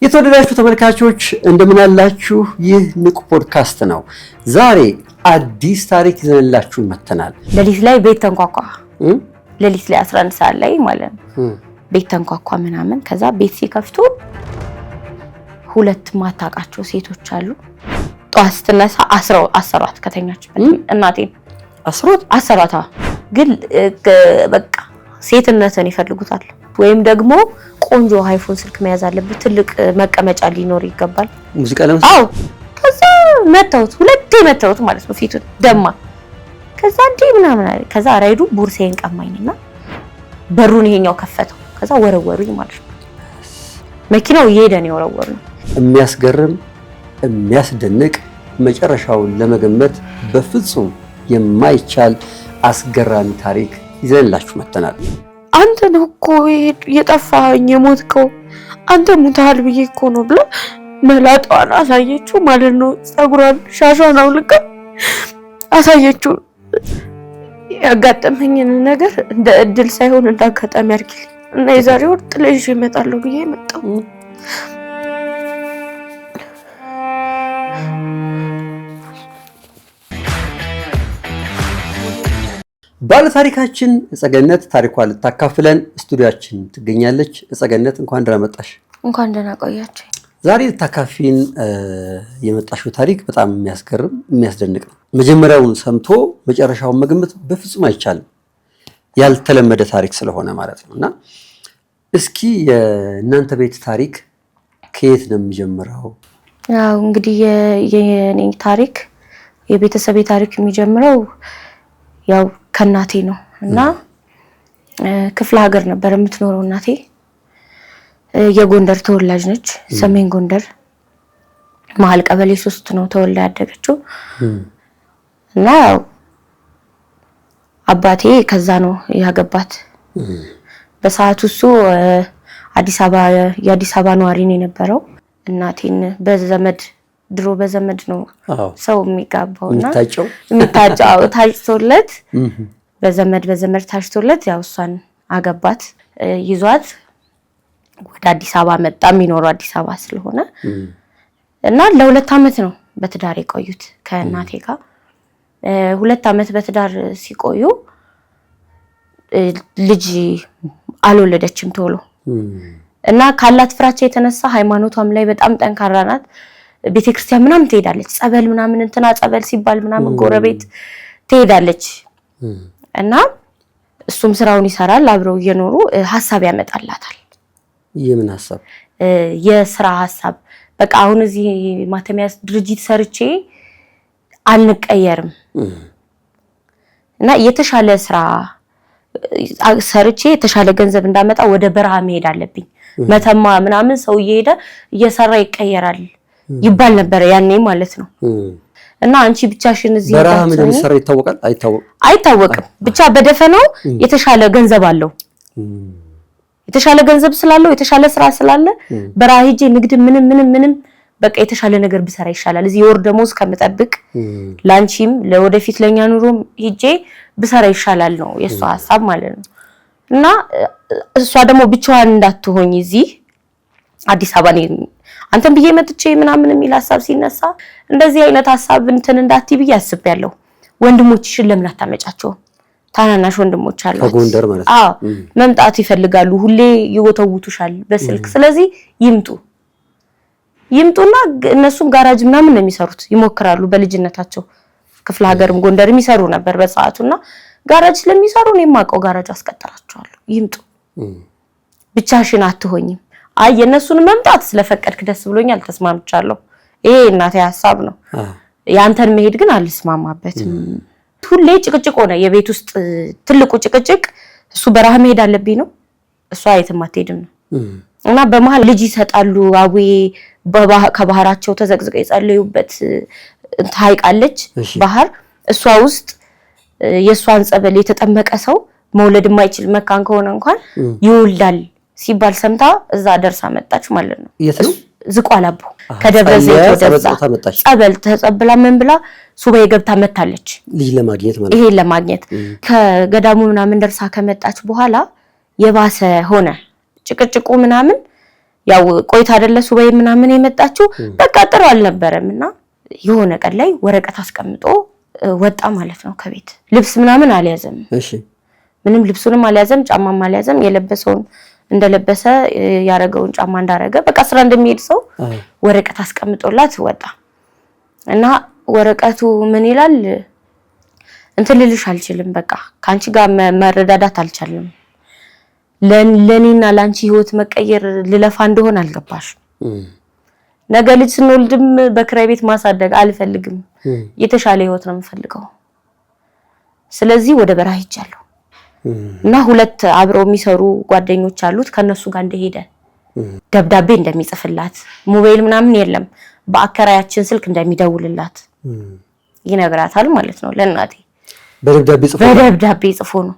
የተወደዳችሁ ተመልካቾች እንደምን አላችሁ? ይህ ንቁ ፖድካስት ነው። ዛሬ አዲስ ታሪክ ይዘንላችሁ መተናል። ለሊት ላይ ቤት ተንኳኳ። ለሊት ላይ 11 ሰዓት ላይ ማለት ነው። ቤት ተንኳኳ ምናምን። ከዛ ቤት ሲከፍቱ ሁለት ማታቃቸው ሴቶች አሉ። ጧት ስትነሳ አስሯት ከተኛችበት እናቴን አስሯት። ግን በቃ ሴትነትን ይፈልጉታል። ወይም ደግሞ ቆንጆ አይፎን ስልክ መያዝ አለበት፣ ትልቅ መቀመጫ ሊኖር ይገባል። ሙዚቃ ለምሳሌ አዎ። ከዛ ሁለቴ መተውት ማለት ነው። ፊቱን ደማ። ከዛ እንዴ ምናምን አለ። ከዛ ራይዱ ቦርሳዬን ቀማኝና በሩን ይሄኛው ከፈተው። ከዛ ወረወሩኝ ማለት ነው። መኪናው እየሄደ ነው የወረወሩኝ። የሚያስገርም የሚያስደንቅ መጨረሻውን ለመገመት በፍጹም የማይቻል አስገራሚ ታሪክ ይዘንላችሁ መተናል። አንተ ነው እኮ የጠፋኝ የሞትከው አንተ ሙታል ብዬ እኮ ነው ብላ መላጣዋን አሳየችው ማለት ነው። ጸጉሯን ሻሿን አውልቃ አሳየችው። ያጋጠመኝን ነገር እንደ እድል ሳይሆን እንዳጋጣሚ አድርጊልኝ እና የዛሬ ወር ጥለሽ እመጣለሁ ብዬ መጣሁ። ባለታሪካችን እጸገነት ታሪኳን ልታካፍለን ስቱዲዮአችን ትገኛለች። እጸገነት እንኳን ደህና መጣሽ። እንኳን ደህና ቆያችሁ። ዛሬ ልታካፊን የመጣሽው ታሪክ በጣም የሚያስገርም የሚያስደንቅ ነው። መጀመሪያውን ሰምቶ መጨረሻውን መገመት በፍጹም አይቻልም። ያልተለመደ ታሪክ ስለሆነ ማለት ነው። እና እስኪ የእናንተ ቤት ታሪክ ከየት ነው የሚጀምረው? ያው እንግዲህ የኔ ታሪክ የቤተሰቤ ታሪክ የሚጀምረው ያው ከናቴ ነው እና ክፍለ ሀገር ነበር የምትኖረው እናቴ። የጎንደር ተወላጅ ነች። ሰሜን ጎንደር መሀል ቀበሌ 3 ነው ተወልዳ ያደገችው። እና ያው አባቴ ከዛ ነው ያገባት። በሰዓቱ እሱ የአዲስ አበባ ነዋሪ ነው የነበረው። እናቴን ድሮ በዘመድ ነው ሰው የሚጋባውና የሚታጫው ታጭቶለት በዘመድ ታጭቶለት ያው እሷን አገባት። ይዟት ወደ አዲስ አበባ መጣ። የሚኖረው አዲስ አበባ ስለሆነ እና ለ2 አመት ነው በትዳር የቆዩት ከእናቴ ጋር። 2 አመት በትዳር ሲቆዩ ልጅ አልወለደችም ቶሎ እና ካላት ፍራቻ የተነሳ ሃይማኖቷም ላይ በጣም ጠንካራ ናት። ቤተክርስቲያን ምናምን ትሄዳለች። ጸበል ምናምን ጸበል ሲባል ምናምን ጎረቤት ትሄዳለች። እና እሱም ስራውን ይሰራል። አብረው እየኖሩ ሐሳብ ያመጣላታል። የምን ሐሳብ? የስራ ሐሳብ። በቃ አሁን እዚህ ማተሚያ ድርጅት ሰርቼ አልቀየርም እና የተሻለ ስራ ሰርቼ የተሻለ ገንዘብ እንዳመጣ ወደ በረሃ መሄድ አለብኝ። መተማ ምናምን ሰው እየሰራ ይቀየራል ይባል ነበር ያኔ ማለት ነው። እና አንቺ ብቻሽን እዚህ በረሃ ምን እንደሚሰራ ይታወቃል? አይታወቅም። ብቻ በደፈነው የተሻለ ገንዘብ አለው። የተሻለ ገንዘብ ስላለው የተሻለ ስራ ስላለ በረሃ ሄጄ ንግድ ምንም በቃ የተሻለ ነገር ብሰራ ይሻላል እዚህ የወር ደሞዝ ከምጠብቅ ላንቺም ለወደፊት ለኛ ኑሮም ሄጄ ብሰራ ይሻላል ነው የሷ ሐሳብ ማለት ነው። እና እሷ ደግሞ ብቻዋን እንዳትሆኝ እዚህ አዲስ አበባ ነኝ አንተም ብዬ መጥቼ ምናምን የሚል ሐሳብ ሲነሳ እንደዚህ አይነት ሐሳብ እንዳትይ ብዬ አስቤያለሁ። ወንድሞችሽን ለምን አታመጫቸው? ታናናሽ ወንድሞች አሉ ከጎንደር ማለት ነው። አዎ መምጣት ይፈልጋሉ። ሁሌ ይወተውቱሻል በስልክ። ስለዚህ ይምጡና እነሱም ጋራጅ ምናምን ነው የሚሰሩት። ይሞክራሉ በልጅነታቸው ክፍለ ሀገርም ጎንደርም ይሰሩ ነበር በሰዓቱና ጋራጅ ስለሚሰሩ ነው የማውቀው። ጋራጅ አስቀጥራቸዋለሁ። ይምጡ ብቻሽን አትሆኝም። አይ የነሱን መምጣት ስለፈቀድክ ደስ ብሎኛል ተስማምቻለሁ። ይሄ እናቴ ሐሳብ ነው። ያንተን መሄድ ግን አልስማማበትም። ሁሌ ጭቅጭቅ ሆነ የቤት ውስጥ ትልቁ ጭቅጭቅ። እሱ በረሃ መሄድ አለብኝ ነው፣ እሷ የትም አትሄድም ነው። እና በመሃል ልጅ ይሰጣሉ። አቡዬ ከባህራቸው ተዘቅዝቀው የጸለዩበት ሐይቅ አለች ባህር። እሷ ውስጥ የሷን ጸበል የተጠመቀ ሰው መውለድ የማይችል መካን ከሆነ እንኳን ይወልዳል ሲባል ሰምታ እዛ ደርሳ መጣች ማለት ነው። ዝቋላ አቦ ከደብረ ዘይት ወደዛ ጸበል ተጸብላ ምን ብላ ሱባኤ ገብታ መታለች ልጅ ለማግኘት ማለት ይሄ ለማግኘት። ከገዳሙ ምናምን ደርሳ ከመጣች በኋላ የባሰ ሆነ ጭቅጭቁ ምናምን ያው ቆይታ አይደለሱ ወይ ምናምን የመጣችው በቃ ጥሩ አልነበረምና የሆነ ቀን ላይ ወረቀት አስቀምጦ ወጣ ማለት ነው ከቤት። ልብስ ምናምን አልያዘም። እሺ ምንም ልብሱንም አልያዘም፣ ጫማም አልያዘም። የለበሰውን እንደለበሰ ያረገውን ጫማ እንዳረገ በቃ ስራ እንደሚሄድ ሰው ወረቀት አስቀምጦላት ወጣ እና ወረቀቱ ምን ይላል? እንትን ልልሽ አልችልም፣ በቃ ካንቺ ጋር መረዳዳት አልቻለም። ለኔና ላንቺ ህይወት መቀየር ልለፋ እንደሆነ አልገባሽ። ነገ ልጅ ስንወልድም በክራይ ቤት ማሳደግ አልፈልግም። የተሻለ ህይወት ነው የምፈልገው። ስለዚህ ወደ በረሃ ሄጃለሁ እና 2 አብረው የሚሰሩ ጓደኞች አሉት ከነሱ ጋር እንደሄደ ደብዳቤ እንደሚጽፍላት ሞባይል ምናምን የለም በአከራያችን ስልክ እንደሚደውልላት ይነግራታል ማለት ነው ለእናቴ። በደብዳቤ ጽፎ ነው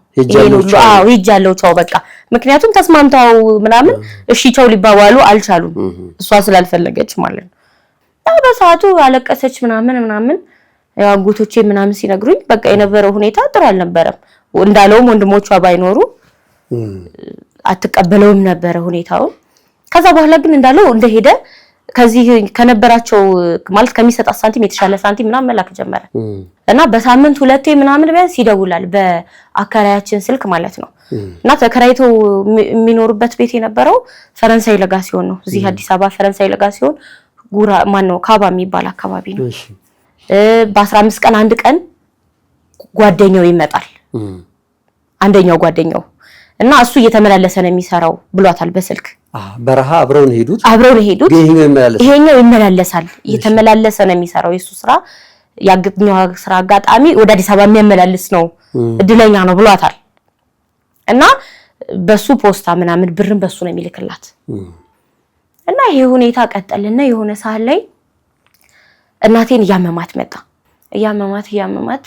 ሄጃለሁ ቻው በቃ። ምክንያቱም ተስማምታው ምናምን እሺ ቻው ሊባባሉ አልቻሉም እሷ ስላልፈለገች ማለት ነው። በሰዓቱ አለቀሰች ምናምን ያው አጎቶቼ ምናምን ሲነግሩኝ በቃ የነበረው ሁኔታ ጥሩ አልነበረም። እንዳለውም ወንድሞቿ ባይኖሩ አትቀበለውም ነበር ሁኔታው። ከዛ በኋላ ግን እንዳለው እንደሄደ ከዚህ ከነበራቸው ማለት ከሚሰጣት ሳንቲም የተሻለ ሳንቲም ምናምን መላክ ጀመረ እና በሳምንት 2 ምናምን ቢያንስ ይደውላል በአከራያችን ስልክ ማለት ነው። እና ተከራይተው የሚኖሩበት ቤት የነበረው ፈረንሳይ ለጋሲዮን ነው። እዚህ አዲስ አበባ ፈረንሳይ ለጋሲዮን ጉራ ማነው ካባ የሚባል አካባቢ ነው። በ15 ቀን አንድ ቀን ጓደኛው ይመጣል። አንደኛው ጓደኛው እና እሱ እየተመላለሰ ነው የሚሰራው ብሏታል በስልክ። በረሃ አብረው ነው ሄዱት። ይሄኛው ይመላለሳል እየተመላለሰ ነው የሚሰራው። የሱ ስራ ያገኘው ስራ አጋጣሚ ወደ አዲስ አበባ የሚያመላልስ ነው። እድለኛ ነው ብሏታል። እና በሱ ፖስታ ምናምን ብርን በሱ ነው የሚልክላት። እና ይሄ ሁኔታ ቀጠልና የሆነ ሰዓት ላይ እናቴን እያመማት መጣ። እያመማት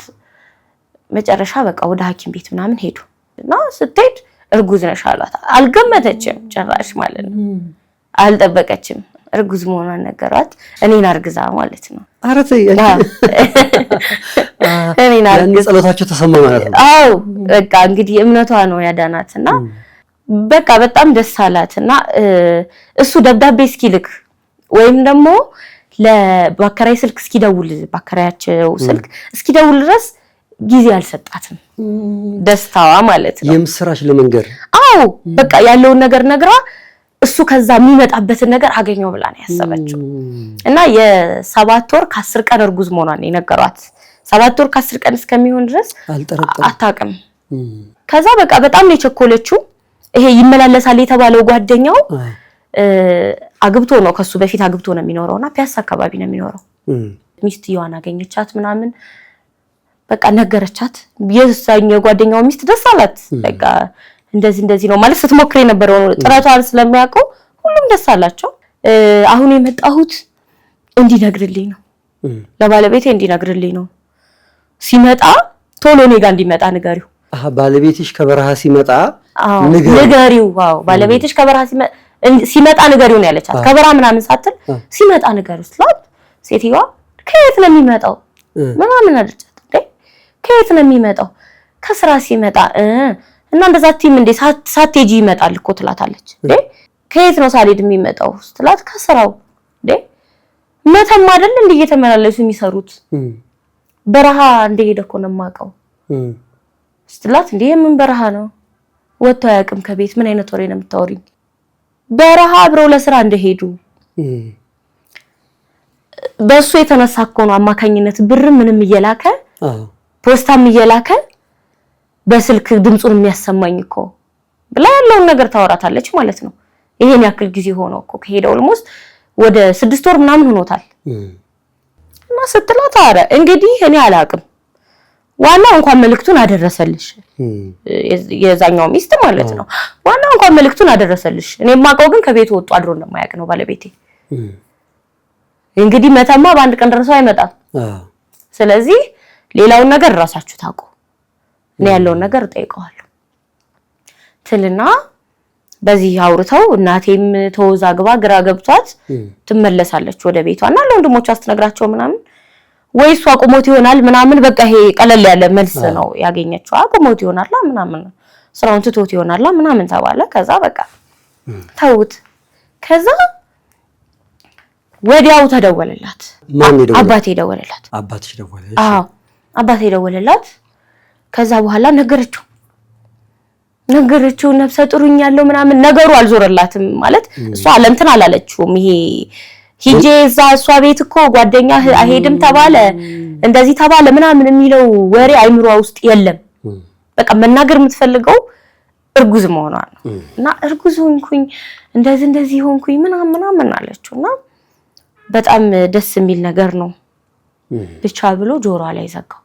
መጨረሻ በቃ ወደ ሐኪም ቤት ምናምን ሄዱ እና ስትሄድ እርጉዝ ነሽ አሏት። አልገመተችም ጭራሽ ማለት ነው። አልጠበቀችም። እርጉዝ መሆኗን ነገሯት። እኔን አርግዛ ማለት ነው። አረተ እኔን አርግዛ ጸሎታቸው ተሰማ ማለት ነው። አዎ በቃ እንግዲህ እምነቷ ነው ያዳናትና በቃ በጣም ደስ አላትና እሱ ደብዳቤ እስኪልክ ወይም ደግሞ ለባከራይ ስልክ እስኪደውል ባከራያቸው ስልክ እስኪደውል ድረስ ጊዜ አልሰጣትም። ደስታዋ ማለት ነው የምስራች ለመንገር። አዎ በቃ ያለውን ነገር ነግራ እሱ ከዛ የሚመጣበትን ነገር አገኘው ብላ ነው ያሰበችው። እና የ7 ወር ከ10 ቀን እርጉዝ መሆኗን የነገሯት 7 ወር ከ10 ቀን እስከሚሆን ድረስ አታውቅም። ከዛ በቃ በጣም ነው የቸኮለችው። ይሄ ይመላለሳል የተባለው ጓደኛው አግብቶ ነው ከሱ በፊት አግብቶ ነው የሚኖረውና ፒያሳ አካባቢ ነው የሚኖረው። ሚስትየዋን አገኘቻት ምናምን በቃ ነገረቻት። የዛኛው ጓደኛው ሚስት ደስ አላት። በቃ እንደዚህ ነው ማለት ስትሞክር የነበረው ጥረቷን ስለሚያውቁ ሁሉም ደስ አላቸው። አሁን የመጣሁት እንዲነግርልኝ ነው ለባለቤቴ እንዲነግርልኝ ነው። ሲመጣ ቶሎ እኔ ጋር እንዲመጣ ንገሪው። ባለቤትሽ ከበረሃ ሲመጣ ንገሪው። ዋው ባለቤትሽ ከበረሃ ሲመጣ ንገሪው ነው ያለቻት። ከበረሃ ምናምን ሳትል ሲመጣ ንገሪው ስላት ሴትዮዋ ከየት ነው የሚመጣው ምናምን አለቻት። ከየት ነው የሚመጣው? ከስራ ሲመጣ እና እንደዛ ቲም እንደ ሳትሄጂ ይመጣል እኮ ትላታለች። ከየት ነው ሳልሄድ የሚመጣው ስትላት ከስራው መተማ አይደል እንዴ እየተመላለሱ የሚሰሩት በረሃ እንደሄደ እኮ ነው የማውቀው ስትላት እንዴ ምን በረሃ ነው ወጥቶ አያውቅም ከቤት ምን አይነት ወሬ ነው የምታወሪኝ? በረሃ አብረው ለስራ እንደሄዱ በሱ የተነሳ እኮ ነው አማካኝነት ብር ምንም እየላከ ፖስታም እየላከ በስልክ ድምጹን የሚያሰማኝ እኮ ብላ ያለውን ነገር ታወራታለች ማለት ነው። ይሄን ያክል ጊዜ ሆኖ እኮ ከሄደ ኦልሞስት ወደ 6 ወር ምናምን ሆኖታል። እና ስትላት አረ እንግዲህ እኔ አላቅም ዋናው እንኳን መልእክቱን አደረሰልሽ የዛኛው ሚስት ማለት ነው። ዋናው እንኳን መልእክቱን አደረሰልሽ እኔ ማቀው ግን ከቤቱ ወጡ አድሮ እንደማያውቅ ነው ባለቤቴ። እንግዲህ መተማ በአንድ ቀን ደርሰው አይመጣም። ስለዚህ ሌላውን ነገር ራሳችሁ ታውቁ እኔ ያለውን ነገር ጠይቀዋለሁ ትልና በዚህ አውርተው እናቴም ተወዛግባ ግራ ገብቷት ትመለሳለች ወደ ቤቷና ለወንድሞቿ አስተነግራቸው ምናምን ወይ እሷ አቁሞት ይሆናል ምናምን በቃ ይሄ ቀለል ያለ መልስ ነው ያገኘችው። አቁሞት ይሆናል ምናምን ስራውን ትቶት ይሆናል ምናምን ተባለ። ከዛ በቃ ተውት። ከዛ ወዲያው ተደወለላት። ማን ይደወለ? አባቴ ደወለላት። አባትሽ ደወለ? አዎ አባቴ ደወለላት። ከዛ በኋላ ነገረችው ነፍሰ ጥሩኛለሁ ምናምን ነገሩ አልዞረላትም ማለት እሷ ለእንትን አላለችውም። ይሄ ሂጄ እዛ እሷ ቤት እኮ ጓደኛ አይሄድም ተባለ እንደዚህ ተባለ ምናምን የሚለው ወሬ አይምሯ ውስጥ የለም። በቃ መናገር የምትፈልገው እርጉዝ መሆኗ ነው። እና እርጉዝ ሆንኩኝ እንደዚህ ሆንኩኝ ምናምን አለችውና በጣም ደስ የሚል ነገር ነው ብቻ ብሎ ጆሮ ላይ ዘጋው።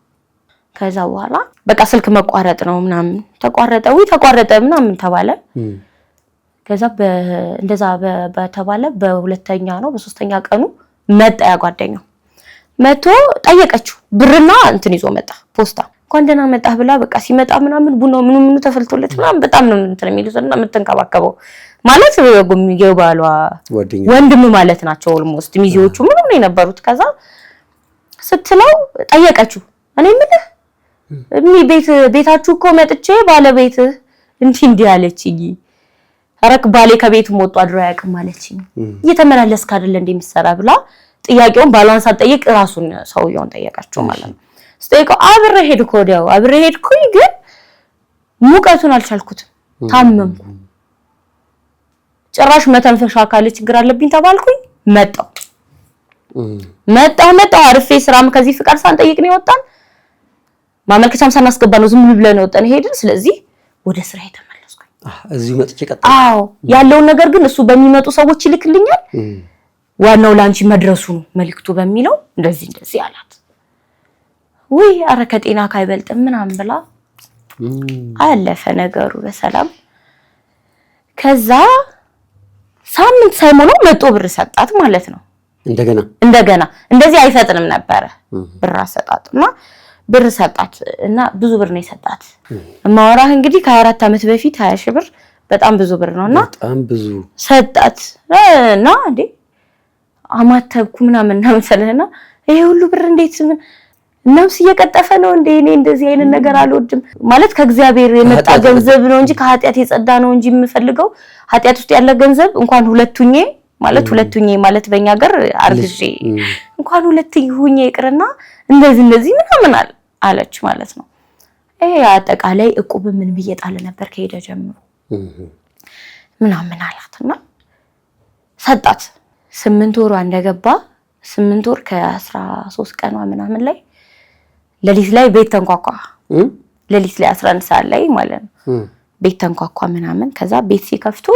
ከዛ በኋላ በቃ ስልክ መቋረጥ ነው ምናምን ተቋረጠ ምናምን ተባለ። ከዛ እንደዛ በተባለ በሁለተኛ ነው በሶስተኛ ቀኑ መጣ ያጓደኛው መቶ ጠየቀችው። ብርና እንትን ይዞ መጣ ፖስታ። እንኳን ደህና መጣህ ብላ በቃ ሲመጣ ምናምን ቡናው ምኑ ተፈልቶለት ምናምን በጣም ነው እንትን የሚሉትና የምትንከባከበው ማለት የባሏ ወንድም ማለት ናቸው። ኦልሞስት ሚዜዎቹ ምንም ነው የነበሩት። ከዛ ስትለው ጠየቀችው እኔ ምንህ ቤታችሁ እኮ መጥቼ ባለቤት እንዲህ አለችኝ። አረክ ባሌ ከቤት ወጥቶ አድሮ ያውቅም አለችኝ። እየተመላለስክ አይደል እንደሚሰራ ብላ ጥያቄውን ባሏን ሳትጠይቅ ራሱን ሰውየውን ጠየቀችው ማለት ነው። ስጠይቀው አብሬ ሄድኩኝ ግን ሙቀቱን አልቻልኩትም ታመምኩ። ጭራሽ መተንፈሻ አካል ችግር አለብኝ ተባልኩኝ። መጣሁ አርፌ ስራም ከዚህ ፍቃድ ሳንጠይቅ ነው የወጣን። ማመልከቻም ሳናስገባ ነው ዝም ብለን ወጣን ሄድን። ስለዚህ ወደ ስራ ተመለስኩኝ። እዚሁ መጥቼ ቀጣ። አዎ ያለውን ነገር ግን እሱ በሚመጡ ሰዎች ይልክልኛል። ዋናው ላንቺ መድረሱ ነው መልክቱ በሚለው እንደዚህ አላት። ወይ አረ ከጤና ካይበልጥም ምናምን ብላ አለፈ ነገሩ በሰላም። ከዛ ሳምንት ሳይሞላው መጦ ብር ሰጣት ማለት ነው። እንደገና እንደዚህ አይፈጥንም ነበረ ብር አሰጣጥና ብር ሰጣት እና ብዙ ብር ነው የሰጣት። ማወራህ እንግዲህ ከ4 አመት በፊት 20 ሺህ ብር በጣም ብዙ ብር ነውና በጣም ብዙ ሰጣት እና እንዴ አማተብኩ ምናምን መሰለህና ይሄ ሁሉ ብር እንዴት ነፍስ እየቀጠፈ ነው እንዴ? እኔ እንደዚህ አይነት ነገር አልወድም ማለት ከእግዚአብሔር የመጣ ገንዘብ ነው እንጂ ከኃጢአት የጸዳ ነው እንጂ የምፈልገው ኃጢአት ውስጥ ያለ ገንዘብ እንኳን ሁለቱኜ ማለት በእኛ ሀገር አርግዤ እንኳን ሁለቱኜ ይቅርና እንደዚህ ምናምን አለች ማለት ነው። ይሄ አጠቃላይ እቁብ ምን ብየጣለ ነበር ከሄደ ጀምሮ ምናምን አላትና ሰጣት። 8 ወሯ እንደገባ 8 ወር ከ13 ቀኗ ምናምን ላይ ሌሊት ላይ ቤት ተንኳኳ። ሌሊት ላይ 11 ሰዓት ላይ ማለት ነው ቤት ተንኳኳ ምናምን። ከዛ ቤት ሲከፍቱ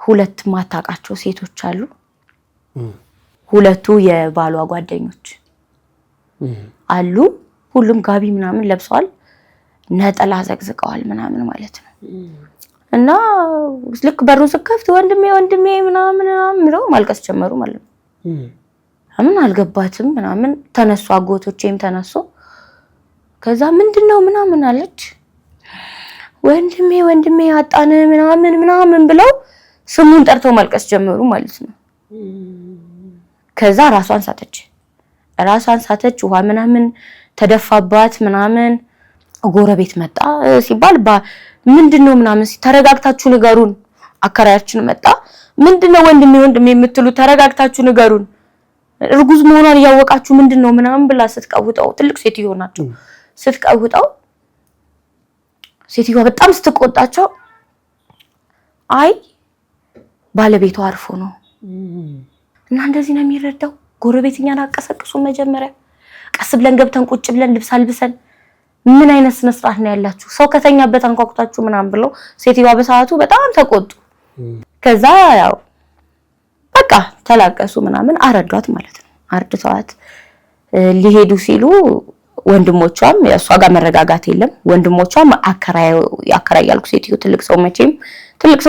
2 ማታቃቸው ሴቶች አሉ። 2ቱ የባሏ ጓደኞች አሉ። ሁሉም ጋቢ ምናምን ለብሰዋል፣ ነጠላ ዘግዝቀዋል ምናምን ማለት ነው። እና ልክ በሩን ስከፍት ወንድሜ ምናምን ብለው ማልቀስ ጀመሩ ማለት ነው። ምን አልገባትም ምናምን ተነሱ፣ አጎቶቼም ተነሱ። ከዛ ምንድነው ምናምን አለች። ወንድሜ አጣነ ምናምን ብለው ስሙን ጠርተው ማልቀስ ጀመሩ ማለት ነው። ከዛ ራሷን ሳተች፣ ውሃ ምናምን ተደፋባት ምናምን። ጎረቤት መጣ ሲባል ምንድነው ምናምን ተረጋግታችሁ ንገሩን። አከራያችን መጣ። ምንድነው ወንድሜ የምትሉ ተረጋግታችሁ ንገሩን፣ እርጉዝ መሆኗን ያወቃችሁ ምንድነው ምናምን ብላ ስትቀውጠው፣ ትልቅ ሴትዮ ናቸው። ስትቀውጠው ሴትዮዋ በጣም ስትቆጣቸው አይ ባለቤቷ አርፎ ነው እና እንደዚህ ነው የሚረዳው። ጎረቤትኛን አቀሰቅሱ መጀመሪያ ቀስ ብለን ገብተን ቁጭ ብለን ልብስ አልብሰን ምን አይነት ስነ ስርዓት ነው ያላችሁ? ሰው ከተኛበት አንኳኩታችሁ ምናምን ብለው ሴትዮዋ በሰዓቱ በጣም ተቆጡ። ከዛ ያው በቃ ተላቀሱ ምናምን አረዷት ማለት ነው። አርድተዋት ሊሄዱ ሲሉ ወንድሞቿም የሷ ጋር መረጋጋት የለም። ወንድሞቿም ያከራያልኩ ሴትዮ ትልቅ ሰው መቼም ትልቅ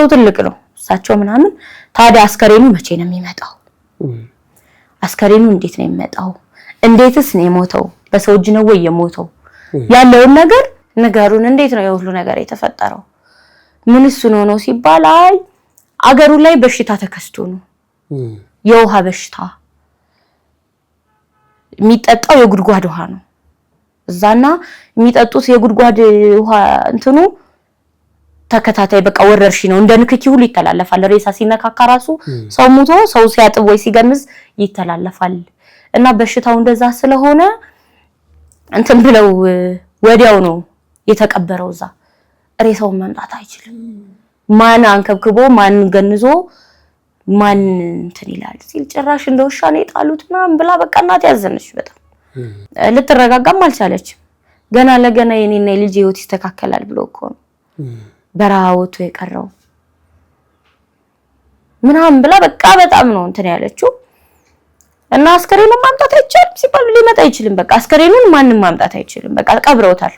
ነው እሳቸው ምናምን። ታዲያ አስከሬኑ መቼ ነው የሚመጣው? አስከሬኑ እንዴት ነው የሚመጣው? እንዴትስ ነው የሞተው? በሰው እጅ ነው ወይ የሞተው? ያለውን ነገር ነገሩን እንዴት ነው የሁሉ ነገር የተፈጠረው? ምንስ ነው ሲባል አይ አገሩ ላይ በሽታ ተከስቶ ነው፣ የውሃ በሽታ። የሚጠጣው የጉድጓድ ውሃ ነው እዛና የሚጠጡት የጉድጓድ ውሃ እንትኑ ተከታታይ በቃ ወረርሽ ነው እንደ ንክኪ ሁሉ ይተላለፋል ሬሳ ሲነካካ ራሱ ሰው ሙቶ ሰው ሲያጥብ ወይ ሲገንዝ ይተላለፋል እና በሽታው እንደዛ ስለሆነ እንትን ብለው ወዲያው ነው የተቀበረው እዛ ሬሳውን መምጣት አይችልም ማን አንከብክቦ ማን ገንዞ ማን እንትን ይላል ሲል ጭራሽ እንደውሻ ነው የጣሉት ምናምን ብላ በቃ እናት ያዘነች በጣም ልትረጋጋም አልቻለችም ገና ለገና የኔና የልጅ ህይወት ይስተካከላል ብሎ እኮ ነው በራውቶ የቀረው ምናምን ብላ በቃ በጣም ነው እንትን ያለችው እና አስከሬኑን ማምጣት አይቻልም ሲባል ሊመጣ አይችልም በቃ አስከሬኑን ማንንም ማምጣት አይችልም በቃ ቀብረውታል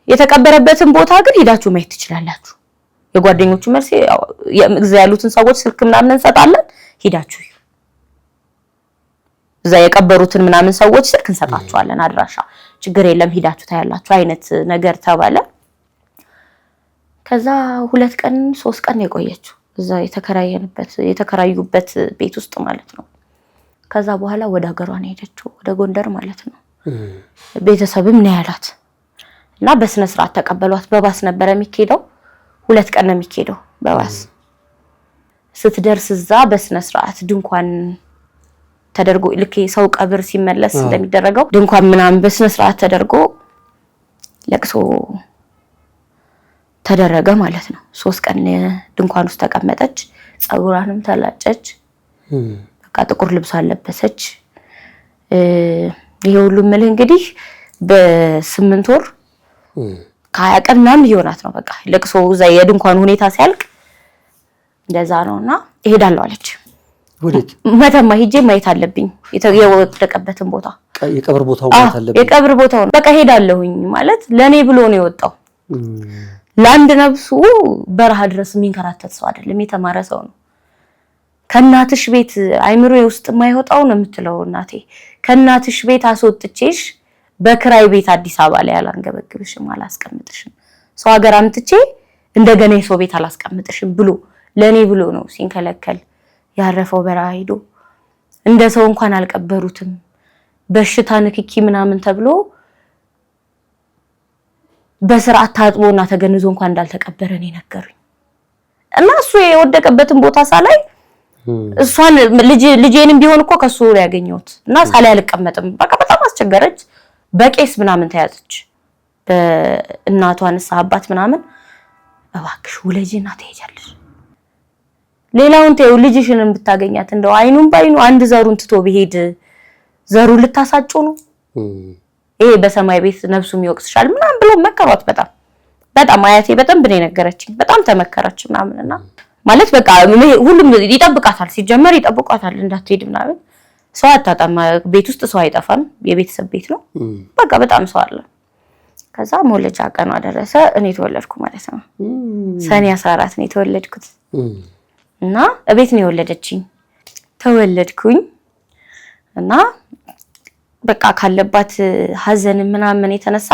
የተቀበረበትን ቦታ ግን ሄዳችሁ ማየት ትችላላችሁ የጓደኞቹ መልስ እዛ ያሉትን ሰዎች ስልክ ምናምን እንሰጣለን ሄዳችሁ እዛ የቀበሩትን ምናምን ሰዎች ስልክ እንሰጣቸዋለን አድራሻ ችግር የለም ሄዳችሁ ታያላችሁ አይነት ነገር ተባለ ከዛ 2 ቀን 3 ቀን የቆየችው እዛ የተከራዩበት ቤት ውስጥ ማለት ነው ከዛ በኋላ ወደ ሀገሯ ነው ሄደችው ወደ ጎንደር ማለት ነው ቤተሰብም ነው ያላት እና በስነ ስርዓት ተቀበሏት በባስ ነበር የሚኬደው 2 ቀን ነው የሚኬደው በባስ ስትደርስ እዛ በስነ ስርዓት ድንኳን ተደርጎ ልክ ሰው ቀብር ሲመለስ እንደሚደረገው ድንኳን ምናምን በስነ ስርዓት ተደርጎ ለቅሶ ተደረገ ማለት ነው 3 ቀን ድንኳን ውስጥ ተቀመጠች ጸጉራንም ተላጨች በቃ ጥቁር ልብስ አለበሰች ይሄ ሁሉ ምል እንግዲህ በ8 ወር ከ20 ቀን ምናምን ይሆናት ነው በቃ ለቅሶ እዛ የድንኳን ሁኔታ ሲያልቅ እንደዛ ነውና እሄዳለሁ አለች ወዴት መተማ ሄጄ ማየት አለብኝ የወደቀበትን ቦታ የቀብር ቦታው ማየት አለብኝ የቀብር ቦታው በቃ ሄዳለሁኝ ማለት ለኔ ብሎ ነው የወጣው ለአንድ ነፍሱ በረሃ ድረስ የሚንከራተት ሰው አይደለም የተማረ ሰው ነው ከናትሽ ቤት አይምሮ ውስጥ የማይወጣው ነው የምትለው እናቴ ከናትሽ ቤት አስወጥቼሽ በክራይ ቤት አዲስ አበባ ላይ አላንገበግብሽም አላስቀምጥሽም ሰው ሀገር አምጥቼ እንደገና የሰው ቤት አላስቀምጥሽም ብሎ ለኔ ብሎ ነው ሲንከለከል ያረፈው በረሃ ሄዶ እንደ ሰው እንኳን አልቀበሩትም በሽታ ንክኪ ምናምን ተብሎ በስርዓት ታጥቦና ተገንዞ እንኳን እንዳልተቀበረ ነው ነገሩኝ እና እሱ የወደቀበትን ቦታ ሳላይ እሷን ልጄንም ቢሆን እኮ ከሱ ያገኘሁት እና ሳላይ አልቀመጥም በቃ በጣም አስቸገረች በቄስ ምናምን ተያዘች በእናቷን አባት ምናምን እባክሽ ወለጂና ትሄጃለሽ ሌላውን ተይው ልጅሽንም ብታገኛት እንደው አይኑን ባይኑ አንድ ዘሩን ትቶ ቢሄድ ዘሩን ልታሳጩ ነው ይሄ በሰማይ ቤት ነፍሱም ይወቅስሻል ምናምን ብሎ መከሯት በጣም አያቴ በጣም ብኔ ነገረችኝ በጣም ተመከረች ምናምንና ማለት በቃ ሁሉም ይጠብቃታል ሲጀመር ይጠብቃታል እንዳትሄድ ምናምን ሰው አታጣማ ቤት ውስጥ ሰው አይጠፋም የቤተሰብ ቤት ነው በቃ በጣም ሰው አለ ከዛ ሞለጃ ቀኗ ደረሰ እኔ ተወለድኩ ማለት ነው ሰኔ 14 ነው የተወለድኩት እና እቤት ነው የወለደችኝ ተወለድኩኝ እና በቃ ካለባት ሐዘን ምናምን የተነሳ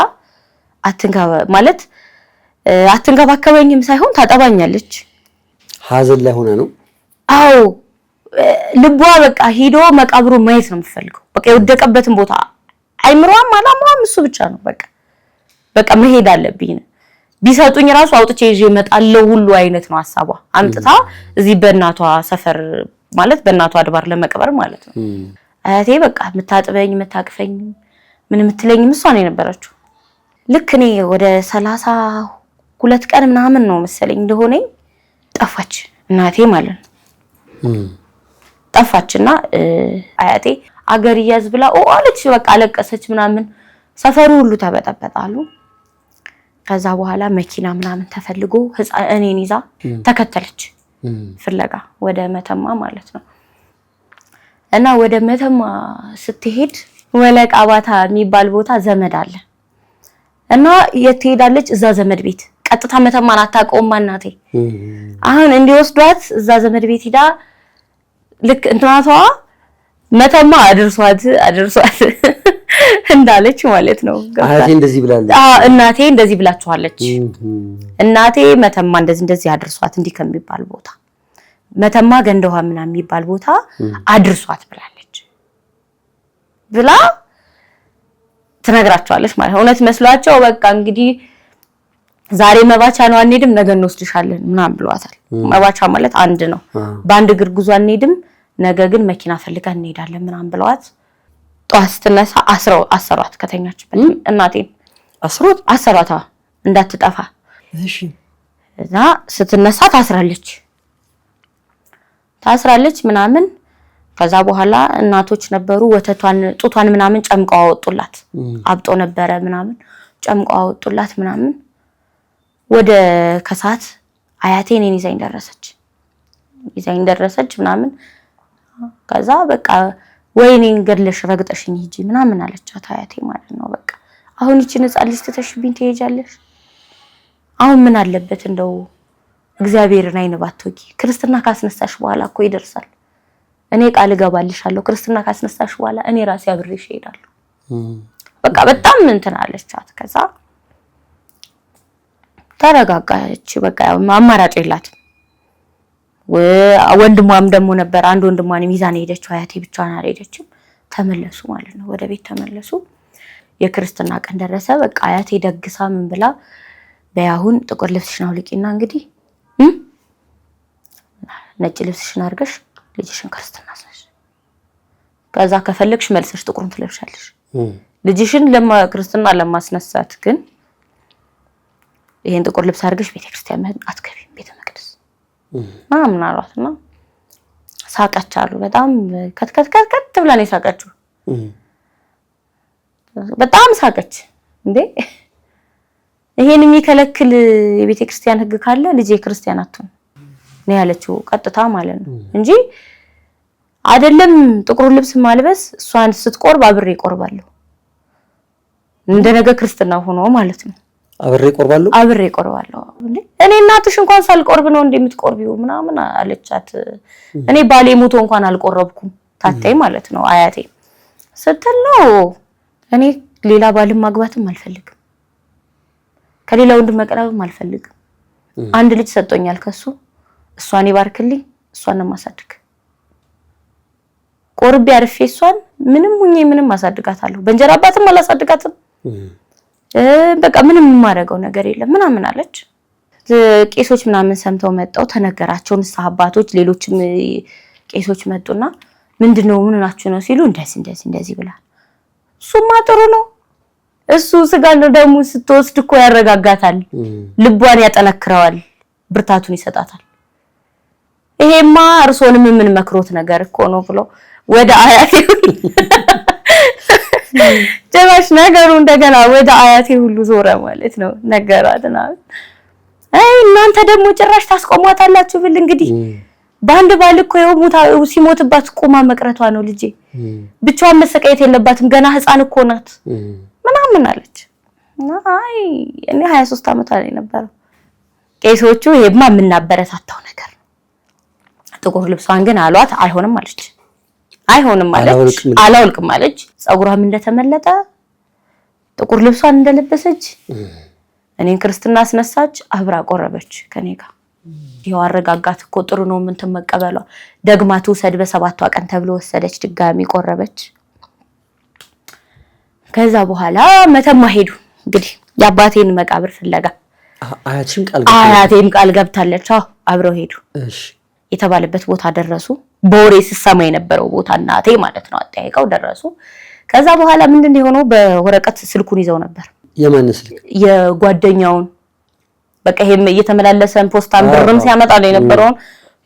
አትንከባከበኝም ሳይሆን ታጠባኛለች ሐዘን ላይ ሆነ ነው አዎ ልቧ በቃ ሄዶ መቃብሩ ማየት ነው የምፈልገው በቃ የወደቀበትን ቦታ አይምሮዋም አላማዋም እሱ ብቻ ነው በቃ መሄድ አለብኝ ቢሰጡኝ ራሱ አውጥቼ ይዤ እመጣለሁ ሁሉ አይነት ነው ሐሳቧ አምጥታ እዚህ በእናቷ ሰፈር ማለት በእናቷ አድባር ለመቅበር ማለት ነው አያቴ በቃ መታጠበኝ መታቅፈኝ ምን ምትለኝ እሷ ነው የነበረችው ልክ እኔ ወደ 32 ቀን ምናምን ነው መሰለኝ እንደሆነ ጠፋች እናቴ ማለት ነው ጠፋችና አያቴ አገር ይያዝ ብላ አለች በቃ አለቀሰች ምናምን ሰፈሩ ሁሉ ተበጠበጣሉ ከዛ በኋላ መኪና ምናምን ተፈልጎ እኔን ይዛ ተከተለች ፍለጋ ወደ መተማ ማለት ነው እና ወደ መተማ ስትሄድ ወለቃ ባታ የሚባል ቦታ ዘመድ አለ እና የትሄዳለች እዛ ዘመድ ቤት ቀጥታ መተማን አታውቀውም እናቴ አሁን እንዲወስዷት እዛ ዘመድ ቤት ሄዳ ልክ እንትናቷ መተማ አድርሷት እንዳለች ማለት ነው አያቴ እንደዚህ ብላለች እናቴ እንደዚህ ብላችኋለች እናቴ መተማ እንደዚህ አድርሷት እንዲህ ከሚባል ቦታ መተማ ገንደዋ ምናምን የሚባል ቦታ አድርሷት ብላለች ብላ ትነግራቸዋለች ማለት ነው እውነት መስሏቸው በቃ እንግዲህ ዛሬ መባቻ ነው አንሄድም ነገ እንወስድሻለን ምናምን ብለዋታል። መባቻ ማለት አንድ ነው። በአንድ እግር ጉዞ አንሄድም ነገ ግን መኪና ፈልገን እንሄዳለን ምናምን ብለዋት ጧት ስትነሳ አሰሯት ከተኛችበት እናቴን አሰሯት እንዳትጠፋ። እሺ እና ስትነሳ ታስራለች ምናምን። ከዛ በኋላ እናቶች ነበሩ ወተቷን ጡቷን ምናምን ጨምቀው አወጡላት። አብጦ ነበረ ምናምን ጨምቀው አወጡላት ምናምን። ወደ ከሰዓት አያቴ እኔን ይዛኝ ደረሰች ምናምን። ከዛ በቃ ወይኔን ገድለሽ ረግጠሽኝ ሂጂ ምናምን አለቻት አያቴ ማለት ነው። በቃ አሁን እቺ ህፃን ልጅ ትተሽብኝ ትሄጃለሽ? አሁን ምን አለበት እንደው እግዚአብሔርን አይን ባትወቂ። ክርስትና ካስነሳሽ በኋላ እኮ ይደርሳል። እኔ ቃል እገባልሻለሁ ክርስትና ካስነሳሽ በኋላ እኔ ራሴ አብሬሽ እሄዳለሁ። በቃ በጣም እንትን አለቻት። ከዛ ተረጋጋች። በቃ አማራጭ የላትም። ወንድሟም ደግሞ ነበር አንድ ወንድሟን ሚዛን ሄደችው። አያቴ ብቻዋን አልሄደችም። ተመለሱ ማለት ነው፣ ወደ ቤት ተመለሱ። የክርስትና ቀን ደረሰ። በቃ አያቴ ደግሳ ምን ብላ በያሁን ጥቁር ልብስሽን አውልቂና እንግዲህ ነጭ ልብስሽን አድርገሽ ልጅሽን ክርስትና አስነሽ። ከዛ ከፈለግሽ መልሰሽ ጥቁሩን ትለብሻለሽ። ልጅሽን ክርስትና ለማስነሳት ግን ይሄን ጥቁር ልብስ አድርገሽ ቤተክርስቲያን አትገቢም፣ ቤተ መቅደስ ምናምን አሏትና ሳቀች አሉ። በጣም ከትከት ብላ ነው የሳቀችው። በጣም ሳቀች። እንዴ ይሄን የሚከለክል የቤተክርስቲያን ሕግ ካለ ልጄ ክርስቲያን አትሁን ነው ያለችው ቀጥታ ማለት ነው እንጂ አይደለም ጥቁር ልብስ ማልበስ እሷን ስትቆርብ አብሬ ቆርባለሁ እንደነገ ክርስትና ሆኖ ማለት ነው። አብሬ ቆርባለሁ እንዴ እኔ እናትሽ እንኳን ሳልቆርብ ነው እንደምትቆርቢው ምናምን አለቻት። እኔ ባሌ ሞቶ እንኳን አልቆረብኩም ታታይ ማለት ነው አያቴ ስትል ነው። እኔ ሌላ ባልም ማግባትም አልፈልግም፣ ከሌላ ወንድ መቀረብም አልፈልግም። አንድ ልጅ ሰጥቶኛል ከሱ እሷን ይባርክልኝ፣ እሷን ነው ማሳድግ። ቆርቤ አርፌ እሷን ምንም ሁኜ ምንም አሳድጋታለሁ። በእንጀራ አባትም አላሳድጋትም። በቃ ምንም የማደርገው ነገር የለም ምናምን አለች። ቄሶች ምናምን ሰምተው መጣው ተነገራቸው። ንስሐ አባቶች ሌሎችም ቄሶች መጡና ምንድነው ምን ናችሁ ነው ሲሉ እንደዚህ ብላ እሱማ ጥሩ ነው እሱ ስጋን ደሙ ስትወስድ እኮ ያረጋጋታል፣ ልቧን ያጠነክረዋል፣ ብርታቱን ይሰጣታል። ይሄማ እርሶንም ምን መክሮት ነገር እኮ ነው ብሎ ወደ አያቴ ጀባሽ ነገሩ እንደገና ወደ አያቴ ሁሉ ዞረ ማለት ነው። ነገራትና አይ እናንተ ደግሞ ጭራሽ ታስቆሟታላችሁ ብል እንግዲህ ባንድ ባል እኮ የሞታው ሲሞትባት ቆማ መቅረቷ ነው ልጄ፣ ብቻዋን መሰቃየት የለባትም ገና ህፃን እኮ ናት ምናምን አለች። አይ እኔ 23 ዓመት ላይ ነበር። ቄሶቹ ይሄማ የምናበረታታው ነገር ጥቁር ልብሷን ግን አሏት አይሆንም አለች። አላውልቅም አለች። ጸጉሯም እንደተመለጠ ጥቁር ልብሷን እንደለበሰች እኔን ክርስትና አስነሳች። አብራ ቆረበች ከኔ ጋር። ይሄው አረጋጋት እኮ ጥሩ ነው ምን ተመቀበሏ። ደግማ ትውሰድ በሰባቷ ቀን ተብሎ ወሰደች። ድጋሚ ቆረበች። ከዛ በኋላ መተማ ሄዱ። እንግዲህ የአባቴን መቃብር ፍለጋ አያቴም ቃል ገብታለች። አብረው ሄዱ። እሺ የተባለበት ቦታ ደረሱ። በወሬ ሲሰማ የነበረው ቦታ እናቴ ማለት ነው አጠያይቀው ደረሱ። ከዛ በኋላ ምንድነው የሆነው? በወረቀት ስልኩን ይዘው ነበር። የማን ስልክ? የጓደኛውን። በቃ ይሄም እየተመላለሰን ፖስታን ብርም ሲያመጣ ነው የነበረውን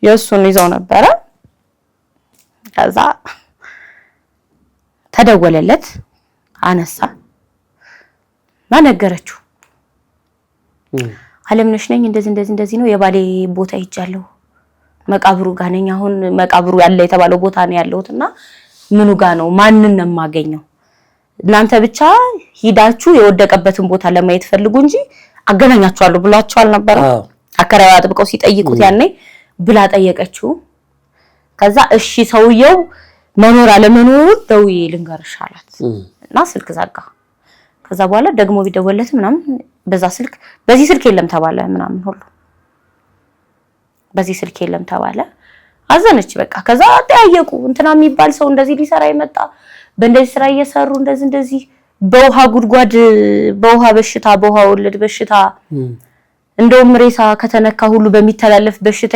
የሱን ይዘው ነበረ። ከዛ ተደወለለት፣ አነሳ እና ነገረችው። አለምነሽ ነኝ እንደዚህ ነው የባሌ ቦታ ሄጃለሁ፣ መቃብሩ ጋር ነኝ። አሁን መቃብሩ ያለ የተባለው ቦታ ነው ያለሁትና ምኑ ጋር ነው ማንን ነው የማገኘው? እናንተ ብቻ ሂዳችሁ የወደቀበትን ቦታ ለማየት ፈልጉ እንጂ አገናኛችኋለሁ ብሏቸዋል ነበር። አከራዋ አጥብቀው ሲጠይቁት ያኔ ብላ ጠየቀችው። ከዛ እሺ ሰውየው መኖር አለመኖሩን ደውዬ ልንገርሽ አላት እና ስልክ ዘጋ። ከዛ በኋላ ደግሞ ቢደወለት ምናምን በዚህ ስልክ የለም ተባለ ምናምን ሁሉ በዚህ ስልክ የለም ተባለ። አዘነች በቃ። ከዛ አጠያየቁ። እንትና የሚባል ሰው እንደዚህ ሊሰራ ይመጣ በእንደዚህ ስራ እየሰሩ እንደዚህ በውሃ ጉድጓድ በውሃ በሽታ በውሃ ወለድ በሽታ እንደውም ሬሳ ከተነካ ሁሉ በሚተላለፍ በሽታ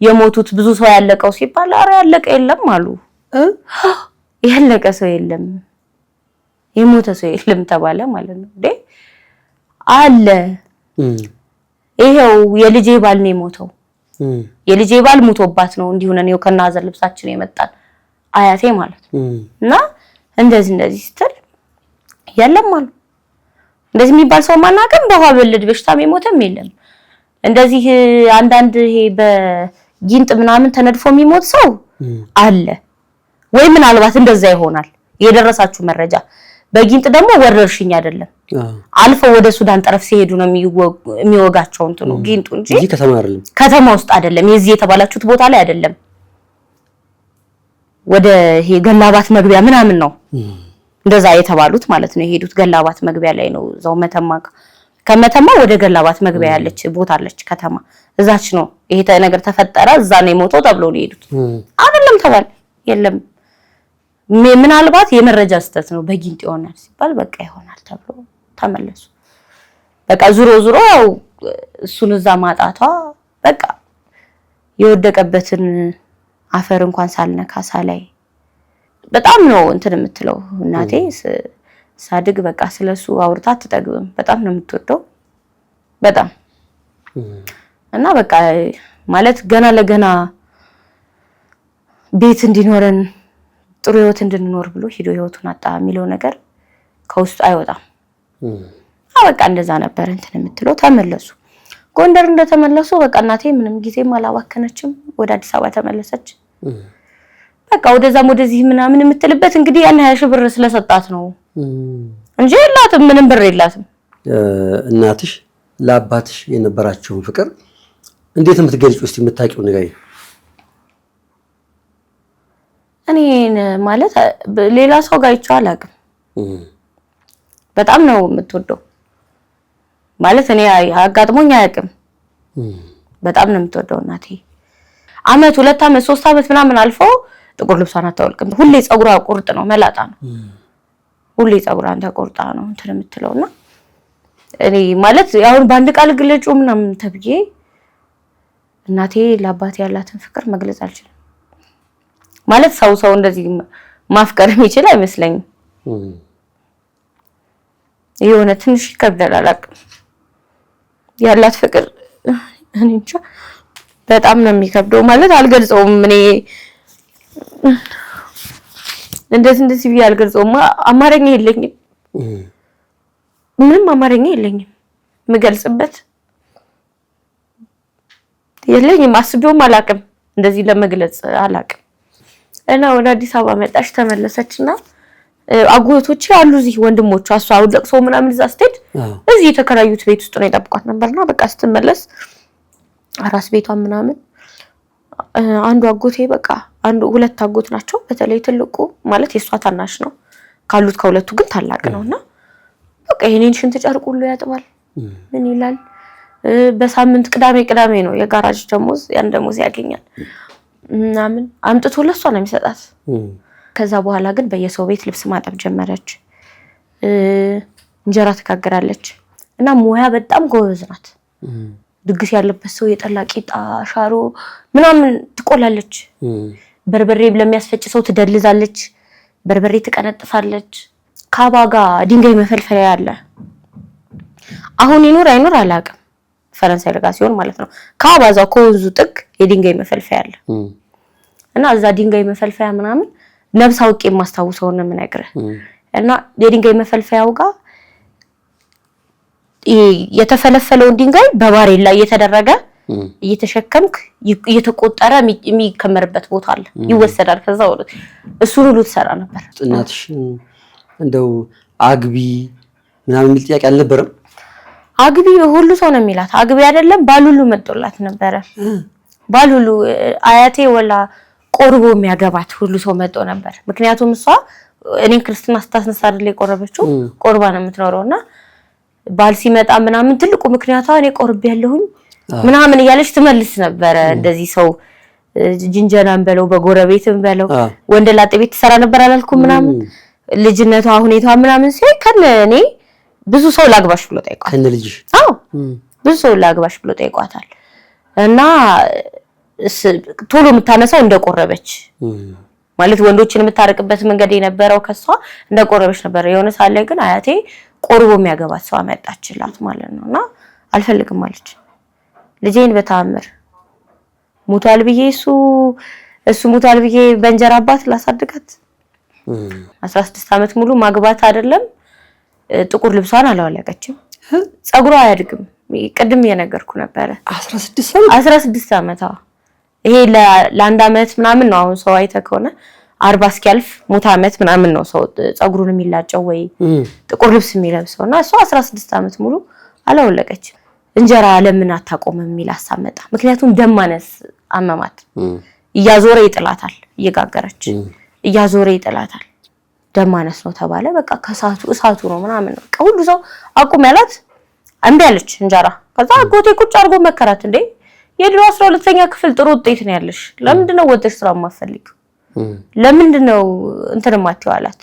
የሞቱት ብዙ ሰው ያለቀው ሲባል አረ ያለቀ የለም አሉ። ያለቀ ሰው የለም የሞተ ሰው የለም ተባለ ማለት ነው እንዴ አለ። ይሄው የልጄ ባል ነው የሞተው። የልጄ ባል ሞቶባት ነው እንዲሁ ነው ከናዘር ልብሳችን የመጣን አያቴ ማለት ነው። እና እንደዚህ ስትል የለም አሉ። እንደዚህ የሚባል ሰው ማናቀም በውሃ ወለድ በሽታም የሞተም የለም። እንደዚህ አንዳንድ ይሄ በጊንጥ ምናምን ተነድፎ የሚሞት ሰው አለ ወይ ምናልባት እንደዛ ይሆናል የደረሳችሁ መረጃ። በጊንጥ ደግሞ ወረርሽኝ አይደለም አልፎ ወደ ሱዳን ጠረፍ ሲሄዱ ነው የሚወጋቸው እንትኑ ጊንጡ እንጂ ከተማ ውስጥ አይደለም። የዚህ የተባላችሁት ቦታ ላይ አይደለም። ወደ ይሄ ገላባት መግቢያ ምናምን ነው እንደዛ የተባሉት ማለት ነው። የሄዱት ገላባት መግቢያ ላይ ነው። እዛው ከመተማ ወደ ገላባት መግቢያ ያለች ቦታ አለች ከተማ። እዛች ነው ይሄ ነገር ተፈጠረ እዛ ነው የሞተው ተብሎ ነው የሄዱት። አይደለም ተባለ የለም። ምናልባት የመረጃ ስህተት ነው በጊንጥ ይሆናል ሲባል በቃ ይሆናል ተብሎ ተመለሱ። በቃ ዙሮ ያው እሱን እዛ ማጣቷ በቃ የወደቀበትን አፈር እንኳን ሳልነካ ሳላይ በጣም ነው እንትን የምትለው እናቴ። ሳድግ በቃ ስለሱ አውርታ አትጠግብም። በጣም ነው የምትወደው በጣም እና በቃ ማለት ገና ለገና ቤት እንዲኖረን ጥሩ ህይወት እንድንኖር ብሎ ሄዶ ህይወቱን አጣ የሚለው ነገር ከውስጡ አይወጣም። በቃ እንደዛ ነበር እንትን የምትለው። ተመለሱ። ጎንደር እንደተመለሱ በቃ እናቴ ምንም ጊዜም አላባከነችም። ወደ አዲስ አበባ ተመለሰች። በቃ ወደዛም ወደዚህ ምናምን የምትልበት እንግዲህ ያን 20 ሺህ ብር ስለሰጣት ነው እንጂ የላትም ምንም ብር የላትም። እናትሽ ለአባትሽ የነበራቸውን ፍቅር እንዴት የምትገልጪው እስቲ የምታውቂው ነገር? እኔ ማለት ሌላ ሰው ጋር አይቼው አላውቅም። በጣም ነው የምትወደው ማለት እኔ አጋጥሞኝ አያውቅም። በጣም ነው የምትወደው እናቴ። አመት 2 አመት 3 አመት ምናምን አልፎ ጥቁር ልብሷን አታወልቅም። ሁሌ ጸጉሯ ቁርጥ ነው መላጣ ነው። ሁሌ ጸጉሯን ተቆርጣ ነው እንትን የምትለውና እኔ ማለት አሁን በአንድ ቃል ግለጩ ምናምን ተብዬ እናቴ ለአባቴ ያላትን ፍቅር መግለጽ አልችልም። ማለት ሰው እንደዚህ ማፍቀር የሚችል አይመስለኝም። የሆነ ትንሽ ይከብዳል አላውቅም። ያላት ፍቅር እኔ እንጃ በጣም ነው የሚከብደው። ማለት አልገልጸውም። እኔ እንደዚህ ብዬ አልገልጸውም። አማርኛ የለኝም። ምንም አማርኛ የለኝም የምገልጽበት የለኝም። አስቤውም አላውቅም እንደዚህ ለመግለጽ አላውቅም። እና ወደ አዲስ አበባ መጣች ተመለሰችና አጎቶቼ አሉ እዚህ ወንድሞቿ እሷ አውለቅሶ ምናምን እዛ ስትሄድ እዚህ የተከራዩት ቤት ውስጥ ነው የጠብቋት ነበርና በቃ ስትመለስ አራስ ቤቷ ምናምን አንዱ አጎቴ በቃ ሁለት አጎት ናቸው። በተለይ ትልቁ ማለት የሷ ታናሽ ነው ካሉት ከሁለቱ ግን ታላቅ ነውና በቃ የኔን ሽንት ጨርቅ ሁሉ ያጥባል። ምን ይላል በሳምንት ቅዳሜ ነው የጋራጅ ደሞዝ ያን ደሞዝ ያገኛል ምናምን አምጥቶ ለሷ ነው የሚሰጣት። ከዛ በኋላ ግን በየሰው ቤት ልብስ ማጠብ ጀመረች። እንጀራ ትጋግራለች እና ሙያ በጣም ጎበዝ ናት። ድግስ ያለበት ሰው የጠላ ቂጣ ሻሮ ምናምን ትቆላለች። በርበሬ ለሚያስፈጭ ሰው ትደልዛለች። በርበሬ ትቀነጥሳለች። ካባጋ ድንጋይ መፈልፈያ ያለ አሁን ይኖር አይኖር አላውቅም። ፈረንሳይ ለጋ ሲሆን ማለት ነው። ካባዛው ከወንዙ ጥግ የድንጋይ መፈልፈያ አለ እና እዛ ድንጋይ መፈልፈያ ምናምን ነብስ አውቄ የማስታውሰው ነው የምነግርህ። እና የድንጋይ መፈልፈያው ጋር የተፈለፈለውን ድንጋይ በባሬላ እየተደረገ እየተሸከምክ እየተቆጠረ የሚከመርበት ቦታ አለ። ይወሰዳል። ከዛ እሱን ሁሉ ትሰራ ነበር። እናትሽ እንደው አግቢ ምናምን የሚል ጥያቄ አልነበረም? አግቢ ሁሉ ሰው ነው የሚላት። አግቢ አይደለም ባሉሉ መጥቶላት ነበረ። ባሉሉ አያቴ ወላ ቆርቦ የሚያገባት ሁሉ ሰው መጥቶ ነበር። ምክንያቱም እሷ እኔን ክርስትና ስታስነሳ አይደል የቆረበችው ቆርባ ነው የምትኖረውና ባል ሲመጣ ምናምን ትልቁ ምክንያቷ እኔ ቆርብ ያለሁኝ ምናምን እያለች ትመልስ ነበረ። እንደዚህ ሰው ጅንጀናን በለው በጎረቤትም በለው ወንደላጤ ቤት ትሰራ ነበር አላልኩም ምናምን ልጅነቷ ሁኔታዋ ምናምን ሲይ ከነ እኔ ብዙ ሰው ላግባሽ ብሎ ጠይቋል። ከነ ልጅሽ? አዎ ብዙ ሰው ላግባሽ ብሎ ጠይቋታል እና ቶሎ የምታነሳው እንደቆረበች ማለት ወንዶችን የምታረቅበት መንገድ የነበረው ከሷ እንደቆረበች ነበር። የሆነ ሳለ ግን አያቴ ቆርቦ የሚያገባት ሰው አመጣችላት ማለት ነውና አልፈልግም አለች። ልጄን በታምር ሙቷል ብዬ እሱ ሙቷል ብዬ በእንጀራ አባት ላሳድጋት 16 ዓመት ሙሉ ማግባት አይደለም ጥቁር ልብሷን አላወለቀችም። ጸጉሯ አያድግም። ቅድም እየነገርኩ ነበረ 16 ዓመት ይሄ ለአንድ ዓመት ምናምን ነው። አሁን ሰው አይተ ከሆነ 40 እስኪያልፍ ሙት ዓመት ምናምን ነው ሰው ጸጉሩን የሚላጨው ወይ ጥቁር ልብስ የሚለብሰውና እሷ 16 ዓመት ሙሉ አላወለቀችም። እንጀራ ለምን አታቆምም የሚል ሀሳብ መጣ። ምክንያቱም ደም ማነስ አመማት። እያዞረ ይጥላታል፣ እየጋገረች እያዞረ ይጥላታል። ደም ማነስ ነው ተባለ። በቃ እሳቱ ነው ምናምን ነው ሁሉ ሰው አቁም ያላት እምቢ አለች እንጀራ። ከዛ አጎቴ ቁጭ አድርጎ መከራት። እንዴ የድሮ 12ኛ ክፍል ጥሩ ውጤት ነው ያለሽ፣ ለምንድን ነው ወጥተሽ ስራ የማትፈልጊው? ለምንድን ነው እንትን የማትይው አላት።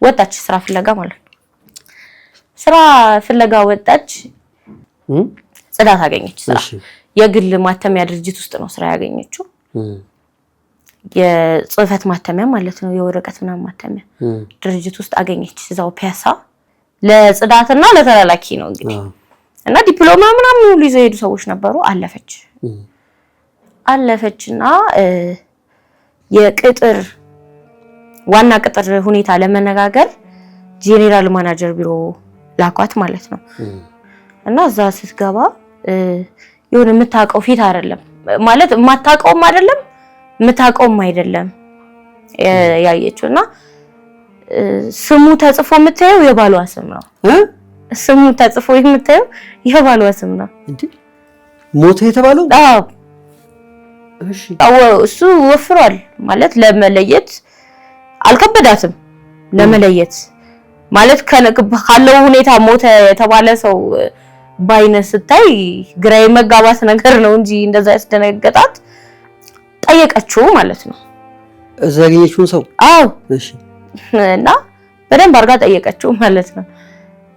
ወጣች ስራ ፍለጋ ማለት ነው። ስራ ፍለጋ ወጣች። ጽዳት አገኘች ስራ። የግል ማተሚያ ድርጅት ውስጥ ነው ስራ ያገኘችው። የጽህፈት ማተሚያ ማለት ነው፣ የወረቀት ምናምን ማተሚያ ድርጅት ውስጥ አገኘች እዛው ፒያሳ። ለጽዳትና ለተላላኪ ነው እንግዲህ እና ዲፕሎማ ምናምን ሁሉ ይዘው ሄዱ ሰዎች ነበሩ። አለፈችና የቅጥር ዋና ቅጥር ሁኔታ ለመነጋገር ጄኔራል ማናጀር ቢሮ ላኳት ማለት ነው። እና እዛ ስትገባ የሆነ የምታውቀው ፊት አይደለም ማለት የማታውቀውም አይደለም የምታውቀውም አይደለም ያየችውና ስሙ ተጽፎ የምታየው የባሏ ስም ነው። ስሙ ተጽፎ የምታየው የባሏ ስም ነው። እንዴ ሞተ የተባለው? አዎ እሺ። እሱ ወፍሯል ማለት ለመለየት አልከበዳትም። ለመለየት ማለት ካለው ሁኔታ ሞተ የተባለ ሰው ባይነ ስታይ ግራ የመጋባት ነገር ነው እንጂ እንደዛ ያስደነገጣት ጠየቀችው ማለት ነው። እዛ ያገኘችውን ሰው? አዎ እሺ። እና በደንብ አድርጋ ጠየቀችው ማለት ነው።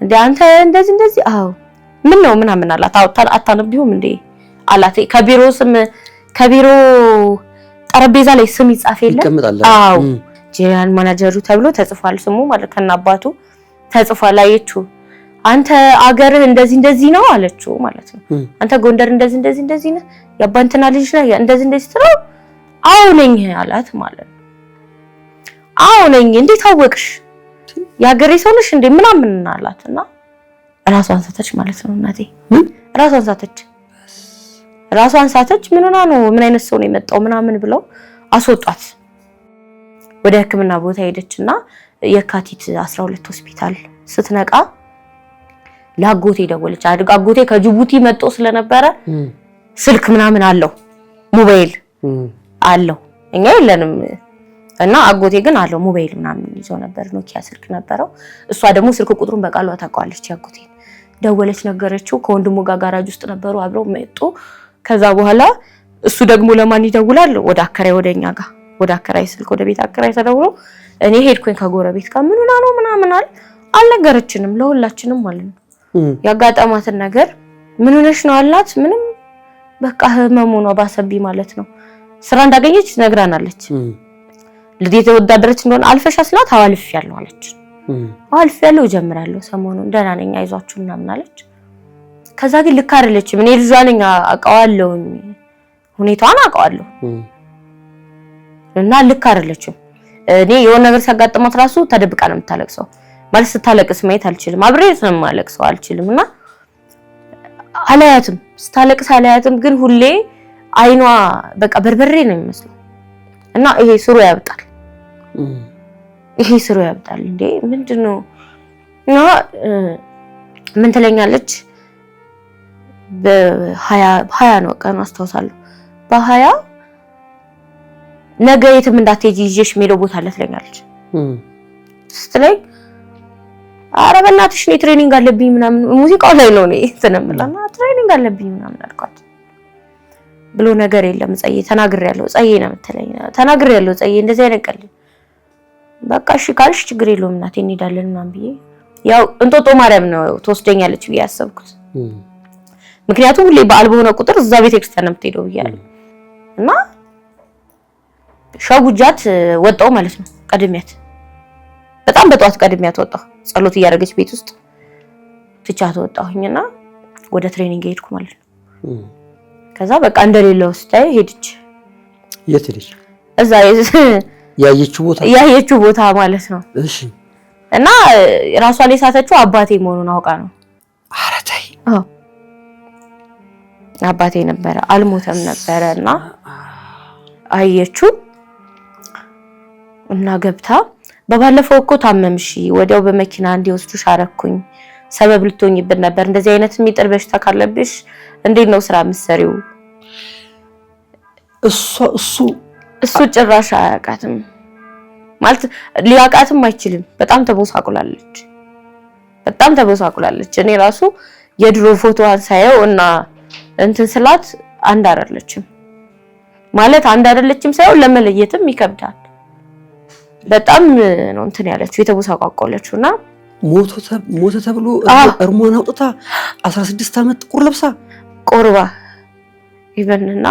እንዴ አንተ እንደዚህ አዎ ምን ነው ምናምን አላት። አታነቢውም እንዴ አላት። ከቢሮ ጠረጴዛ ላይ ስም ይጻፍ የለ? አዎ ጄኔራል ማናጀሩ ተብሎ ተጽፏል ስሙ ማለት ከናባቱ ተጽፏል። አየችው። አንተ አገርህ እንደዚህ ነው አለችው ማለት ነው። አንተ ጎንደር እንደዚህ ነህ ያባንተና ልጅ ነህ እንደዚህ ትለው? አዎ ነኝ አላት ማለት ነው። አዎ ነኝ። እንዴት አወቅሽ? ያገሬ ሰው ነሽ እንዴ ምናምን አላትና ራሷን ሳተች ማለት ነው። እናቴ ራሷን ሳተች። ምን ሆና ነው? ምን አይነት ሰው ነው የመጣው ምናምን ብለው አስወጧት። ወደ ሕክምና ቦታ ሄደችና የካቲት 12 ሆስፒታል ስትነቃ ለአጎቴ ደወለች። አጎቴ ከጅቡቲ መጥቶ ስለነበረ ስልክ ምናምን አለው፣ ሞባይል አለው፣ እኛ የለንም እና አጎቴ ግን አለው ሞባይል ምናምን ይዞ ነበር። ኖኪያ ስልክ ነበረው። እሷ ደግሞ ስልክ ቁጥሩን በቃሏ ታውቀዋለች። ያጎቴን ደወለች፣ ነገረችው። ከወንድሙ ጋር ጋራጅ ውስጥ ነበሩ፣ አብረው መጡ። ከዛ በኋላ እሱ ደግሞ ለማን ይደውላል? ወደ አከራይ ወደኛ ጋር ወደ አከራይ ስልክ ወደ ቤት አከራይ ተደውሎ እኔ ሄድኩኝ ከጎረቤት ጋር ምን ሆና ነው ምናምን አልነገረችንም፣ ለሁላችንም ማለት ነው ያጋጠማትን ነገር። ምን ሆነሽ ነው አላት። ምንም በቃ ህመሙ ነው ባሰብኝ ማለት ነው። ስራ እንዳገኘች ነግራናለች። ልዴት ወዳደረች እንደሆነ አልፈሻ ስላት አዋልፍ ያለው አለች። አዋልፍ ያለው ጀምራለሁ ሰሞኑን ደህና ነኝ አይዟችሁ ምናምን አለች። ከዛ ግን ልክ አይደለችም። እኔ ልጇ ነኝ አውቀዋለሁ፣ ሁኔታዋን አውቀዋለሁ እና ልክ አይደለችም። እኔ የሆነ ነገር ሲያጋጥማት ራሱ ተደብቃ ነው የምታለቅሰው ማለት ስታለቅስ ማየት አልችልም። አብሬት ነው የማለቅሰው አልችልምና አላያትም። ስታለቅስ አላያትም፣ ግን ሁሌ አይኗ በቃ በርበሬ ነው የሚመስለው እና ይሄ ስሩ ያብጣል። እንዴ ምንድነው? እና ምን ትለኛለች? በ20 ነው ቀኑ አስታውሳለሁ። በ20 ነገ የትም እንዳትሄጂ ይዤሽ የምሄደው ቦታ አለ ትለኛለች። ስትለኝ ኧረ በእናትሽ እኔ ትሬኒንግ አለብኝ ምናምን ሙዚቃው ላይ ነው እኔ ተነምላና ትሬኒንግ አለብኝ ምናምን አልኳት። ብሎ ነገር የለም ፀዬ ተናግሬያለሁ፣ ፀዬ ነው የምትለኝ። ተናግሬያለሁ ፀዬ እንደዚህ አይነቀል በቃ እሺ ካልሽ ችግር የለውም እናቴ እንሄዳለን ምናምን ብዬ ያው እንጦጦ ማርያም ነው ትወስደኛለች ብዬ ያሰብኩት። ምክንያቱም ሁሌ በዓል በሆነ ቁጥር እዛ ቤተክርስቲያን ነው የምትሄደው ብያለሁ እና ሸጉጃት ወጣው ማለት ነው። ቀድሚያት በጣም በጧት ቀድሚያት ወጣው ጸሎት እያደረገች ቤት ውስጥ ትቻት ወጣሁኝና ወደ ትሬኒንግ ሄድኩ ማለት ነው። ከዛ በቃ እንደሌለው ስታይ ሄድች። የት ሄድች? እዛ ያየችው ቦታ ማለት ነው። እሺ። እና ራሷን የሳተችው አባቴ መሆኑን አውቃ ነው። ኧረ ተይ። አዎ አባቴ ነበረ፣ አልሞተም ነበረ እና አየችው እና ገብታ በባለፈው እኮ ታመምሽ፣ ወዲያው በመኪና እንዲወስዱሽ አረኩኝ፣ ሰበብ ልትሆኝብን ነበር፣ እንደዚህ አይነት የሚጥል በሽታ ካለብሽ እንዴት ነው ስራ የምትሰሪው? እሱ ጭራሽ አያውቃትም ማለት ሊያውቃትም አይችልም። በጣም ተቦሳቁላለች። እኔ ራሱ የድሮ ፎቶዋን ሳየው እና እንትን ስላት አንድ አይደለችም ሳይሆን ለመለየትም ይከብዳል። በጣም ነው እንትን ያለችው የተቦሳቋቆለችውና ሞተ ተብሎ እርሟን አውጥታ 16 ዓመት ጥቁር ለብሳ ቆርባ ይበንና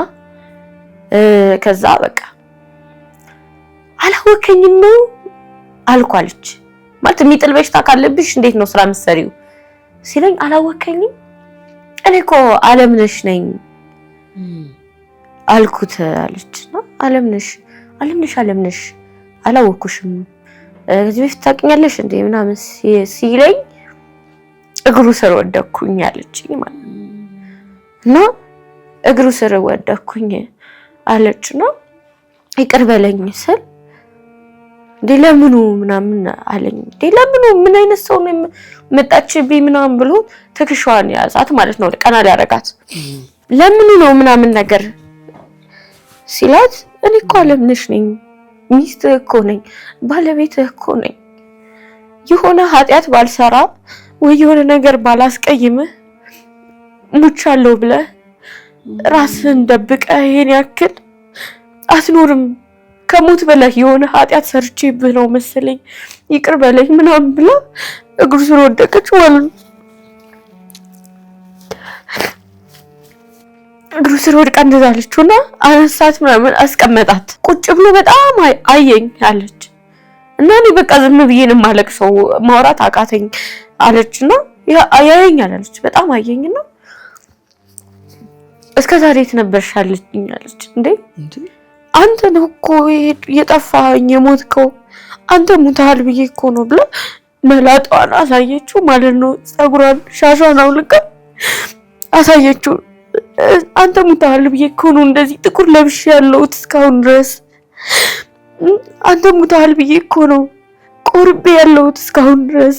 ከዛ በቃ አላወከኝም ነው አልኳለች። ማለት የሚጥል በሽታ ካለብሽ እንዴት ነው ስራ የምትሰሪው ሲለኝ አላወከኝም፣ እኔ እኮ አለምነሽ ነኝ አልኩት አለችና አለምነሽ አላወኩሽም ከዚህ በፊት ታውቂኛለሽ እንዴ ምናምን ሲለኝ እግሩ ስር ወደኩኝ አለችኝ ማለት ነው። እግሩ ስር ወደኩኝ አለችና ይቅር በለኝ ስል ለምኑ ምናምን አለኝ። ለምኑ ምን አይነት ሰው ነው መጣችብኝ ምናምን ብሎ ትከሻዋን ያዛት ማለት ነው። ቀና ሊያረጋት ለምኑ ነው ምናምን ነገር ሲላት እኔ እኮ አለምነሽ ነኝ፣ ሚስትህ እኮ ነኝ፣ ባለቤትህ እኮ ነኝ። የሆነ ኃጢአት ባልሰራ ወይ የሆነ ነገር ባላስቀይምህ ሙቻለሁ ብለህ ራስህን ደብቀህ ይሄን ያክል አትኖርም። ከሞት በላይ የሆነ ኃጢአት ሰርቼብህ ነው መሰለኝ፣ ይቅር በለኝ ምናምን ብላ እግሩ ስር ወደቀች ማለት ነው። እግሩ ስር ወድቃ እንደዛ አለችውና አነሳት ምናምን አስቀመጣት። ቁጭ ብሎ በጣም አየኝ አለች እና እኔ በቃ ዝም ብዬ ነው የማለቅሰው፣ ማውራት አቃተኝ አለችና ያየኛል አለች። በጣም አየኝና እስከ ዛሬ ትነበርሽ አለችኝ አለች። እንዴ አንተ ነው እኮ የጠፋኸኝ የሞትከው፣ አንተ ሙታል ብዬ እኮ ነው ብላ መላጣዋን አሳየችው ማለት ነው። ፀጉሯን ሻሿን አውልቃ አሳየችው። አንተ ሙታል ብዬ እኮ ነው እንደዚህ ጥቁር ለብሼ ያለሁት እስካሁን ድረስ፣ አንተ ሙታል ብዬ እኮ ነው ቆርቤ ያለሁት እስካሁን ድረስ፣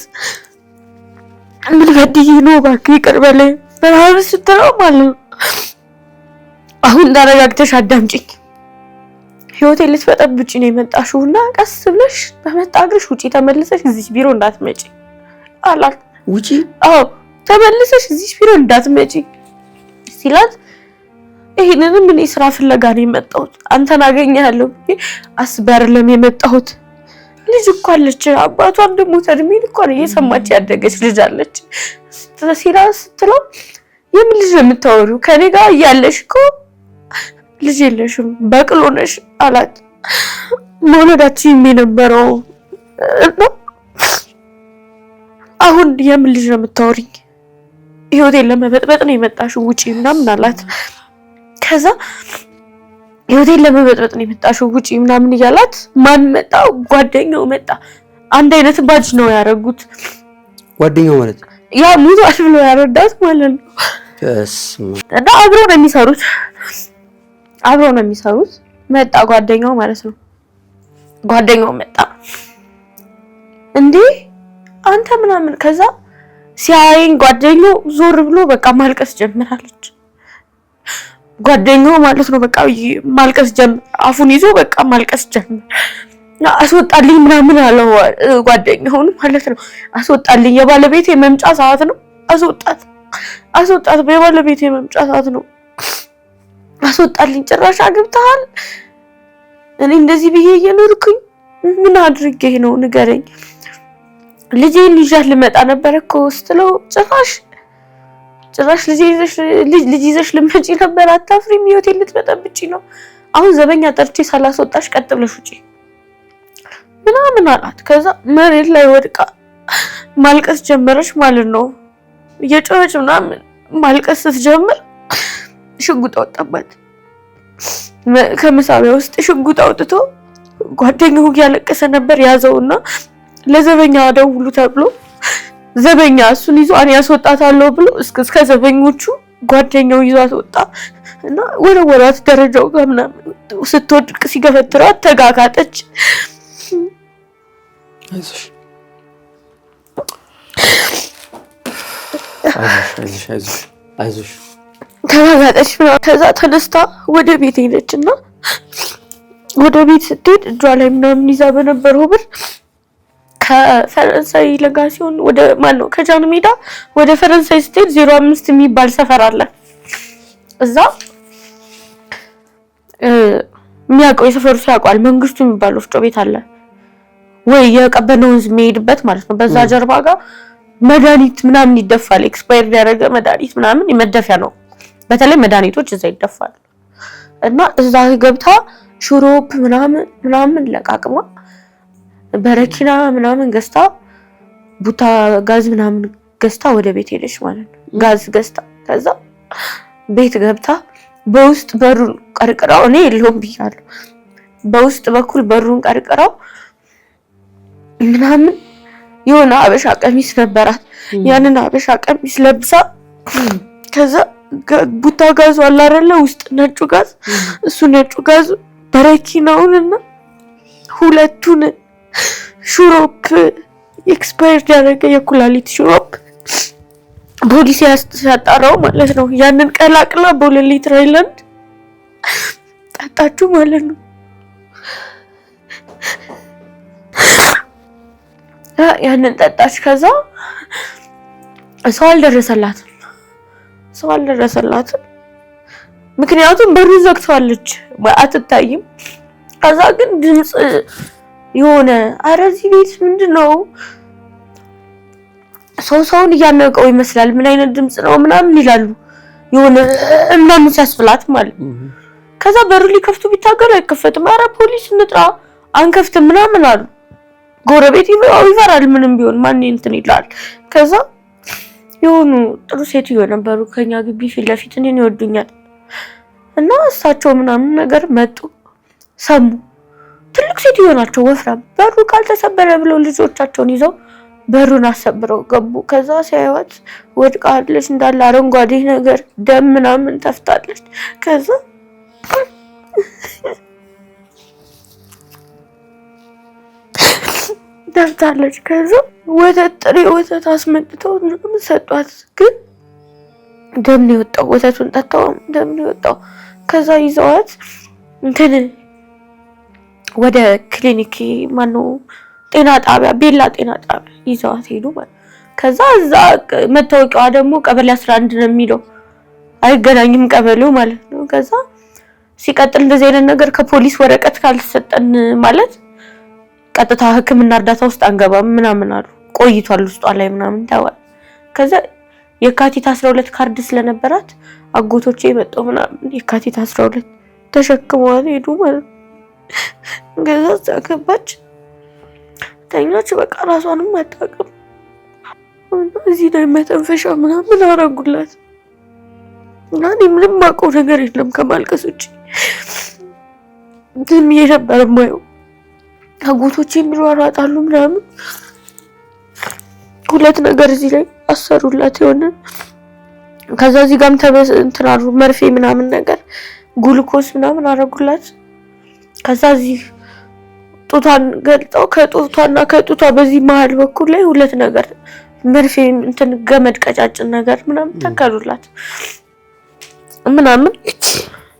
ምን በድዬ ነው እባክህ ይቅር በለኝ ምናምን ስትለው ማለት ነው። አሁን ተረጋግተሽ አዳምጪኝ፣ ህይወቴን ልትበጠብጪ ነው የመጣሽውና ቀስ ብለሽ በመጣ እግርሽ ውጪ፣ ተመልሰሽ እዚህ ቢሮ እንዳትመጪ አላት። ውጪ? አዎ ተመልሰሽ እዚህ ቢሮ እንዳትመጪ ሲላት፣ ይሄንንም እኔ ስራ ፍለጋ ነው የመጣሁት፣ አንተን አገኘሃለሁ ብዬ አስቤ አይደለም የመጣሁት። ልጅ እኮ አለች፣ አባቷን ደግሞ ተድሜን እኮ ነው እየሰማች ያደገች ልጅ አለች ስትለው፣ የምን ልጅ ነው የምታወሪው? ከኔ ጋር እያለሽ እኮ ልጅ የለሽም በቅሎ ነሽ አላት። መውለዳችን የነበረው አሁን የምን ልጅ ነው የምታወሪኝ? ህይወቴን ለመበጥበጥ ነው የመጣሽው ውጪ ምናምን አላት። ከዛ ህይወቴን ለመበጥበጥ ነው የመጣሽው ውጪ ምናምን እያላት ማን መጣ? ጓደኛው መጣ። አንድ አይነት ባጅ ነው ያደረጉት። ጓደኛው ማለት ያ ሙቷል ብሎ ያረዳት ማለት ነው። እና አብረው ነው የሚሰሩት። መጣ ጓደኛው ማለት ነው። ጓደኛው መጣ እንዴ አንተ ምናምን። ከዛ ሲያየኝ ጓደኛው ዞር ብሎ በቃ ማልቀስ ጀምራለች። ጓደኛው ማለት ነው በቃ ማልቀስ ጀምር፣ አፉን ይዞ በቃ ማልቀስ ጀምር። አስወጣልኝ ምናምን አለው ጓደኛውን ማለት ነው። አስወጣልኝ፣ የባለቤቴ መምጫ ሰዓት ነው፣ አስወጣት የባለቤቴ መምጫ ሰዓት ነው፣ አስወጣልኝ። ጭራሽ አግብተሃል? እኔ እንደዚህ ብዬ እየኖርኩኝ ምን አድርጌ ነው ንገረኝ። ልጄን ይዣት ልመጣ ነበር እኮ ስትለው ጭራሽ ልጅ ይዘሽ ልመጪ ነበር አታፍሪም? ህይወቴን ልትበጠብጪ ነው። አሁን ዘበኛ ጠርቼ ሳላስወጣሽ ቀጥ ብለሽ ውጪ ምናምን አላት። ከዛ መሬት ላይ ወድቃ ማልቀስ ጀመረች ማለት ነው። እየጮኸች ምናምን ማልቀስ ስትጀምር ሽጉጥ አወጣባት። ከመሳቢያ ውስጥ ሽጉጥ አውጥቶ ጓደኛው እያለቀሰ ነበር ያዘውና ለዘበኛ ደውሉ ተብሎ ዘበኛ እሱን ይዞ እኔ ያስወጣታለሁ ብሎ እስከ ዘበኞቹ ጓደኛው ይዟት ወጣ እና ወረወራት ደረጃው ጋር ምናምን። ስትወድቅ ሲገፈትራት ተጋጋጠች። አይዞሽ ተጋጋጠች። ከዛ ተነስታ ወደ ቤት ሄደችና ወደ ቤት ስትሄድ እጇ ላይ ምናምን ይዛ በነበረው ብር ከፈረንሳይ ለጋሲዮን ወደ ማን ነው ከጃን ሜዳ ወደ ፈረንሳይ ስትሄድ 05 የሚባል ሰፈር አለ። እዛ የሚያውቀው የሰፈሩ ሲያውቀዋል መንግስቱ የሚባል ወፍጮ ቤት አለ ወይ የቀበነው ወንዝ የሚሄድበት ማለት ነው። በዛ ጀርባ ጋር መድኃኒት ምናምን ይደፋል። ኤክስፓየርድ ያደረገ መድኃኒት ምናምን የመደፊያ ነው። በተለይ መድኃኒቶች እዛ ይደፋሉ። እና እዛ ገብታ ሹሮፕ ምናምን ለቃቅማ በረኪና ምናምን ገዝታ ቡታ ጋዝ ምናምን ገዝታ ወደ ቤት ሄደች ማለት ነው። ጋዝ ገዝታ ከዛ ቤት ገብታ በውስጥ በሩን ቀርቅራው እኔ የለውም ብያለሁ። በውስጥ በኩል በሩን ቀርቅራው ምናምን የሆነ አበሻ ቀሚስ ነበራት። ያንን አበሻ ቀሚስ ለብሳ ከዛ ቡታ ጋዝ አለ አይደለ ውስጥ ነጩ ጋዝ እሱ ነጩ ጋዝ በረኪናውንና ሁለቱን ሹሮፕ ኤክስፓየርድ ያደረገ የኩላሊት ሹሮፕ ፖሊስ ያጣራው ማለት ነው። ያንን ቀላቅላ በ2 ሊትር ሃይላንድ ጠጣችሁ ማለት ነው። ያንን ጠጣች። ከዛ ሰው አልደረሰላትም። ምክንያቱም በሩን ዘግቷለች አትታይም። ከዛ ግን ድምጽ የሆነ ኧረ እዚህ ቤት ምንድነው ሰውን እያነቀው ይመስላል ምን አይነት ድምጽ ነው ምናምን ይላሉ። የሆነ ምናምን ሲያስፍላት ማለት ነው። ከዛ በሩ ሊከፍቱ ቢታገሉ አይከፈትም። ኧረ ፖሊስ እንጥራ አንከፍትም ምናምን አሉ። ጎረቤት ይፈራል ምንም ቢሆን ማን እንትን ይላል። ከዛ የሆኑ ጥሩ ሴትዮ ነበሩ ከኛ ግቢ ፊት ለፊት እኔን ይወዱኛል እና እሳቸው ምናምን ነገር መጡ ሰሙ። ትልቅ ሴትዮ ናቸው ወፍራም። በሩ ካልተሰበረ ብለው ልጆቻቸውን ይዘው በሩን አሰብረው ገቡ። ከዛ ሲያዩት ወድቃለች እንዳለ አረንጓዴ ነገር ደም ምናምን ተፍታለች። ከዛ ተፍታለች። ከዛ ጥሬ ወተት አስመጥተው ምናምን ሰጧት። ግን ደም ነው የወጣው። ወተቱን ጠጣው ደም ነው የወጣው። ከዛ ይዘዋት እንትን ወደ ክሊኒክ ማነው ጤና ጣቢያ ቤላ ጤና ጣቢያ ይዘዋት ሄዱ ማለት። ከዛ እዛ መታወቂያዋ ደግሞ ቀበሌ 11 ነው የሚለው አይገናኝም ቀበሌው ማለት ነው። ከዛ ሲቀጥል እንደዚህ አይነት ነገር ከፖሊስ ወረቀት ካልተሰጠን ማለት ቀጥታ ሕክምና እርዳታ ውስጥ አንገባም ምናምን አሉ። ቆይቷል ውስጧ ላይ ምናምን ተባለ። ከዛ የካቲት 12 ካርድ ስለነበራት አጎቶቼ መጣው ምናምን የካቲት 12 ተሸክመዋት ሄዱ ማለት ነው። ከዛ ገባች ተኛች። በቃ ራሷንም አታውቅም። እዚህ ላይ መተንፈሻ ምናምን አረጉላት እና እኔ ምንም ማውቀው ነገር የለም ከማልቀስ ውጪ። ዝም ብዬ ነበር የማየው። አጎቶቼ የሚሯሯጣሉ ምናምን። 2 ነገር እዚህ ላይ አሰሩላት የሆነ። ከዛ እዚህ ጋርም እንትናሩ መርፌ ምናምን ነገር ጉልኮስ ምናምን አረጉላት። ከዛ እዚህ ጡቷን ገልጠው ከጡቷና ከጡቷ በዚህ መሀል በኩል ላይ 2 ነገር መርፌ እንትን ገመድ ቀጫጭን ነገር ምናምን ተከሉላት ምናምን።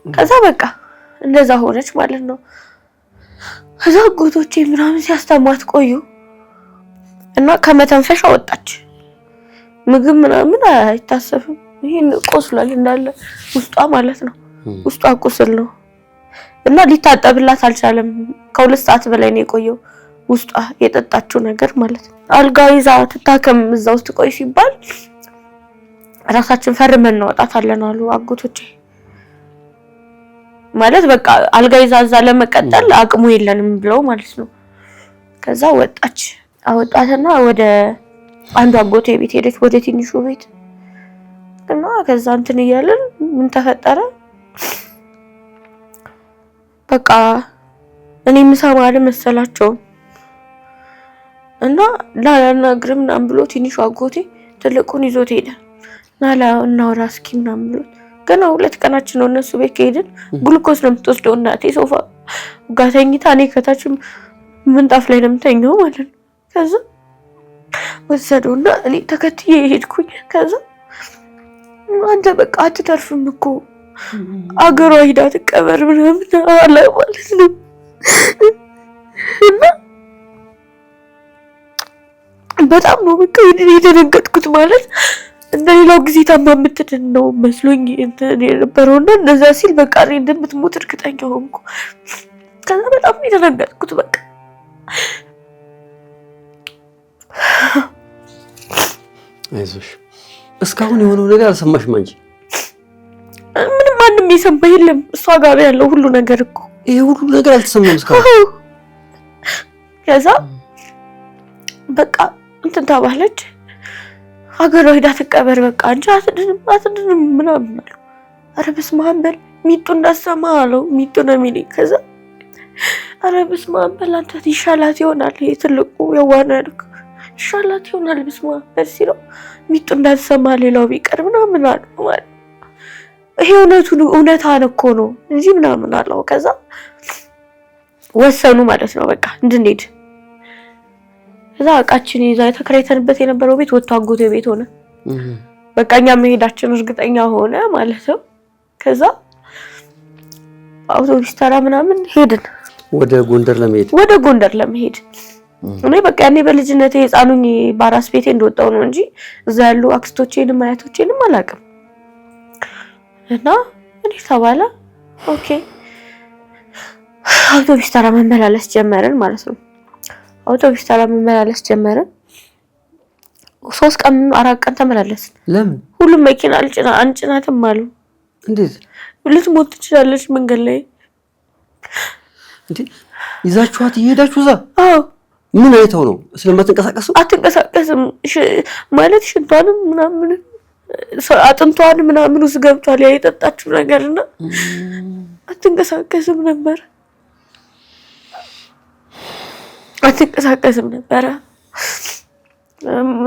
ከዛ በቃ እንደዛ ሆነች ማለት ነው። ከዛ አጎቶቼ ምናምን ሲያስተማት ቆዩ እና ከመተንፈሻ ወጣች። ምግብ ምናምን አይታሰብም። ይሄን ቆስሏል እንዳለ ውስጧ ማለት ነው። ውስጧ ቁስል ነው እና ሊታጠብላት አልቻለም። ከ2 ሰዓት በላይ ነው የቆየው ውስጧ የጠጣችው ነገር ማለት ነው። አልጋ ይዛ ትታከም እዛ ውስጥ ቆይ ሲባል ራሳችን ፈርመን እናወጣታለን አሉ አጎቶቼ። ማለት በቃ አልጋ ይዛዛ ለመቀጠል አቅሙ የለንም ብለው ማለት ነው። ከዛ ወጣች አወጣትና ወደ አንዱ አጎቴ ቤት ሄደች፣ ወደ ትንሹ ቤት እና ከዛ እንትን እያለን ምን ተፈጠረ በቃ እኔ ምሳማ አልመሰላቸው እና ላናግርም ምናምን ብሎ ትንሹ አጎቴ ትልቁን ይዞት ሄደ። እናውራ እስኪ ምናምን ብሎ ገና 2 ቀናችን ነው እነሱ ቤት ከሄድን። ግሉኮስ ነው የምትወስደው እናቴ ሶፋ ጋር ተኝታ፣ እኔ ከታች ምንጣፍ ላይ ነው የምተኛው ማለት ነው። ከዛ ወሰደውና እኔ ተከትዬ ሄድኩኝ። ከዛ አንተ በቃ አትተርፍም እኮ አገሯ ሂዳ ትቀበር ምናምን አለ ማለት ነው። እና በጣም ነው በቃ የደነገጥኩት ማለት እንደሌላው ጊዜ ታማ የምትድን ነው መስሎኝ እንትን የነበረውና እንደዛ ሲል በቃ እኔ እንደምትሞት እርግጠኛ ሆንኩ። ከዛ በጣም የደነገጥኩት በቃ አይዞሽ። እስካሁን የሆነው ነገር አልሰማሽም አንቺ? ምንም ማንም የሰማ የለም። እሷ ጋር ያለው ሁሉ ነገር እኮ ይሄ ሁሉ ነገር አልተሰማም እስካሁን። ከዛ በቃ እንትን ተባለች፣ ሀገሯ ሄዳ ትቀበር በቃ እንጂ አትድንም ምናምን አሉ። ኧረ በስመ አብ በል ሚጡ እንዳሰማ አለው። ሚጡ ነው የሚለኝ። ከዛ ኧረ በስመ አብ በል አንተ ይሻላት ይሆናል፣ ይሄ ትልቁ የዋና ልክ ይሻላት ይሆናል በስመ አብ በል ሲለው ሚጡ እንዳሰማ ሌላው ቢቀር ምናምን አሉ ማለት ይሄ እውነታን እኮ ነው እንጂ ምናምን አለው። ከዛ ወሰኑ ማለት ነው በቃ እንድንሄድ። ከዛ እቃችን ይዛ ተከራይተንበት የነበረው ቤት ወጥቶ አጎቴ ቤት ሆነ። በቃ እኛ መሄዳችን እርግጠኛ ሆነ ማለት ነው። ከዛ አውቶቡስ ተራ ምናምን ሄድን ወደ ጎንደር ለመሄድ። እኔ በቃ ያኔ በልጅነቴ ህፃኑኝ ባራስ ቤቴ እንደወጣው ነው እንጂ እዛ ያሉ አክስቶቼንም አያቶቼንም አላውቅም። እና እኔ ተባለ ኦኬ አውቶቡስ ተራ መመላለስ ጀመርን ማለት ነው። አውቶቡስ ተራ መመላለስ ጀመርን። 3 ቀን 4 ቀን ተመላለስን። ለምን? ሁሉም መኪና አንጭናትም አሉ። እንዴት? ልትሞት ትችላለች መንገድ ላይ። እንዴ ይዛችኋት እየሄዳችሁ እዛ? አዎ። ምን አይተው ነው? ስለማትንቀሳቀሱ? አትንቀሳቀስም ማለት ሽንቷንም ምናምን አጥንቷን ምናምን ውስጥ ገብቷል ያ የጠጣችው ነገርና አትንቀሳቀስም ነበር።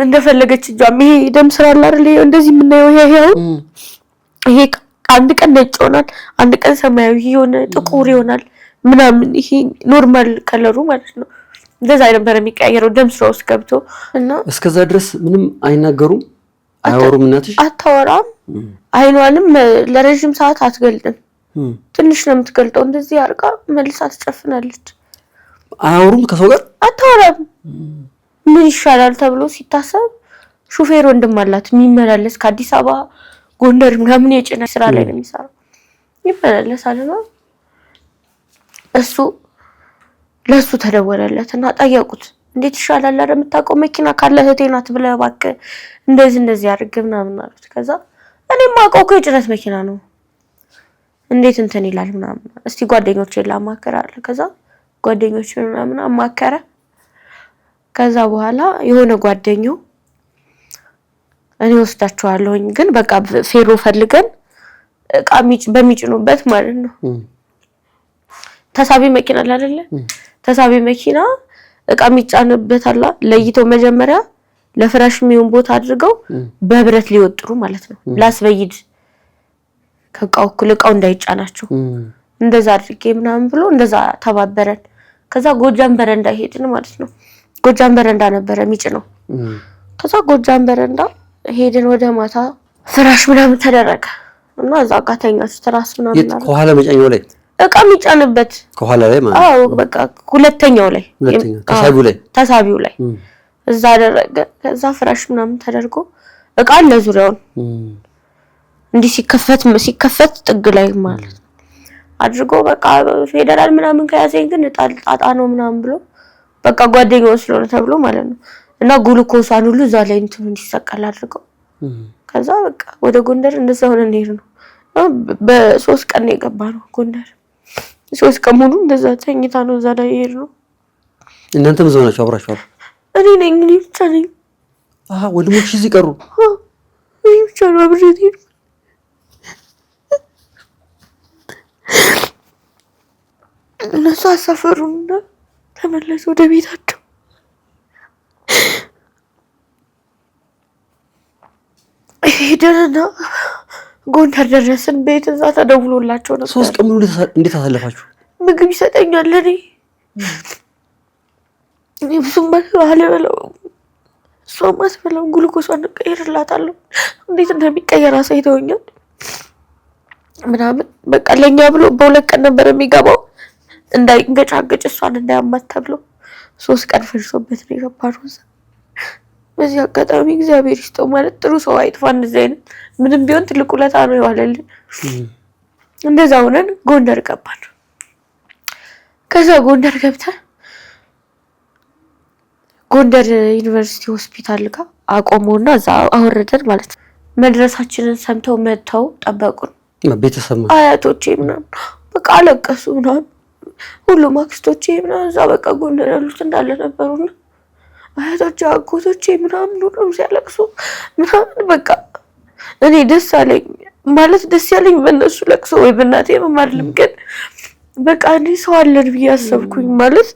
እንደፈለገች እጇም ይሄ ደም ስራ አለ አይደል እንደዚህ የምናየው ይሄ አንድ ቀን ነጭ ይሆናል፣ አንድ ቀን ሰማያዊ ይሆን ጥቁር ይሆናል ምናምን ይሄ ኖርማል ከለሩ ማለት ነው። እንደዛ ነበር የሚቀያየረው ደም ስራ ውስጥ ገብቶ እና እስከዛ ድረስ ምንም አይናገሩም አያወሩም። እናትሽ አታወራም። አይኗንም ለረጅም ሰዓት አትገልጥም። ትንሽ ነው የምትገልጠው። እንደዚህ አርቃ መልሳ ትጨፍናለች። አያወሩም፣ ከሰው ጋር አታወራም። ምን ይሻላል ተብሎ ሲታሰብ ሹፌር ወንድም አላት የሚመላለስ ከአዲስ አበባ ጎንደር ምናምን የጭነት ስራ ላይ ነው የሚሰራው። ይመላለሳል ነው እሱ። ለሱ ተደወለለትና ጠየቁት። እንዴት ይሻላል አይደል የምታውቀው መኪና ካለ እህቴ ናት ብለህ እባክህ እንደዚህ አድርግ ምናምን አሉት። ከዛ እኔም ማውቀው እኮ የጭነት መኪና ነው እንዴት እንትን ይላል ምናምን፣ እስቲ ጓደኞቼን ላማክር አለ። ከዛ ጓደኞቹን ምናምን አማከረ። ከዛ በኋላ የሆነ ጓደኛው እኔ ወስዳቸዋለሁኝ ግን በቃ ፌሮ ፈልገን እቃ በሚጭኑበት ማለት ነው። ተሳቢ መኪና አለ አይደለ? ተሳቢ መኪና እቃ የሚጫንበት አላ ለይተው መጀመሪያ ለፍራሽ የሚሆን ቦታ አድርገው በብረት ሊወጥሩ ማለት ነው። ላስበይድ ከቃው እኩል እቃው እንዳይጫናቸው እንደዛ አድርጌ ምናምን ብሎ እንደዛ ተባበረን። ከዛ ጎጃም በረንዳ ሄድን ማለት ነው። ጎጃም በረንዳ ነበረ የሚጭነው። ከዛ ጎጃም በረንዳ ሄድን። ወደ ማታ ፍራሽ ምናምን ተደረገ እና እዛ ጋር ተኛች ትራስ ምናምን አለ። ከኋላ መጫኛው ላይ እቃ የሚጫንበት ከኋላ ላይ ማለት አዎ፣ በቃ ሁለተኛው ላይ ተሳቢው ላይ እዛ አደረገ። ከዛ ፍራሽ ምናምን ተደርጎ እቃ ለዙሪያውን እንዲህ ሲከፈት ጥግ ላይ ማለት አድርጎ በቃ ፌደራል ምናምን ከያዘኝ ግን ጣጣ ነው ምናምን ብሎ በቃ ጓደኛው ስለሆነ ተብሎ ማለት ነው። እና ግሉኮሳን ሁሉ እዛ ላይ እንትን እንዲሰቀል አድርገው ከዛ በቃ ወደ ጎንደር እንደዛ ሆነ እንሄድ ነው። በ3 ቀን የገባነው ጎንደር 3 ቀን ሙሉ እንደዛ ተኝታ ነው እዛ ላይ ይሄድ ነው። እናንተም እዛው ናችሁ አብራችሁ? እኔ ነኝ እንግዲህ ብቻ ነኝ። ወንድሞችሽ እዚህ ቀሩ? እኔ ብቻ ነው አብሬ ሄድ። እነሱ አሳፈሩና ተመለሱ ወደ ቤታቸው። ሄደንና ጎንደር ደረስን። ቤት እዛ ተደውሎላቸው ነበር። 3 ቀን ሙሉ እንዴት አሳለፋችሁ? ምግብ ይሰጠኛል እኔ ብዙም አልበላው፣ እሷም አትበላው። ግሉኮሷን እቀይርላታለሁ። እንዴት እንደሚቀየር አሳይተውኛል ምናምን። በቃ ለኛ ብሎ በ2 ቀን ነበር የሚገባው እንዳይንገጫገጭ እሷን እንዳያማት ተብሎ 3 ቀን ፈጅቶበት ነው የገባነው። በዚህ አጋጣሚ እግዚአብሔር ይስጠው ማለት ጥሩ ሰው አይጥፋ። እንደዚህ አይነት ምንም ቢሆን ትልቅ ውለታ ነው የዋለልን። እንደዛ ሆነን ጎንደር ገባን። ከዛ ጎንደር ገብተን ጎንደር ዩኒቨርሲቲ ሆስፒታል ጋር አቆመውና እዛ አወረደን ማለት ነው። መድረሳችንን ሰምተው መጥተው ጠበቁን። ቤተሰብ አያቶቼ ምናምን በቃ አለቀሱ ምናምን። ሁሉም አክስቶቼ ምናምን እዛ በቃ ጎንደር ያሉት እንዳለ ነበሩና አያቶቼ አጎቶቼ ምናምን ሁሉም ሲያለቅሱ ምናምን በቃ እኔ ደስ አለኝ ማለት ደስ ያለኝ በእነሱ ለቅሶ ወይ በእናቴ መማርልም ግን በቃ እኔ ሰው አለን ብዬ አሰብኩኝ። ማለት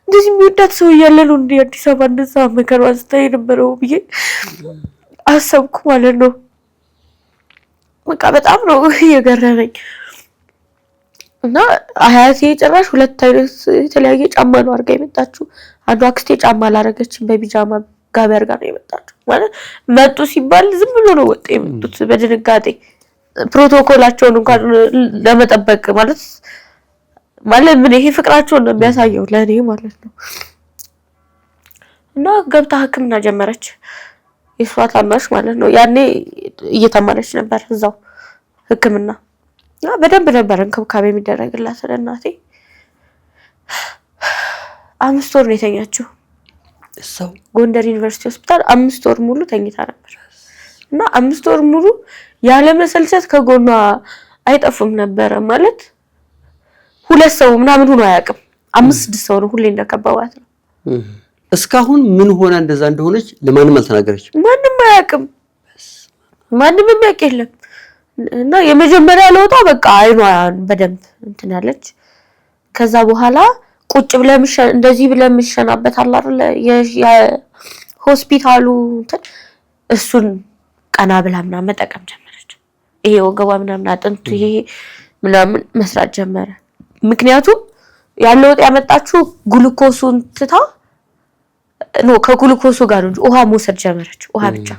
እንደዚህ የሚወዳት ሰው እያለ ነው እንደ አዲስ አበባ እንደዛ መከራዋን ስታይ ነበረው ብዬ አሰብኩ ማለት ነው። በቃ በጣም ነው የገረመኝ። እና አያቴ ጭራሽ 2 አይነት የተለያየ ጫማ ነው አድርጋ የመጣችው። አንዷ አክስቴ ጫማ አላረገችም፣ በቢጃማ ጋቢ አድርጋ ነው የመጣችው። ማለት መጡ ሲባል ዝም ብሎ ነው ወጥ የመጡት በድንጋጤ ፕሮቶኮላቸውን እንኳን ለመጠበቅ ማለት ምን ይሄ ፍቅራቸውን ነው የሚያሳየው ለኔ ማለት ነው። እና ገብታ ሕክምና ጀመረች የሷ ታማሽ ማለት ነው። ያኔ እየተማረች ነበር እዛው ሕክምና በደንብ ነበር እንክብካቤ የሚደረግላት ለእናቴ። 5 ወር ነው የተኛችው እዛው ጎንደር ዩኒቨርሲቲ ሆስፒታል 5 ወር ሙሉ ተኝታ ነበር። እና 5 ወር ሙሉ ያለ መሰልቸት ከጎኗ አይጠፉም ነበር ማለት 2 ሰው ምናምን ሆኖ አያውቅም። 5-6 ሰው ነው ሁሌ እንደከበባት ነው። እስካሁን ምን ሆና እንደዛ እንደሆነች ለማንም አልተናገረች። ማንም አያውቅም፣ ማንም የሚያውቅ የለም። እና የመጀመሪያ ለውጣ በቃ አይኗን በደንብ እንትን ያለች። ከዛ በኋላ ቁጭ ብለን እንደዚህ ብለን ምሽናበት አለ አይደል የሆስፒታሉ እንትን እሱን ቀና ብላ ምናምን መጠቀም ጀመረች። ይሄ ወገቧ ምናምን አጥንቱ ይሄ ምናምን መስራት ጀመረ። ምክንያቱም ያለው ለውጥ ያመጣችው ግሉኮሱን ትታ ነው። ከግሉኮሱ ጋር ውሃ መውሰድ ጀመረች። ውሃ ብቻ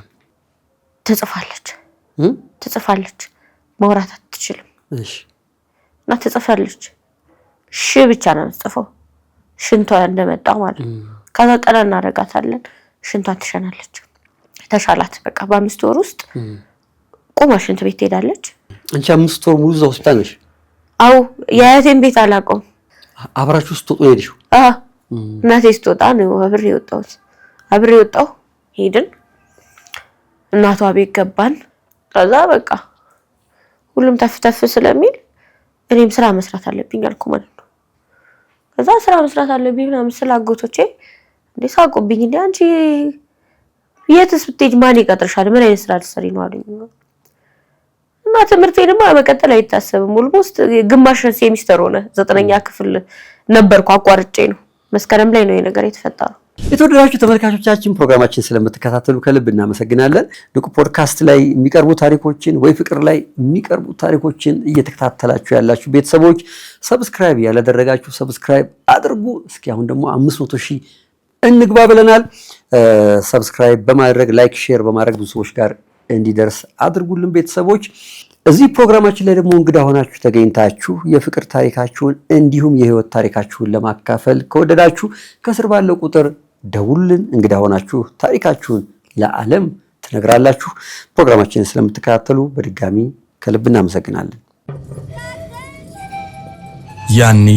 ትጽፋለች ማውራት አትችልም። እና ትጽፋለች ብቻ ነው የምትጽፈው። ሽንቷ እንደመጣ ማለት ነው። ከዛ ቀና እናደርጋታለን፣ ሽንቷ ትሸናለች። ተሻላት በቃ በ5 ወር ውስጥ ቆማ ሽንት ቤት ትሄዳለች። አንቺ 5 ወር ሙሉ እዛ ሆስፒታል ነሽ? አዎ የአያቴን ቤት አላውቀውም። አብራችሁ ስትወጡ ሄድሽው? እናቴ ስትወጣ ነው አብሬ ወጣሁት። ሄድን እናቷ ቤት ገባን። ከዛ በቃ ሁሉም ተፍተፍ ስለሚል እኔም ስራ መስራት አለብኝ አልኩ ማለት ነው። ከዛ ስራ መስራት አለብኝ ምናምን ስላጎቶቼ እንዴ ሳቁብኝ። እንዴ አንቺ የትስ ብትሄጂ ማን ይቀጥርሻል? ምን አይነት ስራ ልትሰሪ ነው አሉኝ። እና ትምህርቴንማ መቀጠል አይታሰብም። ኦልሞስት ግማሽ ሴሚስተር ሆነ 9ኛ ክፍል ነበርኩ አቋርጬ ነው። መስከረም ላይ ነው የነገር የተፈጠረው። የተወደዳችሁ ተመልካቾቻችን ፕሮግራማችን ስለምትከታተሉ ከልብ እናመሰግናለን። ንቁ ፖድካስት ላይ የሚቀርቡ ታሪኮችን ወይ ፍቅር ላይ የሚቀርቡ ታሪኮችን እየተከታተላችሁ ያላችሁ ቤተሰቦች ሰብስክራይብ ያላደረጋችሁ ሰብስክራይብ አድርጉ። እስኪ አሁን ደግሞ 500,000 እንግባ ብለናል። ሰብስክራይብ በማድረግ ላይክ፣ ሼር በማድረግ ብዙ ሰዎች ጋር እንዲደርስ አድርጉልን ቤተሰቦች። እዚህ ፕሮግራማችን ላይ ደግሞ እንግዳ ሆናችሁ ተገኝታችሁ የፍቅር ታሪካችሁን እንዲሁም የህይወት ታሪካችሁን ለማካፈል ከወደዳችሁ ከስር ባለው ቁጥር ደውሉልን። እንግዳ ሆናችሁ ታሪካችሁን ለዓለም ትነግራላችሁ። ፕሮግራማችንን ስለምትከታተሉ በድጋሚ ከልብ እናመሰግናለን። ያኔ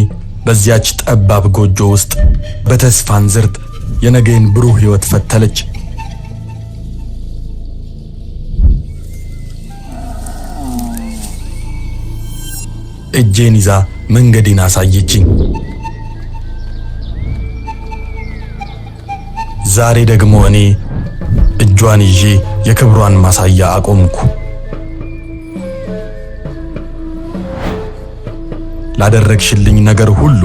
በዚያች ጠባብ ጎጆ ውስጥ በተስፋ እንዝርት የነገን ብሩህ ህይወት ፈተለች። እጄን ይዛ መንገዴን አሳየችኝ። ዛሬ ደግሞ እኔ እጇን ይዤ የክብሯን ማሳያ አቆምኩ። ላደረግሽልኝ ነገር ሁሉ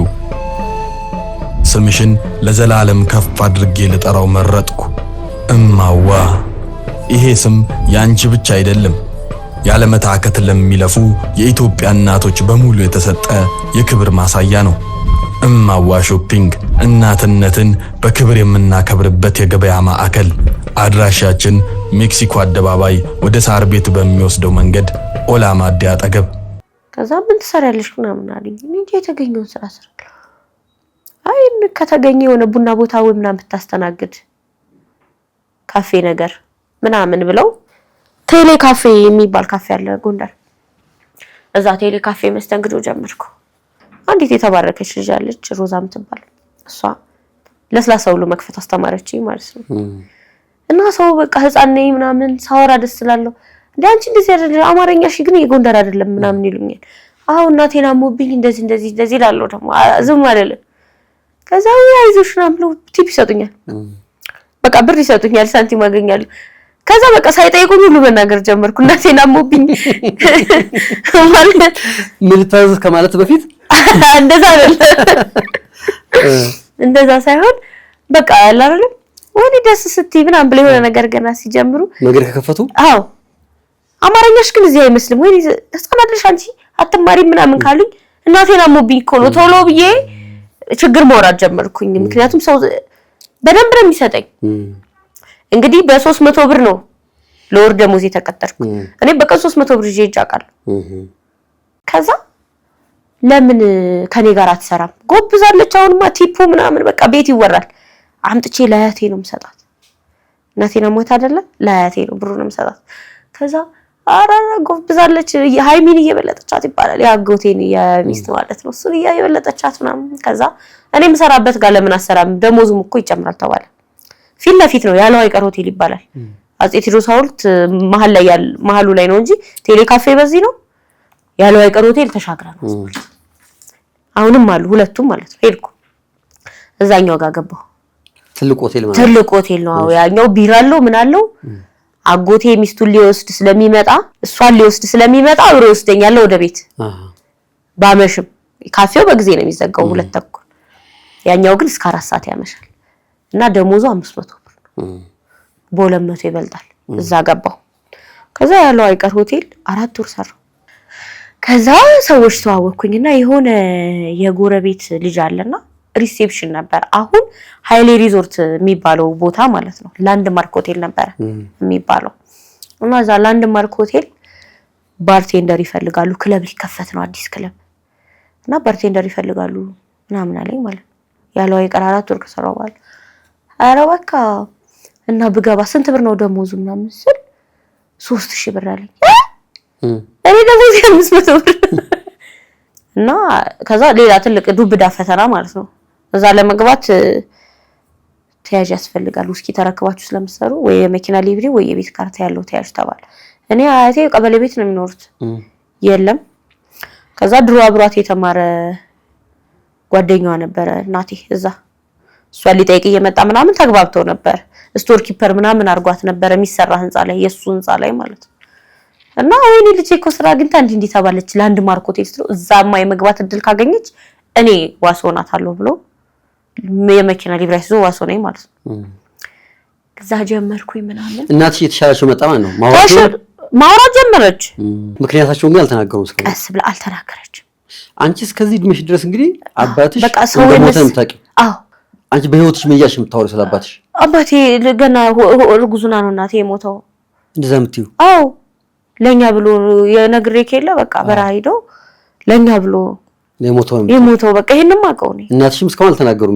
ስምሽን ለዘላለም ከፍ አድርጌ ልጠራው መረጥኩ። እማዋ። ይሄ ስም ያንቺ ብቻ አይደለም፣ ያለመታከት ለሚለፉ የኢትዮጵያ እናቶች በሙሉ የተሰጠ የክብር ማሳያ ነው። እማዋ ሾፒንግ፣ እናትነትን በክብር የምናከብርበት የገበያ ማዕከል። አድራሻችን ሜክሲኮ አደባባይ ወደ ሳር ቤት በሚወስደው መንገድ ኦላ ማዲያ አጠገብ። ከዛ ምን ትሰሪያለሽ ምናምን አለኝ። እንዴ የተገኘውን ስራ ሰራለሁ። አይ ከተገኘ የሆነ ቡና ቦታ ወይ ምናምን ብታስተናግድ ካፌ ነገር ምናምን ብለው ቴሌ ካፌ የሚባል ካፌ አለ ጎንደር። እዛ ቴሌ ካፌ መስተንግዶ ጀመርኩ። አንዲት የተባረከች ልጅ አለች ሮዛ የምትባል፣ እሷ ለስላሳ ሁሉ መክፈት አስተማረችኝ ማለት ነው። እና ሰው በቃ ህፃን ነኝ ምናምን ሳወራ ደስ ስላለሁ እንዴ አንቺ እንደዚህ አይደለም አማርኛሽ ግን የጎንደር አይደለም ምናምን ይሉኛል። አዎ እናቴን አሞብኝ እንደዚህ ላለው ደግሞ ዝም አይደለም። ከዛ አይዞሽ ምናምን ብለው ቲፕ ይሰጡኛል። በቃ ብር ይሰጡኛል፣ ሳንቲም አገኛለሁ። ከዛ በቃ ሳይጠይቁኝ ሁሉ መናገር ጀመርኩ። እናቴን አሞብኝ ማለት ምን ታዘዝ ከማለት በፊት እንደዛ አይደለም፣ እንደዛ ሳይሆን በቃ አይደለም ወኔ ደስ ስትይ ምናምን ብለው የሆነ ነገር ገና ሲጀምሩ ነገር ከከፈቱ አዎ አማርኛሽ ግን እዚህ አይመስልም ወይ ህፃን አይደለሽ አንቺ አትማሪም ምናምን ካሉኝ እናቴን አሞብኝ እኮ ነው ቶሎ ብዬ ችግር ማውራት ጀመርኩኝ። ምክንያቱም ሰው በደንብ ነው የሚሰጠኝ። እንግዲህ በ300 ብር ነው ለወር ደሞዝ የተቀጠርኩ። እኔ በቀን 300 ብር ይዤ አውቃለሁ። ከዛ ለምን ከኔ ጋር አትሰራም? ጎብዛለች። አሁንማ ቲፑ ምናምን በቃ ቤት ይወራል። አምጥቼ ለአያቴ ነው የምሰጣት። እናቴን ሞት አይደለ ለአያቴ ነው ብሩ ነው የምሰጣት። ከዛ አራ ጎብዛለች ሃይሚን እየበለጠቻት ይባላል። ያጎቴን የሚስት ማለት ነው። እሱን እየበለጠቻት ምናምን። ከዛ እኔ የምሰራበት ጋር ለምን አሰራም? ደሞዙም እኮ ይጨምራል ተባለ። ፊት ለፊት ነው ያለው አይቀር ሆቴል ይባላል። አጼ ቴዎድሮስ ሐውልት መሀሉ ላይ ነው እንጂ ቴሌ ካፌ በዚህ ነው ያለው አይቀር ሆቴል ተሻግራ ነው። አሁንም አሉ ሁለቱም ማለት ነው። ሄድኩ እዛኛው ጋር ገባሁ። ትልቅ ሆቴል ማለት ትልቅ ሆቴል ነው። ያኛው ቢራ አለው ምን አለው። አጎቴ ሚስቱን ሊወስድ ስለሚመጣ እሷን ሊወስድ ስለሚመጣ አብሮ ይወስደኛል ወደ ቤት። ባመሽም ካፌው በጊዜ ነው የሚዘጋው 2:30። ያኛው ግን እስከ 4 ሰዓት ያመሻል። እና ደሞዙ 500 ብር ነው። በ200 ይበልጣል። እዛ ገባሁ። ከዛ ያለው አይቀር ሆቴል 4 ወር ሰራው። ከዛ ሰዎች ተዋወኩኝና የሆነ የጎረቤት ልጅ አለና ሪሴፕሽን ነበር። አሁን ሃይሌ ሪዞርት የሚባለው ቦታ ማለት ነው። ላንድ ማርክ ሆቴል ነበር የሚባለው። እና እዛ ላንድ ማርክ ሆቴል ባርቴንደር ይፈልጋሉ። ክለብ ሊከፈት ነው አዲስ ክለብ። እና ባርቴንደር ይፈልጋሉ ምናምን አለኝ ማለት ነው። ያለው አይቀር 4 ወር ከሰራው በኋላ ኧረ በቃ እና ብገባ ስንት ብር ነው ደሞዙ ምናምን ስል 3000 ብር አለኝ። እኔ ደሞዝ 500 ብር እና ከዛ ሌላ ትልቅ ዱብዳ ፈተና ማለት ነው። እዛ ለመግባት ተያዥ ያስፈልጋል። ውስኪ ተረክባችሁ ስለምትሰሩ ወይ የመኪና ሊብሬ ወይ የቤት ካርታ ያለው ተያዥ ተባለ። እኔ አያቴ ቀበሌ ቤት ነው የሚኖሩት። የለም ከዛ ድሮ አብሯት የተማረ ጓደኛዋ ነበረ እናቴ እዛ እሷ ሊጠይቅ እየመጣ ምናምን ተግባብተው ነበር። ስቶር ኪፐር ምናምን አርጓት ነበር የሚሰራ ህንጻ ላይ የሱ ህንጻ ላይ ማለት ነው። እና ወይኔ ልጄ እኮ ስራ አግኝታ እንዲህ ተባለች ላንድ ማርክ ሆቴል ስትለው እዛማ የመግባት እድል ካገኘች እኔ ዋስ ሆናታለሁ ብሎ የመኪና ሊብሬ ይዞ ዋስ ሆነኝ ማለት ነው። ከዛ ጀመርኩኝ ምናምን እናትሽ የተሻላቸው መጣ ማለት ነው። ማውራት ጀመረች። ምክንያታቸውን ግን አልተናገሩም። ቀስ ብላ አልተናገረችም። አንቺ እስከዚህ እድሜሽ ድረስ እንግዲህ አባትሽ በቃ ሰው የምታውቂው አንቺ በህይወትሽ ምን እያልሽ የምታወሪው ስለ አባትሽ? አባቴ ገና እርጉዙና ነው እናቴ የሞተው። እንደዛ የምትይው? አዎ ለኛ ብሎ የነግሬ ከለ በቃ በረሃ ሄዶ ለኛ ብሎ የሞተው በቃ ይሄንን ማቀው ነው። እናትሽም እስካሁን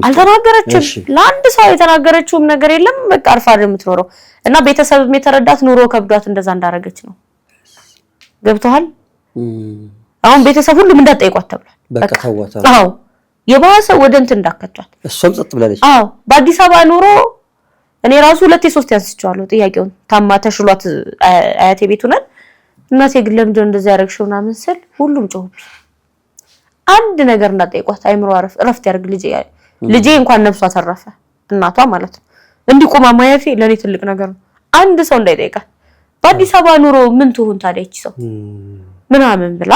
አልተናገረችም። ለአንድ ሰው የተናገረችውም ነገር የለም። በቃ አርፋ የምትኖረው እና ቤተሰብም የተረዳት ኑሮ ከብዷት እንደዛ እንዳረገች ነው። ገብቷል? አሁን ቤተሰብ ሁሉም እንዳትጠይቋት ተብሏል። በቃ ታዋታ። አዎ የባሰ ወደ እንትን እንዳከቷት። እሷም ጸጥ ብላለች። አዎ በአዲስ አበባ ኑሮ እኔ ራሱ 2-3 ያንስቻለሁ ጥያቄውን። ታማ ተሽሏት አያቴ ቤቱ ነን። እናቴ ግን ለምንድን እንደዛ ያረግሽው ምናምን ስል ሁሉም ጮህብኝ። አንድ ነገር እንዳጠይቋት አይምሮ እረፍት ያርግ ልጄ እንኳን ነፍሷ ተረፈ እናቷ ማለት ነው እንዲቆማ ማየቴ ለኔ ትልቅ ነገር ነው አንድ ሰው እንዳይጠይቃት በአዲስ አበባ ኑሮ ምን ትሆን ታዲያ እቺ ሰው ምናምን ብላ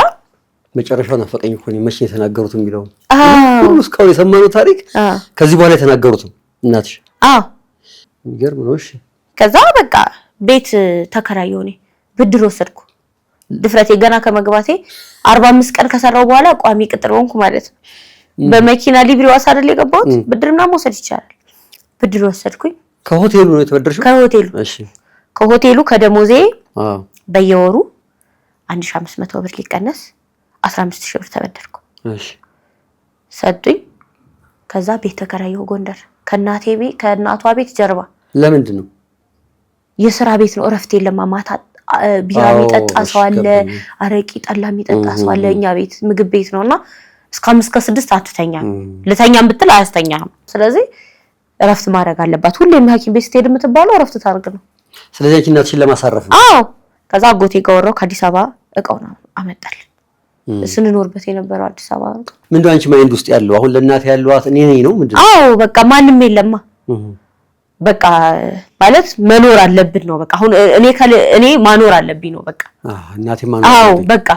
መጨረሻው ናፈቀኝ እኮ ነው መቼ የተናገሩት የሚለው ሁሉ እስካሁን የሰማነው ታሪክ ከዚህ በኋላ የተናገሩት እናትሽ ይገርም ነው እሺ ከዛ በቃ ቤት ተከራየው ነኝ ብድር ወሰድኩ ድፍረቴ ገና ከመግባቴ 45 ቀን ከሰራው በኋላ ቋሚ ቅጥር ሆንኩ ማለት ነው በመኪና ሊብሬ ዋሳደል የገባሁት ብድርና መውሰድ ይቻላል ብድር ወሰድኩኝ ከሆቴሉ ነው የተበደርሽው ከሆቴሉ እሺ ከሆቴሉ ከደሞዜ በየወሩ 1500 ብር ሊቀነስ 15000 ብር ተበደርኩ እሺ ሰጡኝ ከዛ ቤት ተከራየው ጎንደር ከእናቷ ቤት ጀርባ ለምንድን ነው የሥራ ቤት ነው እረፍት የለም ማታ ቢራ የሚጠጣ ሰው አለ አረቂ ጠላ የሚጠጣ ሰው አለ እኛ ቤት ምግብ ቤት ነውና እስከ 5 እስከ 6 አትተኛም ለተኛም ብትል አያስተኛም ስለዚህ እረፍት ማድረግ አለባት ሁሌም ሐኪም ቤት ስትሄድ የምትባለው እረፍት ታርግ ነው ስለዚህ እናትሽን ለማሳረፍ ነው ከዛ አጎቴ ጋር ከአዲስ አበባ እቃውን አመጣል ስንኖርበት የነበረው አዲስ አበባ ነው ምንድነው አንቺ ማይንድ ውስጥ ያለው አሁን ለእናት ያለዋት እኔ ነኝ ነው ምንድነው በቃ ማንንም የለማ በቃ ማለት መኖር አለብን ነው በቃ አሁን እኔ ማኖር አለብኝ ነው በቃ እናቴ ማኖር በቃ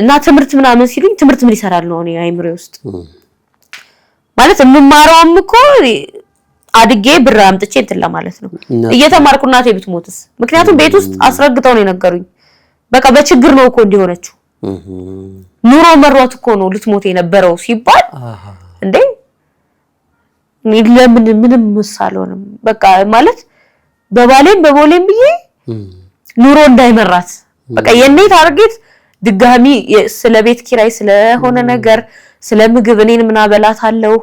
እና ትምህርት ምናምን ሲሉኝ ትምህርት ምን ይሰራል ነው እኔ አይምሬ ውስጥ ማለት የምማረውም እኮ አድጌ ብር አምጥቼ እንትን ለማለት ነው እየተማርኩ እናቴ ብትሞትስ ምክንያቱም ቤት ውስጥ አስረግጠው ነው የነገሩኝ በቃ በችግር ነው እኮ እንዲሆነችው ኑሮ መሯት እኮ ነው ልትሞት የነበረው ሲባል እንዴ ለምን ምንም መሳለውንም በቃ ማለት በቦሌም ብዬ ኑሮ እንዳይመራት በቃ የኔ ታርጌት ድጋሚ ስለ ቤት ኪራይ ስለሆነ ነገር ስለ ምግብ እኔን ምን አበላታለሁ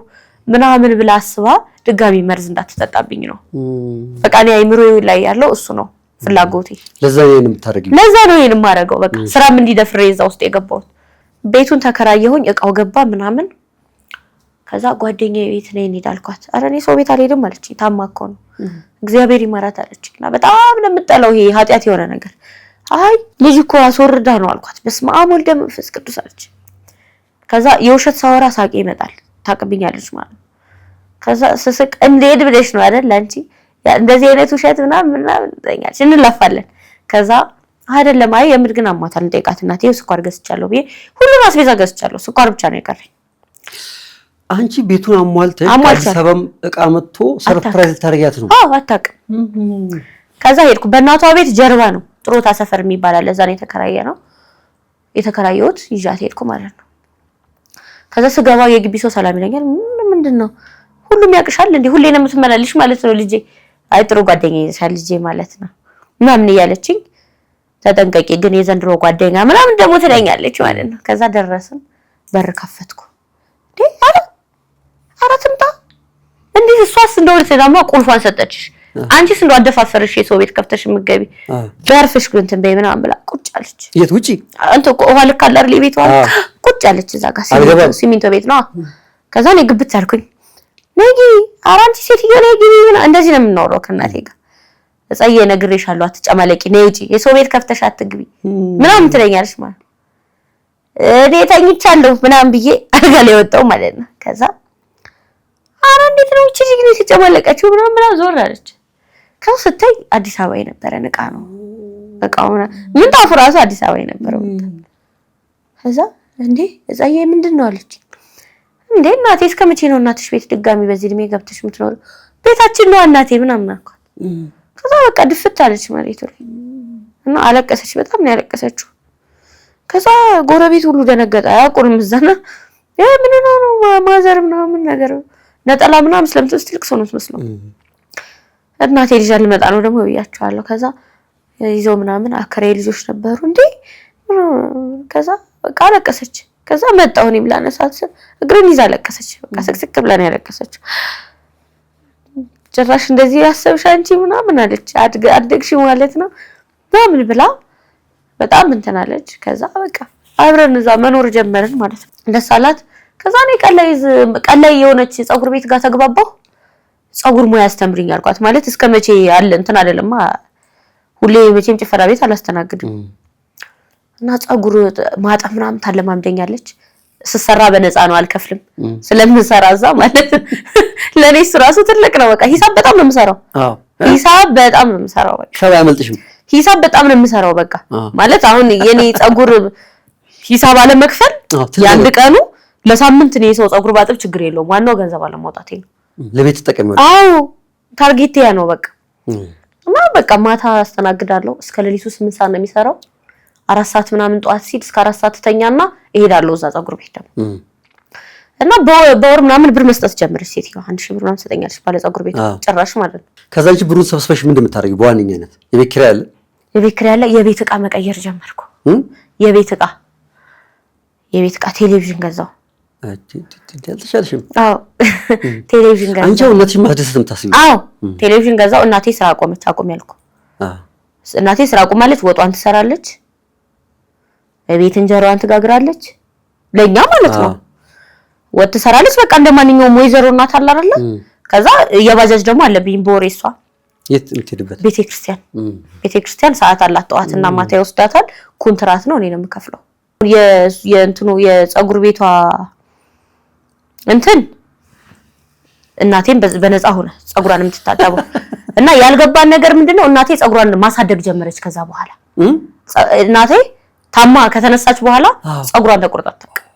ምናምን ብላ አስባ ድጋሚ መርዝ እንዳትጠጣብኝ ነው በቃ እኔ አይምሮዬ ላይ ያለው እሱ ነው ፍላጎቴ ለዛ ነው ይሄን ማረገው በቃ ስራም እንዲደፍሬ እዛ ውስጥ የገባሁት ቤቱን ተከራየሁኝ እቃው ገባ ምናምን ከዛ ጓደኛዬ ቤት ነኝ እንሄዳልኳት አረ እኔ ሰው ቤት አልሄድም አለችኝ ታማኮ ነው እግዚአብሔር ይማራት አለችኝና በጣም ለምጠላው ይሄ ኃጢያት የሆነ ነገር አይ ልጅ እኮ አስወርዳ ነው አልኳት በስመ አብ ወልደ መንፈስ ቅዱስ አለች ከዛ የውሸት ሳወራ ሳቂ ይመጣል ታቀብኛለች ማለት ከዛ ስስቅ እንዴት ብለሽ ነው አይደል አንቺ እንደዚህ አይነት ውሸት ምናምን እንደኛች እንላፋለን ከዛ አይደለም አይ የምር ግን አማታል እንጠይቃት እናቴ ስኳር ገዝቻለሁ ብዬ ሁሉም አስቤዛ ገዝቻለሁ ስኳር ብቻ ነው የቀረኝ አንቺ ቤቱን አሟልተሽ ሰበም እቃ መጥቶ ሰርፕራይዝ ታረጋት ነው አታውቅም ከዛ ሄድኩ በእናቷ ቤት ጀርባ ነው ጥሮታ ሰፈር የሚባል አለ እዛ ነው የተከራየሁት ይዣት ሄድኩ ማለት ነው ከዛ ስገባ የግቢ ሰው ሰላም ይለኛል ምንድነው ሁሉም ያቅሻል እንዴ ሁሌ ነው የምትመላለሽ ማለት ነው ልጄ አይ ጥሩ ጓደኛዬ ይሻል ልጄ ማለት ነው ምናምን እያለችኝ ተጠንቀቂ ግን የዘንድሮ ጓደኛ ምናምን ደግሞ ትለኛለች ማለት ነው ከዛ ደረስን በር ከፈትኩ እንዴ አረ ትምጣ እንዴ እሷስ እንደው ተዳማ ቁልፏን ሰጠችሽ አንቺስ እንደው አደፋፈርሽ የሰው ቤት ከፍተሽ ምገቢ በርፍሽ እንትን በይ ምናምን ብላ ቁጭ አለች የት ውጪ አንተ ውሃ ልክ አለ አይደል ቤቷ ቁጭ አለች እዛ ጋር ሲሚንቶ ቤት ነው ከዛ ነው ግብት አልኩኝ ነጊ አራንቺ ሴትዮ ነጊ እንደዚህ ነው የምናወራው ከእናቴ ጋር እጻዬ ነግሬሻለሁ አትጨማለቂ ነይ ውጪ የሰው ቤት ከፍተሽ አትግቢ ምናምን ትለኛለች ማለት እኔ ተኝቻለሁ ምናምን ብዬ አልጋ ላይ ወጣው ማለት ነው ከዛ አረ እንዴት ነው እቺ ልጅ ግን ሲጨማለቀችው ምናምን ዞር አለች ከው ስትይ አዲስ አበባ የነበረ ንቃ ነው በቃ ምን ታፍራሱ አዲስ አበባ የነበረው ከዛ እንዴ እጻዬ ምንድነው አለች እንዴ እናቴ እስከመቼ ነው እናትሽ ቤት ድጋሚ በዚህ እድሜ ገብተሽ የምትኖር ቤታችን ነው እናቴ ምናምን አልኳት ከዛ በቃ ድፍት አለች መሬቱ ላይ እና አለቀሰች በጣም ነው ያለቀሰችው ከዛ ጎረቤት ሁሉ ደነገጠ አያውቁንም እዛና ምን ነው ማዘር ምናምን ነገር ነጠላ ምናምን ስለምትወስድ ትልቅ ሰው ነው መስሎ እናቴ ልጅ አልመጣ ነው ደግሞ ይያቻለሁ ከዛ ይዘው ምናምን አከሬ ልጆች ነበሩ እንዴ ከዛ በቃ አለቀሰች ከዛ መጣው እኔም ላነሳት እግሬን ይዛ አለቀሰች በቃ ስቅስቅ ብላ ነው ያለቀሰችው ጭራሽ እንደዚህ ያሰብሽ አንቺ ምናምን አለች አድግሽ ማለት ነው ምናምን ብላ በጣም እንትን አለች ከዛ በቃ አብረን እዛ መኖር ጀመርን ማለት ነው እንደሳላት ከዛ ነው ቀላይ የሆነች ጸጉር ቤት ጋር ተግባባው ጸጉር ሙያ አስተምሪኝ አልኳት ማለት እስከመቼ አለ እንትን አይደለማ ሁሌ መቼም ጭፈራ ቤት አላስተናግድም እና ጸጉር ማጣ ምናምን ታለማምደኛለች ስሰራ በነፃ ነው አልከፍልም ስለምሰራ እዛ ማለት ለኔ ራሱ ትልቅ ነው በቃ ሂሳብ በጣም ነው የምሰራው ሂሳብ በጣም ነው የምሰራው በቃ ሻባ ያመልጥሽም ሂሳብ በጣም ነው የምሰራው በቃ ማለት አሁን የኔ ጸጉር ሂሳብ አለ መክፈል ያንድ ቀኑ ለሳምንት ነው የሰው ጸጉር ባጥብ ችግር የለውም ዋናው ገንዘብ አለ ማውጣቴ ነው ለቤት ተጠቀመው አዎ ታርጌት ያ ነው በቃ እና በቃ ማታ አስተናግዳለሁ እስከ ሌሊቱ 8 ሰዓት ነው የሚሰራው 4 ሰዓት ምናምን ጧት ሲል እስከ 4 ሰዓት ተኛና እሄዳለሁ እዛ ጸጉር ቤት ደግሞ እና በወር ምናምን ብር መስጠት ጀመረች ሴትዮ 1000 ብር ምናምን ሰጠኛለች ባለ ጸጉር ቤት ጭራሽ ማለት ነው ከዛ እንጂ ብሩን ሰብስበሽ ምን እንደምታደርጊው በዋነኛነት የቤት ኪራይ አለ የቤት ዕቃ መቀየር ጀመርኩ የቤት ዕቃ ቴሌቪዥን ገዛው አልተሻለሽም አዎ ቴሌቪዥን ገዛው አንቺ እናትሽ ማስደሰት የምታስቢው አዎ ቴሌቪዥን ገዛው እናቴ ስራ አቆም ያልኩ እናቴ ስራ አቆማለች ወጧን ትሰራለች ቤት እንጀራዋን ትጋግራለች ለኛ ማለት ነው ወጥ ትሰራለች በቃ እንደማንኛውም ወይዘሮ እናት አለ አይደል ከዛ የባጃጅ ደግሞ አለብኝ በወሬሷ የት እንትድበት ቤተክርስቲያን ሰዓት አላት ጠዋትና ማታ ይወስዳታል ኮንትራት ነው እኔ ነው የምከፍለው የእንትኑ የጸጉር ቤቷ እንትን እናቴን በነፃ ሆነ ጸጉሯን የምትታጠበው እና ያልገባን ነገር ምንድነው እናቴ ጸጉሯን ማሳደግ ጀመረች ከዛ በኋላ እናቴ ታማ ከተነሳች በኋላ ጸጉሯን ተቆርጣ አታውቅም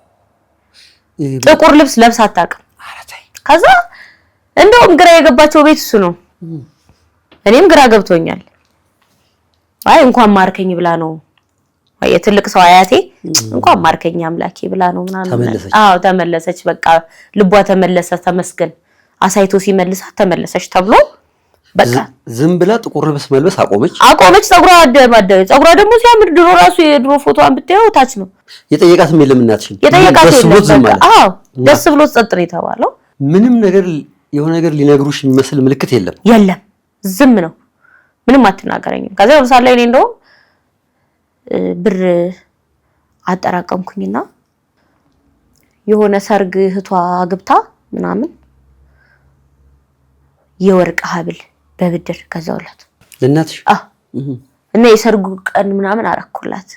ጥቁር ልብስ ለብሳ አታውቅም ከዛ እንደውም ግራ የገባቸው ቤት እሱ ነው እኔም ግራ ገብቶኛል አይ እንኳን ማርከኝ ብላ ነው የትልቅ ሰው አያቴ እንኳን ማርከኝ አምላኬ ብላ ነው ምናምን አዎ ተመለሰች በቃ ልቧ ተመለሰ ተመስገን አሳይቶ ሲመልሳት ተመለሰች ተብሎ በቃ ዝም ብላ ጥቁር ልብስ መልበስ አቆመች ጸጉሯ አደባደረ ጸጉሯ ደግሞ ሲያምር ድሮ ራሱ የድሮ ፎቶዋን ብታየው ታች ነው የጠየቃትም የለም እናትሽን አዎ ደስ ብሎ ጸጥ ነው የተባለው ምንም ነገር የሆነ ነገር ሊነግሩሽ የሚመስል ምልክት የለም ዝም ነው ምንም አትናገረኝም ከዛ ለምሳሌ ላይ እኔ እንደው ብር አጠራቀምኩኝና የሆነ ሰርግ እህቷ ግብታ ምናምን የወርቅ ሐብል በብድር ገዛውላት ለእናትሽ እና የሰርጉ ቀን ምናምን አረኩላት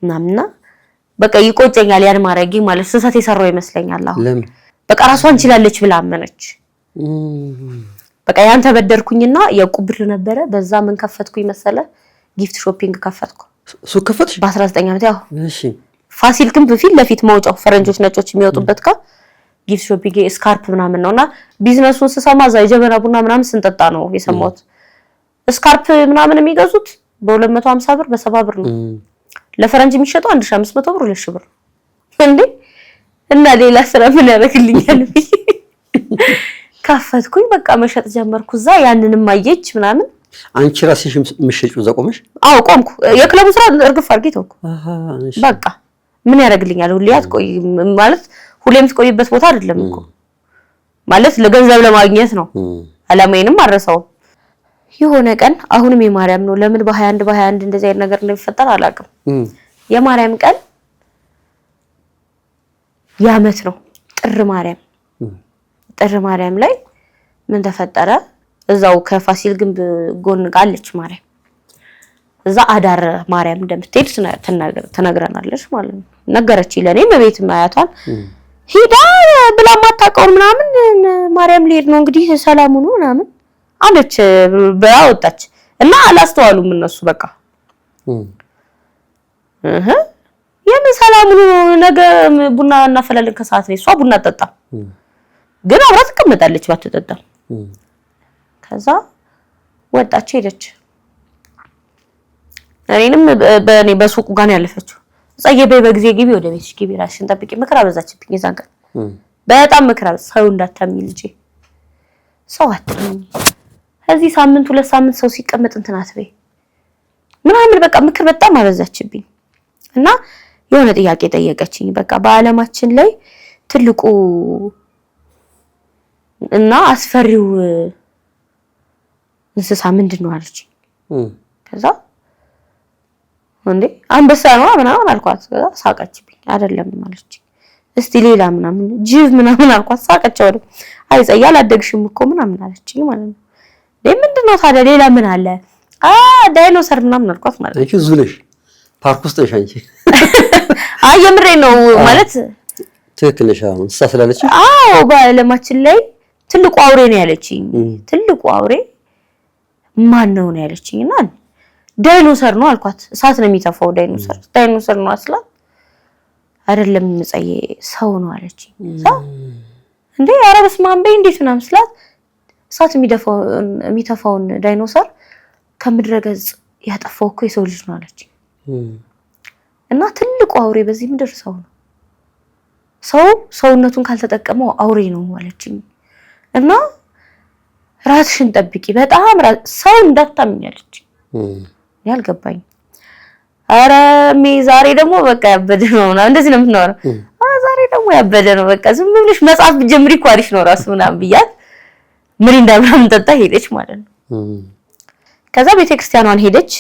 ምናምንና በቃ ይቆጨኛል ያን ማረጊ ማለት ስህተት የሰራው ይመስለኛል አሁን በቃ ራሷን እንችላለች ብላ አመነች በቃ ያን ተበደርኩኝና የቁብር ነበረ በዛ ምን ከፈትኩኝ መሰለ ጊፍት ሾፒንግ ከፈትኩ ሱቅ ከፈትሽ በ19 ዓመት ያው እሺ ፋሲል ግንብ ፊት ለፊት መውጫው ፈረንጆች ነጮች የሚወጡበት ጋ ጊፍት ሾፒንግ ስካርፕ ምናምን ነውና ቢዝነሱን ስሰማ ዛ የጀበና ቡና ምናምን ስንጠጣ ነው የሰማሁት ስካርፕ ምናምን የሚገዙት በ250 ብር በ70 ብር ነው ለፈረንጅ የሚሸጠው 1500 ብር 2000 ብር እንዴ እና ሌላ ስራ ምን ያደርግልኛል ከፈትኩኝ በቃ መሸጥ ጀመርኩ እዛ ያንንም አየች ምናምን አንቺ ራስሽ ምሽጭው ዘቆመሽ አው ቆምኩ የክለቡ ስራ እርግፍ አርጊ ተውኩ በቃ ምን ያደርግልኛል ሁሌ አትቆይ ማለት ሁሌም ትቆይበት ቦታ አይደለም እኮ ማለት ለገንዘብ ለማግኘት ነው አላማዬንም አረሳው የሆነ ቀን አሁንም የማርያም ነው ለምን በ21 እንደዚህ አይነት ነገር እንደሚፈጠር አላውቅም የማርያም ቀን ያመት ነው ጥር ማርያም ላይ ምን ተፈጠረ እዛው ከፋሲል ግንብ ጎን ጋለች ማርያም እዛ አዳር ማርያም እንደምትሄድ ተነግረናለች ማለት ነው ነገረች ለኔ በቤት ማያቷን ሂዳ ብላ ማታቀውን ምናምን ማርያም ሊሄድ ነው እንግዲህ ሰላሙ ነው ምናምን አለች ባወጣች እና አላስተዋሉም እነሱ በቃ የምን ሰላሙ ነገ ቡና እናፈላለን ከሰዓት ላይ እሷ ቡና ጠጣ ግን አብራ ተቀመጣለች ባትጠጣ ከዛ ወጣች ሄደች እኔንም በኔ በሱቁ ጋር ነው ያለፈችው ጸየበይ በጊዜ ግቢ ወደ ቤትሽ ግቢ ራስሽን ጠብቂ ምክር አበዛችብኝ የዛን ቀን በጣም ምክር ሰው እንዳታምኝ ልጄ ሰው አትምኝ እዚህ ሳምንት 2 ሳምንት ሰው ሲቀመጥ እንትን አትበይ ምናምን በቃ ምክር በጣም አበዛችብኝ እና የሆነ ጥያቄ ጠየቀችኝ በቃ በአለማችን ላይ ትልቁ እና አስፈሪው እንስሳ ምንድነው አለችኝ ከዛ እንዴ አንበሳ ነው ምናምን አልኳት ከዛ ሳቀችብኝ አይደለም አለችኝ እስቲ ሌላ ምናምን ጅብ ምናምን አልኳት ሳቀች ወደ አይ ጸያል አደግሽም እኮ ምናምን አለችኝ ማለት ነው ምንድነው ታዲያ ሌላ ምን አለ ዳይኖሰር ምናምን አልኳት ማለት ነው አንቺ ዙለሽ ፓርክ ውስጥ ነሽ አንቺ አይ የምሬ ነው ማለት ትክክል ነሽ። እንስሳ ስላለች አዎ በዓለማችን ላይ ትልቁ አውሬ ነው ያለችኝ። ትልቁ አውሬ ማን ነው ያለችኝና ዳይኖሰር ነው አልኳት። እሳት ነው የሚተፋው ዳይኖሰር ነው አስላት አይደለም ምጸዬ ሰው ነው አለችኝ። እንዴ ኧረ በስመ አብ በይ እንዴት ነው መስላት እሳት የሚተፋውን ዳይኖሰር ከምድረ ገጽ ያጠፋው እኮ የሰው ልጅ ነው አለችኝ። እና ትልቁ አውሬ በዚህ ምድር ሰው ነው። ሰውነቱን ካልተጠቀመው አውሬ ነው አለችኝ። እና ራስሽን ጠብቂ በጣም ሰው እንዳታምኝ አለችኝ። ያልገባኝ ኧረ ዛሬ ደግሞ በቃ ያበደ ነው እንደዚህ ነው የምትኖረው። ዛሬ ደግሞ ያበደ ነው በቃ ዝም ብለሽ መጽሐፍ ብትጀምሪ እኮ አሪፍ ነው ራሱ ምናምን ብያት ምሪንዳ ምናምን ጠጣ ሄደች ማለት ነው። ከዛ ቤተክርስቲያኗን ሄደች።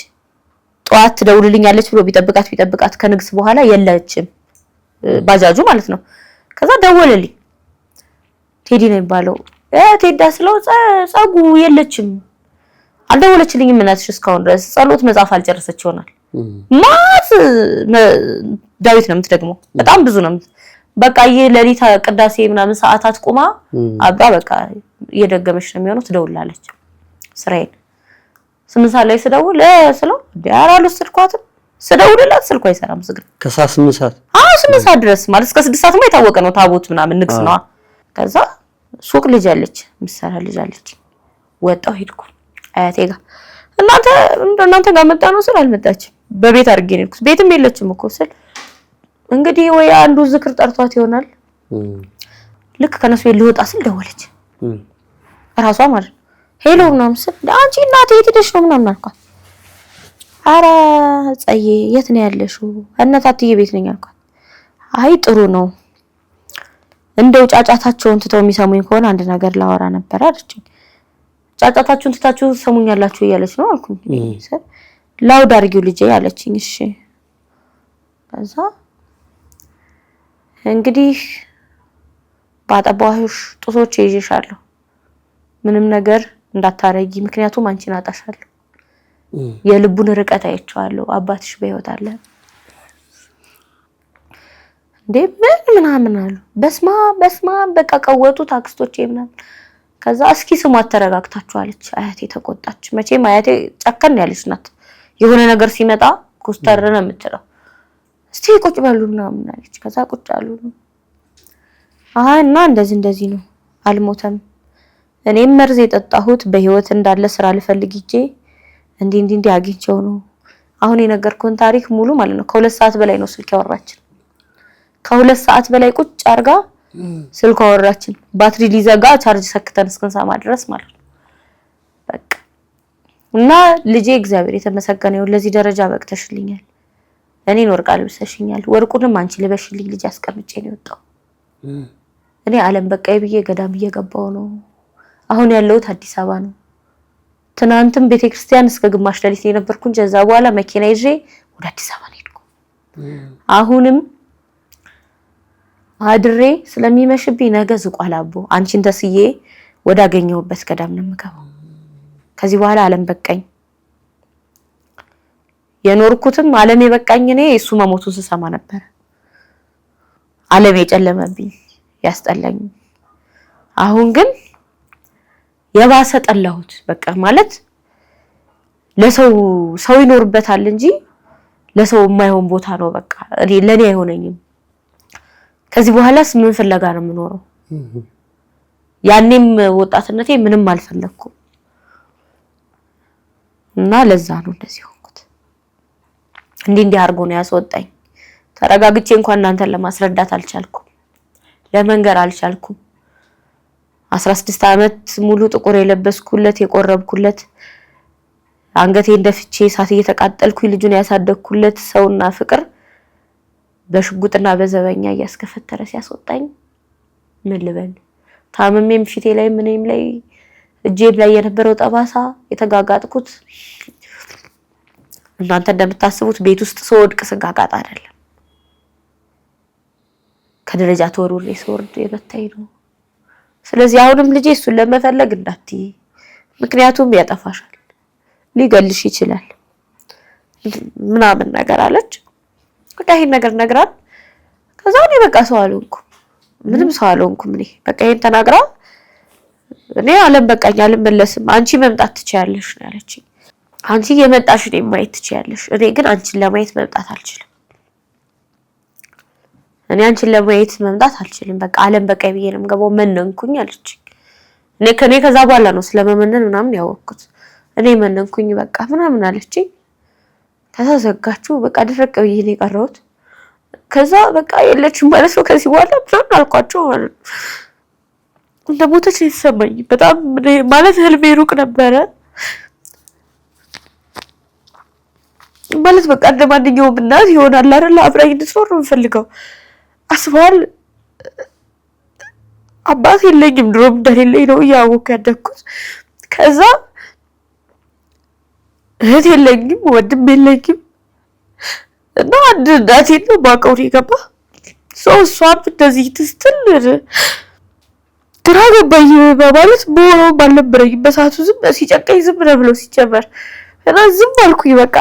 ጧት ትደውልልኛለች ብሎ ቢጠብቃት ከንግስ በኋላ የለችም ባጃጁ ማለት ነው። ከዛ ደወለልኝ። ቴዲ ነው የሚባለው ቴዳ ስለው ጸጉ የለችም አልደወለችልኝም። እናትሽ እስካሁን ድረስ ጸሎት መጽሐፍ አልጨረሰች ይሆናል። ማት ዳዊት ነው የምትደግመው በጣም ብዙ ነው። በቃ የሌሊት ቅዳሴ ምናምን ሰዓታት ቆማ አብራ በቃ እየደገመች ነው የሚሆነው። ትደውላለች ስራዬን 8 ሰዓት ላይ ስደውል ስለው ዳራ አልወሰድኳትም። ስደውልላት ስልኳ አይሰራም ዝግ ነው። ከሰዓት 8 ሰዓት 8 ሰዓት ድረስ ማለት እስከ 6 ሰዓት የታወቀ ነው ታቦት ምናምን ንግስ ነው። ከዛ ሱቅ ልጅ አለች ምሰራ ልጅ አለች። ወጣው ሄድኩ አያቴ ጋር እናንተ ጋር መጣ ነው ስል አልመጣችም። በቤት አድርጌ ነው የሄድኩት። ቤትም የለችም እኮ ስል እንግዲህ ወይ አንዱ ዝክር ጠርቷት ይሆናል። ልክ ከነሱ ልወጣ ስል ደወለች ራሷ ማለት ሄሎ ምናምን ስል አንቺ እናቴ የት ሄደሽ ነው ምናምን አልኳት። ኧረ ጸዬ የት ነው ያለሽው? እናታትዬ ቤት ነኝ አልኳት። አይ ጥሩ ነው እንደው ጫጫታቸውን ትተው የሚሰሙኝ ከሆነ አንድ ነገር ላወራ ነበር አለችኝ። ጫጫታችሁን ትታችሁ ሰሙኛላችሁ እያለች ነው አልኩኝ። ላውድ አድርጊው ልጄ አለችኝ። እሺ ከዛ እንግዲህ ባጠባሁሽ ጡቶች ይዤሻለሁ ምንም ነገር እንዳታረጊ ምክንያቱም አንቺን አጣሻለሁ። የልቡን ርቀት አይቼዋለሁ። አባትሽ በህይወት አለ እንዴ ምናምን አሉ። በስማ በቃ ቀወጡት አክስቶቼ ምናምን። ከዛ እስኪ ስሟት ተረጋግታችሁ አለች። አያቴ ተቆጣች። መቼም አያቴ ጨከን ያለች ናት። የሆነ ነገር ሲመጣ ኮስተር ነው የምትለው። እስቲ ቁጭ በሉ ምናምን አለች። ከዛ ቁጭ አሉ። እና እንደዚህ ነው አልሞተም። እኔም መርዝ የጠጣሁት በህይወት እንዳለ ስራ ልፈልግ ይጄ እንዲህ አግኝቼው ነው። አሁን የነገርኩን ታሪክ ሙሉ ማለት ነው። ከ2 ሰዓት በላይ ነው ስልክ ያወራችን። ከ2 ሰዓት በላይ ቁጭ አርጋ ስልክ አወራችን። ባትሪ ሊዘጋ ቻርጅ ሰክተን እስክንሰማ ድረስ ማለት ነው። በቃ እና ልጄ እግዚአብሔር የተመሰገነ ይሁን ለዚህ ደረጃ በቅተሽልኛል። እኔን ወርቅ አልብሰሽኛል። ወርቁንም አንቺ ልበሽልኝ ልጅ አስቀምጬ ነው የወጣው። እኔ ዓለም በቃይ ብዬ ገዳም እየገባው ነው። አሁን ያለሁት አዲስ አበባ ነው። ትናንትም ቤተክርስቲያን እስከ ግማሽ ሌሊት የነበርኩኝ ከዛ በኋላ መኪና ይዤ ወደ አዲስ አበባ ሄድኩ። አሁንም አድሬ ስለሚመሽብኝ ነገ ዝቋላቦ አንቺን ተስዬ ወዳገኘሁበት ገዳም ነው የምገባው። ከዚህ በኋላ ዓለም በቃኝ። የኖርኩትም ዓለም የበቃኝ እኔ እሱ መሞቱን ስሰማ ነበር። ዓለም የጨለመብኝ ያስጠላኝ። አሁን ግን የባሰ ጠላሁት። በቃ ማለት ሰው ይኖርበታል እንጂ ለሰው የማይሆን ቦታ ነው። በቃ ለኔ አይሆነኝም። ከዚህ በኋላስ ምን ፍለጋ ነው የምኖረው? ያኔም ወጣትነቴ ምንም አልፈለኩም እና ለዛ ነው እንደዚህ ሆንኩት። እንዲህ አርጎ ነው ያስወጣኝ። ተረጋግቼ እንኳን እናንተን ለማስረዳት አልቻልኩም፣ ለመንገር አልቻልኩም። 16 ዓመት ሙሉ ጥቁር የለበስኩለት የቆረብኩለት አንገቴ እንደፍቼ ሳት እየተቃጠልኩ ልጁን ያሳደግኩለት ሰውና ፍቅር በሽጉጥና በዘበኛ ያስከፈተረ ሲያስወጣኝ ምን ልበል? ታመሜም ፊቴ ላይ ምንም ላይ እጄም ላይ የነበረው ጠባሳ የተጋጋጥኩት እናንተ እንደምታስቡት ቤት ውስጥ ሰወድቅ ስጋጋጥ አይደለም። ከደረጃ ተወርውሬ ስወርድ የበታይ ነው። ስለዚህ አሁንም ልጄ እሱን ለመፈለግ እንዳትይ፣ ምክንያቱም ያጠፋሻል፣ ሊገልሽ ይችላል ምናምን ነገር አለች። በቃ ይሄን ነገር ነግራን ከዛ እኔ በቃ ሰው አልሆንኩ። ምንም ሰው አልሆንኩም እኔ በቃ ይሄን ተናግራ እኔ አለም በቃኝ አልመለስም አንቺ መምጣት ትችያለሽ ነው ያለችኝ አንቺ የመጣሽ እኔ ማየት ትችያለሽ እኔ ግን አንቺን ለማየት መምጣት አልችልም እኔ አንቺን ለማየት መምጣት አልችልም በቃ አለም በቃኝ ብዬ ነው የምገባው መነንኩኝ አለችኝ እኔ ከዛ በኋላ ነው ስለመመነን ምናምን ያወቅኩት እኔ መነንኩኝ በቃ ምናምን አለችኝ ከዛ ዘጋችሁ በቃ ድረቅ ብዬ ነው የቀረሁት ከዛ በቃ የለችም ማለት ነው ከዚህ በኋላ ምናምን አልኳቸው ማለት ነው እንደሞተች ይሰማኝ በጣም ማለት ህልሜ ሩቅ ነበረ ማለት በቃ እንደማንኛውም እናት ይሆናል አይደል አብራኝ እንድትኖር ነው የምፈልገው አስባል አባት የለኝም ድሮም እንደሌለኝ ነው ያወኩ ያደግኩት ከዛ እህት የለኝም ወንድም የለኝም እና አንድ እናቴ ነው ባቀው ይገባ እሷም እንደዚህ ትስትል ግራ ገባኝ ማለት ቦታው ባልነበረኝ በሰዓቱ ዝም ሲጨቀኝ ዝም ብለው ሲጨመር እና ዝም አልኩኝ በቃ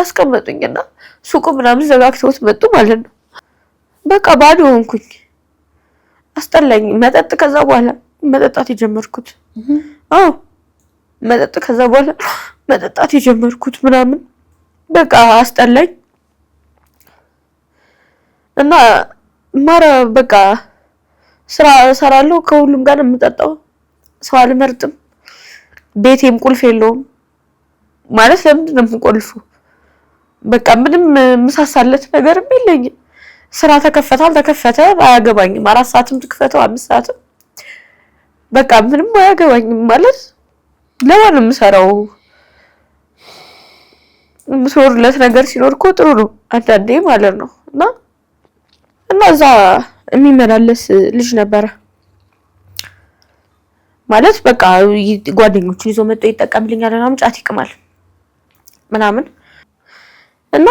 አስቀመጡኝና ሱቁ ምናምን ዘጋግተውት መጡ ማለት ነው በቃ ባዶ ሆንኩኝ አስጠላኝ መጠጥ ከዛ በኋላ መጠጣት የጀመርኩት መጠጥ ከዛ በኋላ መጠጣት የጀመርኩት ምናምን በቃ አስጠላኝ እና ማራ በቃ ስራ ሰራለሁ ከሁሉም ጋር የምጠጣው ሰው አልመርጥም ቤቴም ቁልፍ የለውም ማለት ለምንድን ነው የምቆልፉ በቃ ምንም ምሳሳለት ነገርም የለኝም ስራ ተከፈተ አያገባኝም 4 ሰዓትም ተከፈተው 5 ሰዓትም በቃ ምንም አያገባኝም ማለት ለማንም የምሰራው ምሶርለት ነገር ሲኖር እኮ ጥሩ ነው አንዳንዴ ማለት ነው እና እዛ የሚመላለስ ልጅ ነበረ ማለት በቃ ጓደኞቹን ይዞ መጥቶ ይጠቀምልኛል ምናምን ጫት ይቅማል ምናምን እና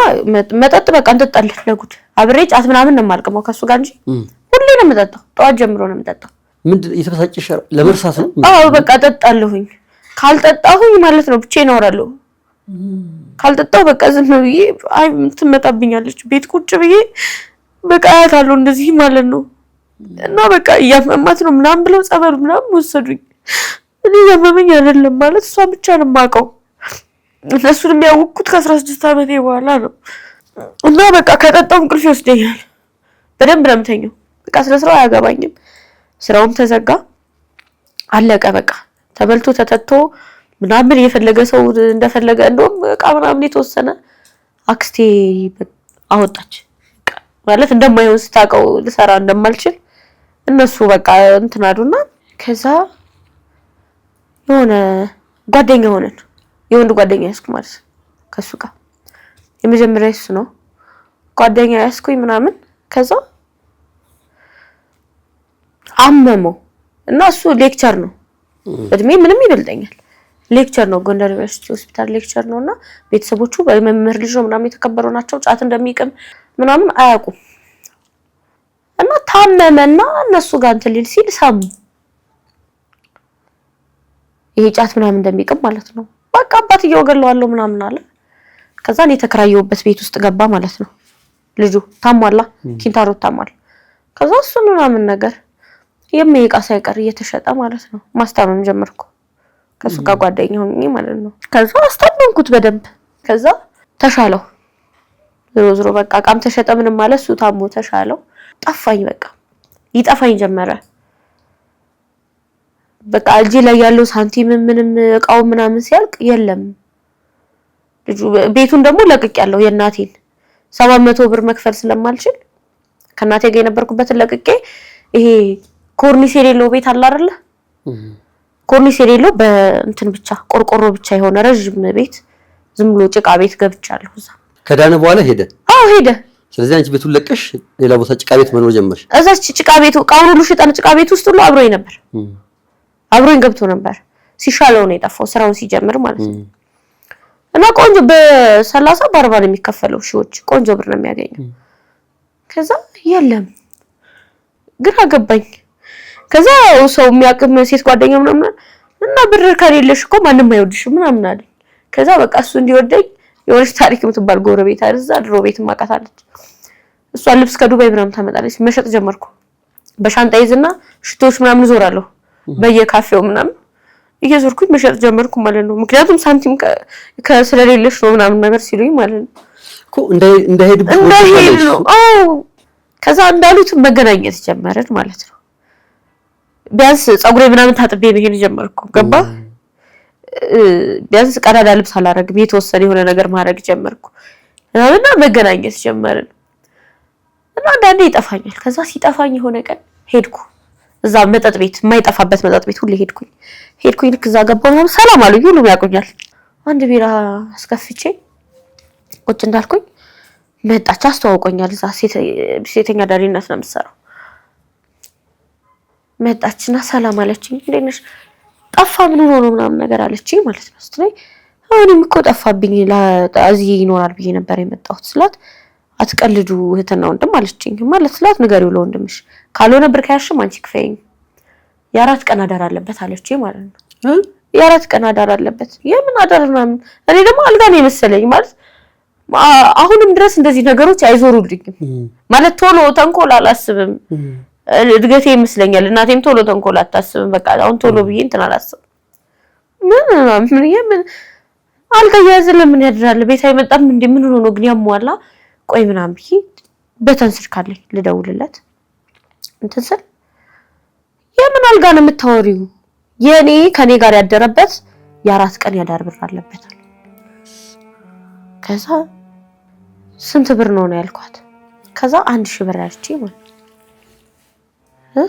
መጠጥ በቃ እንጠጣለን ለጉድ አብሬ ጫት ምናምን ነው የማልቀመው ከሱ ጋር እንጂ ሁሌ ነው የምጠጣው ጠዋት ጀምሮ ነው የምጠጣው ምንድን እየተበሳጨሽ ለመርሳት ነው በቃ ጠጣለሁኝ ካልጠጣሁኝ ማለት ነው ብቻዬን እኖራለሁ ካልጠጣው በቃ ዝም ብዬ አይ ትመጣብኛለች ቤት ቁጭ ብዬ በቃ ያታለው እንደዚህ ማለት ነው እና በቃ ያመማት ነው ምናምን ብለው ጸበል ምናምን ወሰዱኝ እኔ ያመመኝ አይደለም ማለት እሷ ብቻ ነው የማውቀው እነሱን የሚያውቁት ከ16 ዓመቴ በኋላ ነው እና በቃ ከጠጣው እንቅልፍ ይወስደኛል በደንብ ነው የምተኛው በቃ ስለስራው አያገባኝም ስራውም ተዘጋ አለቀ በቃ ተበልቶ ተጠጥቶ ምናምን የፈለገ ሰው እንደፈለገ እንደውም በቃ ምናምን የተወሰነ አክስቴ አወጣች ማለት እንደማይሆን ስታውቀው ልሰራ እንደማልችል እነሱ በቃ እንትን አሉና ከዛ የሆነ ጓደኛ ሆነን የወንድ ጓደኛ ያስኩ ማለት ከሱ ጋር የመጀመሪያ እሱ ነው ጓደኛ ያስኩኝ ምናምን ከዛ አመመው እና እሱ ሌክቸር ነው እድሜ ምንም ይበልጠኛል ሌክቸር ነው ጎንደር ዩኒቨርሲቲ ሆስፒታል ሌክቸር ነውና ቤተሰቦቹ በመምህር ልጅ ነው ምናምን የተከበሩ ናቸው ጫት እንደሚቅም ምናምን አያውቁም እና ታመመና እነሱ ጋር እንትን ሊል ሲል ሰሙ ይሄ ጫት ምናምን እንደሚቅም ማለት ነው በቃ አባትየው ገለዋለሁ ምናምን አለ ከዛ እኔ ተከራየሁበት ቤት ውስጥ ገባ ማለት ነው ልጁ ታሟላ ኪንታሮት ታሟል ከዛ እሱ ምናምን ነገር የሚይቃ ሳይቀር እየተሸጠ ማለት ነው ማስታመም ጀመርኩ ከሱ ጋር ጓደኛ ሆኜ ማለት ነው ከዛ አስታመምኩት በደንብ ከዛ ተሻለው ዞሮ በቃ ቃም ተሸጠ ምንም ማለት እሱ ታሞ ተሻለው ጠፋኝ በቃ ይጠፋኝ ጀመረ በቃ እጄ ላይ ያለው ሳንቲም ምንም እቃው ምናምን ሲያልቅ የለም ልጁ ቤቱን ደግሞ ለቅቅ ያለው የናቴን 700 ብር መክፈል ስለማልችል ከናቴ ጋር የነበርኩበትን ለቅቄ ይሄ ኮርኒስ የሌለው ቤት አለ አይደለ ኮርኒስ የሌለው በእንትን ብቻ ቆርቆሮ ብቻ የሆነ ረጅም ቤት ዝም ብሎ ጭቃ ቤት ገብቻለሁ እዛ ከዳነ በኋላ ሄደ ሄደ ስለዚህ አንቺ ቤቱን ለቀሽ ሌላ ቦታ ጭቃ ቤት መኖር ጀመርሽ እዛች ጭቃ ቤቱ ቃውኑ ሁሉ ሽጠን ጭቃ ቤት ውስጥ ሁሉ አብሮኝ ነበር አብሮኝ ገብቶ ነበር ሲሻለው ነው የጠፋው ስራውን ሲጀምር ማለት ነው እና ቆንጆ በ30 በ40 ነው የሚከፈለው ሺዎች ቆንጆ ብር ነው የሚያገኘው ከዛ የለም ግራ ገባኝ ከዛ ሰው የሚያቅም ሴት ጓደኛ ምናምን እና ብር ከሌለሽ እኮ ማንንም አይወድሽም ምናምን አለ ከዛ በቃ እሱ እንዲወደኝ የሆነች ታሪክ የምትባል ጎረቤት አይደዛ ድሮ ቤት ማቃታለች እሷ ልብስ ከዱባይ ምናምን ታመጣለች መሸጥ ጀመርኩ በሻንጣ ይዝና ሽቶች ምናምን ዞራለሁ በየካፌው ምናምን እየዞርኩኝ መሸጥ ጀመርኩ ማለት ነው ምክንያቱም ሳንቲም ከስለሌለሽ ነው ምናምን ነገር ሲሉኝ ማለት ነው እኮ እንዳይሄድ ነው ከዛ እንዳሉት መገናኘት ጀመረን ማለት ነው ቢያንስ ጸጉሬ ምናምን ታጥቤ መሄድ ጀመርኩ ገባ ቢያንስ ቀዳዳ ልብስ አላረግም የተወሰነ የሆነ ነገር ማድረግ ጀመርኩ እና መገናኘት ጀመረን እና አንዳንዴ ይጠፋኛል ከዛ ሲጠፋኝ የሆነ ቀን ሄድኩ እዛ መጠጥ ቤት የማይጠፋበት መጠጥ ቤት ሁሌ ሄድኩኝ ልክ እዛ ገባሁ ሰላም አሉኝ ሁሉም ያውቁኛል አንድ ቢራ አስከፍቼ ቁጭ እንዳልኩኝ መጣች አስተዋውቆኛል እዛ ሴተኛ ዳሪነት ነው የምትሰራው መጣችና ሰላም አለችኝ እንዴት ነሽ ጠፋ ምን ሆኖ ነው ምናምን ነገር አለችኝ ማለት ነው ስትለኝ አሁንም እኮ ጠፋብኝ እዚህ ይኖራል ብዬ ነበር የመጣሁት ስላት አትቀልዱ እህትና ወንድም አለችኝ ማለት ስላት ንገሪው ለወንድምሽ ካልሆነ ብር ካያሽም አንቺ ክፈይኝ የአራት ቀን አዳር አለበት አለችኝ ማለት ነው የአራት ቀን አዳር አለበት የምን አዳር ምናምን እኔ ደግሞ አልጋ ነው የመሰለኝ ማለት አሁንም ድረስ እንደዚህ ነገሮች አይዞሩልኝም ማለት ቶሎ ተንኮል አላስብም እድገቴ ይመስለኛል እናቴም ቶሎ ተንኮል አታስብም በቃ አሁን ቶሎ ብዬ እንትን አላስብም ምን አልጋ ያዘለ ምን ያድራል ቤት አይመጣም እንዴ ምን ሆኖ ግን ያሟላ ቆይ ምናምን ብዬ በተንስር ካለኝ ልደውልለት እንትን ስል የምን አልጋ ነው የምታወሪው የኔ ከኔ ጋር ያደረበት የአራት ቀን ያዳር ብር አለበት ከዛ ስንት ብር ነው ያልኳት ከዛ 1000 ብር አለችኝ ማለት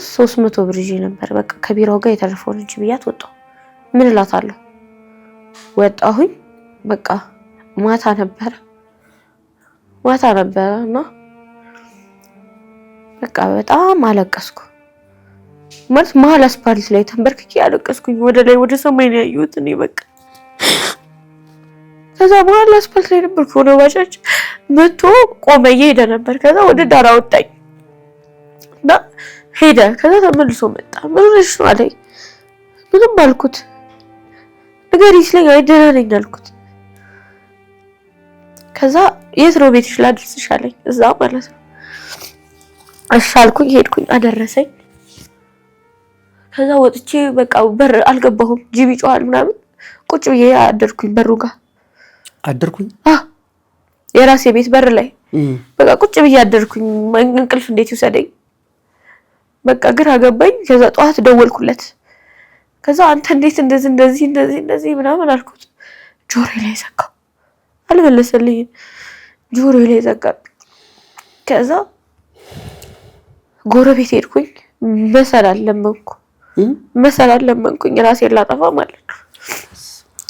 300 ብር ይዤ ነበር በቃ ከቢራው ጋር የተረፈውን እንጂ ብያት ወጣሁ ምን እላታለሁ ወጣሁኝ በቃ ማታ ነበርና በቃ በጣም አለቀስኩ ማለት መሀል አስፓልት ላይ ተንበርክኬ አለቀስኩኝ ወደ ላይ ወደ ሰማይ ነው ያዩት እኔ በቃ ከዛ መሀል አስፓልት ላይ ነበር ወደ ባጃጅ መቶ ቆመ እየሄደ ነበር ከዛ ወደ ዳር አወጣኝ እና ሄደ ከዛ ተመልሶ መጣ ምን ሆነሽ ነው አለኝ ምንም አልኩት ንገሪኝ ስለኝ ደህና ነኝ አልኩት ከዛ የት ነው ቤትሽ ላድርስሽ አለኝ እዛ ማለት ነው እሺ አልኩኝ ሄድኩኝ አደረሰኝ ከዛ ወጥቼ በቃ በር አልገባሁም ጂቢ ጮሃል ምናምን ቁጭ ብዬ አደርኩኝ በሩ ጋር አደርኩኝ የራሴ ቤት በር ላይ በቃ ቁጭ ብዬ አደርኩኝ እንቅልፍ እንዴት ይወሰደኝ በቃ ግራ ገባኝ ከዛ ጧት ደወልኩለት ከዛ አንተ እንዴት እንደዚህ ምናምን አልኩት ጆሮዬ ላይ ዘጋው አልመለሰልኝ ጆሮዬ ላይ ዘጋ ከዛ ጎረቤት ሄድኩኝ መሰላል ለመንኩኝ ራሴን ላጠፋ ማለት ነው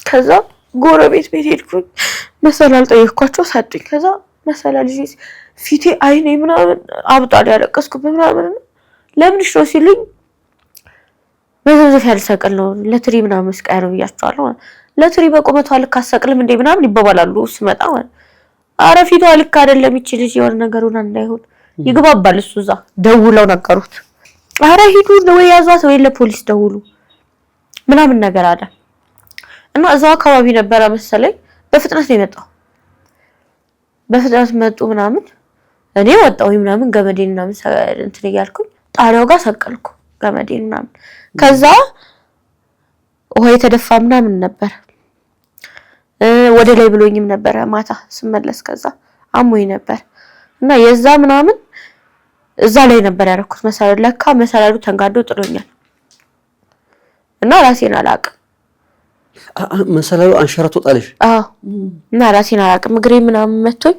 ከዛ ጎረቤት ቤት ሄድኩኝ መሰላል ጠየቅኳቸው ሰጡኝ ከዛ መሰላል ልጅ ፊቴ አይኔ ምናምን አብጣል ያለቀስኩበት ምናምን ለምንሽ ነው ሲልኝ በዘዘፍ ያልሰቀል ነው ለትሪ ምናምን መስቀያ ነው ያቻለው ለትሪ በቆመቷ ልክ አሰቅልም እንዴ ምናምን ይባባላሉ ስመጣ አረ ፊቷ ልክ አይደለም እቺ ልጅ የሆነ ነገሩን እንዳይሆን ይግባባል እሱዛ ደውለው ነገሩት አረ ሂዱ ነው ያዟት ወይ ለፖሊስ ደውሉ ምናምን ነገር አለ እና እዛው አካባቢ ነበር መሰለኝ በፍጥነት ነው የመጣው በፍጥነት መጡ ምናምን እኔ ወጣው ምናምን ገመዴን ምናምን እንትን ይያልኩኝ ጣሪያው ጋር ሰቀልኩ ገመዴን ምናምን ከዛ ወይ ተደፋ ምናምን ነበር ወደ ላይ ብሎኝም ነበር ማታ ስመለስ ከዛ አሞኝ ነበር እና የዛ ምናምን እዛ ላይ ነበር ያረኩት መሰላል ለካ መሰላሉ ተንጋዶ ጥሎኛል እና ራሴን አላቅም መሰላሉ አንሸራቶ ጣለሽ እና ራሴን አላቅም እግሬ ምናምን መቶኝ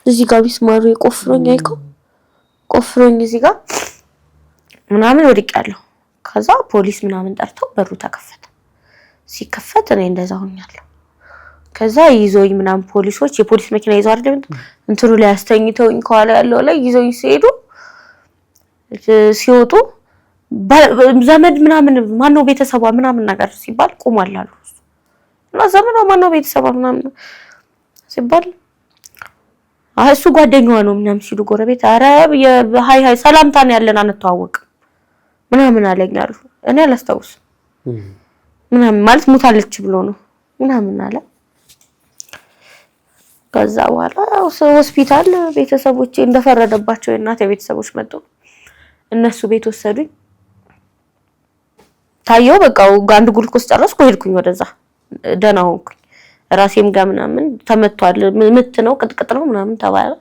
እዚህ ጋር ቢስማሩ ይቆፍሮኝ አይከው ቆፍሮኝ እዚህ ጋር ምናምን ወድቄያለሁ ከዛ ፖሊስ ምናምን ጠርተው በሩ ተከፈተ ሲከፈት እኔ እንደዛ ሆኛለሁ ከዛ ይዞኝ ምናምን ፖሊሶች የፖሊስ መኪና ይዘው አይደል እንትሩ ላይ አስተኝተውኝ ከኋላ ያለው ላይ ይዘውኝ ሲወጡ ዘመድ ምናምን ማነው ቤተሰቧ ምናምን ነገር ሲባል ቆሟል አሉ እና ዘመዷ ማነው ቤተሰቧ ምናምን ሲባል እሱ ጓደኛዋ ነው ምናምን ሲሉ ጎረቤት አረ ሃይ ሰላምታ ነው ያለን አንተዋወቅ ምናምን አለኝ አሉ እኔ አላስታውስም ምናምን ማለት ሙታለች ብሎ ነው ምናምን አለ ከዛ በኋላ ሆስፒታል ቤተሰቦቼ እንደፈረደባቸው የእናቴ ቤተሰቦች መጡ። እነሱ ቤት ወሰዱኝ። ታየው በቃ አንድ ግሉኮስ ጨረስኩ። ሄድኩኝ ወደዛ ደህና ሆንኩኝ። ራሴም ጋር ምናምን ተመቷል። ምት ነው ቅጥቅጥ ነው ምናምን ተባለ።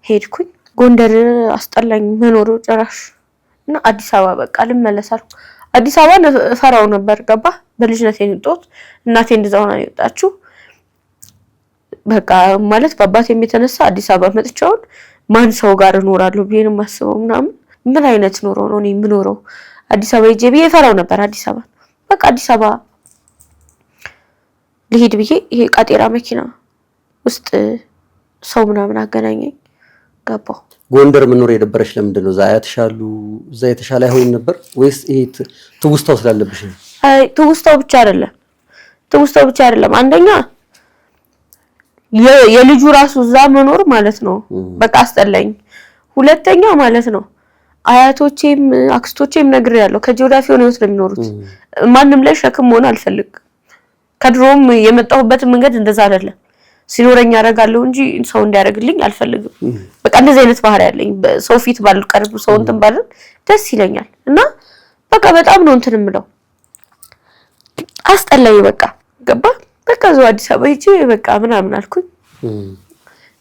ሄድኩኝ። ጎንደር አስጠላኝ መኖሩ ጭራሽ እና አዲስ አበባ በቃ ልመለሳለሁ። አዲስ አበባ ፈራው ነበር ገባ በልጅነቴ የወጣሁት እናቴ እንደዛው ነው የወጣችው። በቃ ማለት በአባቴም የተነሳ አዲስ አበባ መጥቻውን ማን ሰው ጋር እኖራለሁ ብዬ ነው የማስበው ምናምን ምን አይነት ኑሮ ነው እኔ የምኖረው አዲስ አበባ ሂጄ ብዬ ፈራው ነበር። አዲስ አበባ በቃ አዲስ አበባ ልሄድ ብዬ ይሄ ቃጤራ መኪና ውስጥ ሰው ምናምን አገናኘኝ ገባሁ። ጎንደር መኖር የነበረሽ ለምንድን ነው? እዛ ያተሻሉ እዛ የተሻለ አይሆን ነበር ወይስ ይሄ ትውስታው ስላለብሽ ነው? አይ ትውስታው ብቻ አይደለም። አንደኛ የልጁ ራሱ እዛ መኖር ማለት ነው በቃ አስጠላኝ። ሁለተኛ ማለት ነው አያቶቼም አክስቶቼም ነግሬያለሁ ከጂኦግራፊ ነው የሚኖሩት። ማንንም ላይ ሸክም ሆነ አልፈልግም። ከድሮም የመጣሁበት መንገድ እንደዛ አይደለም። ሲኖረኝ ያደርጋለሁ እንጂ ሰው እንዲያደርግልኝ አልፈልግም። በቃ እንደዚህ አይነት ባህሪ ያለኝ ሰው ፊት ባልቀርብ ሰው እንትን ባል ደስ ይለኛል እና በቃ በጣም ነው እንትን የምለው አስጠላኝ። በቃ ገባ በቃ እዛው አዲስ አበባ ሂጄ በቃ ምናምን አልኩኝ።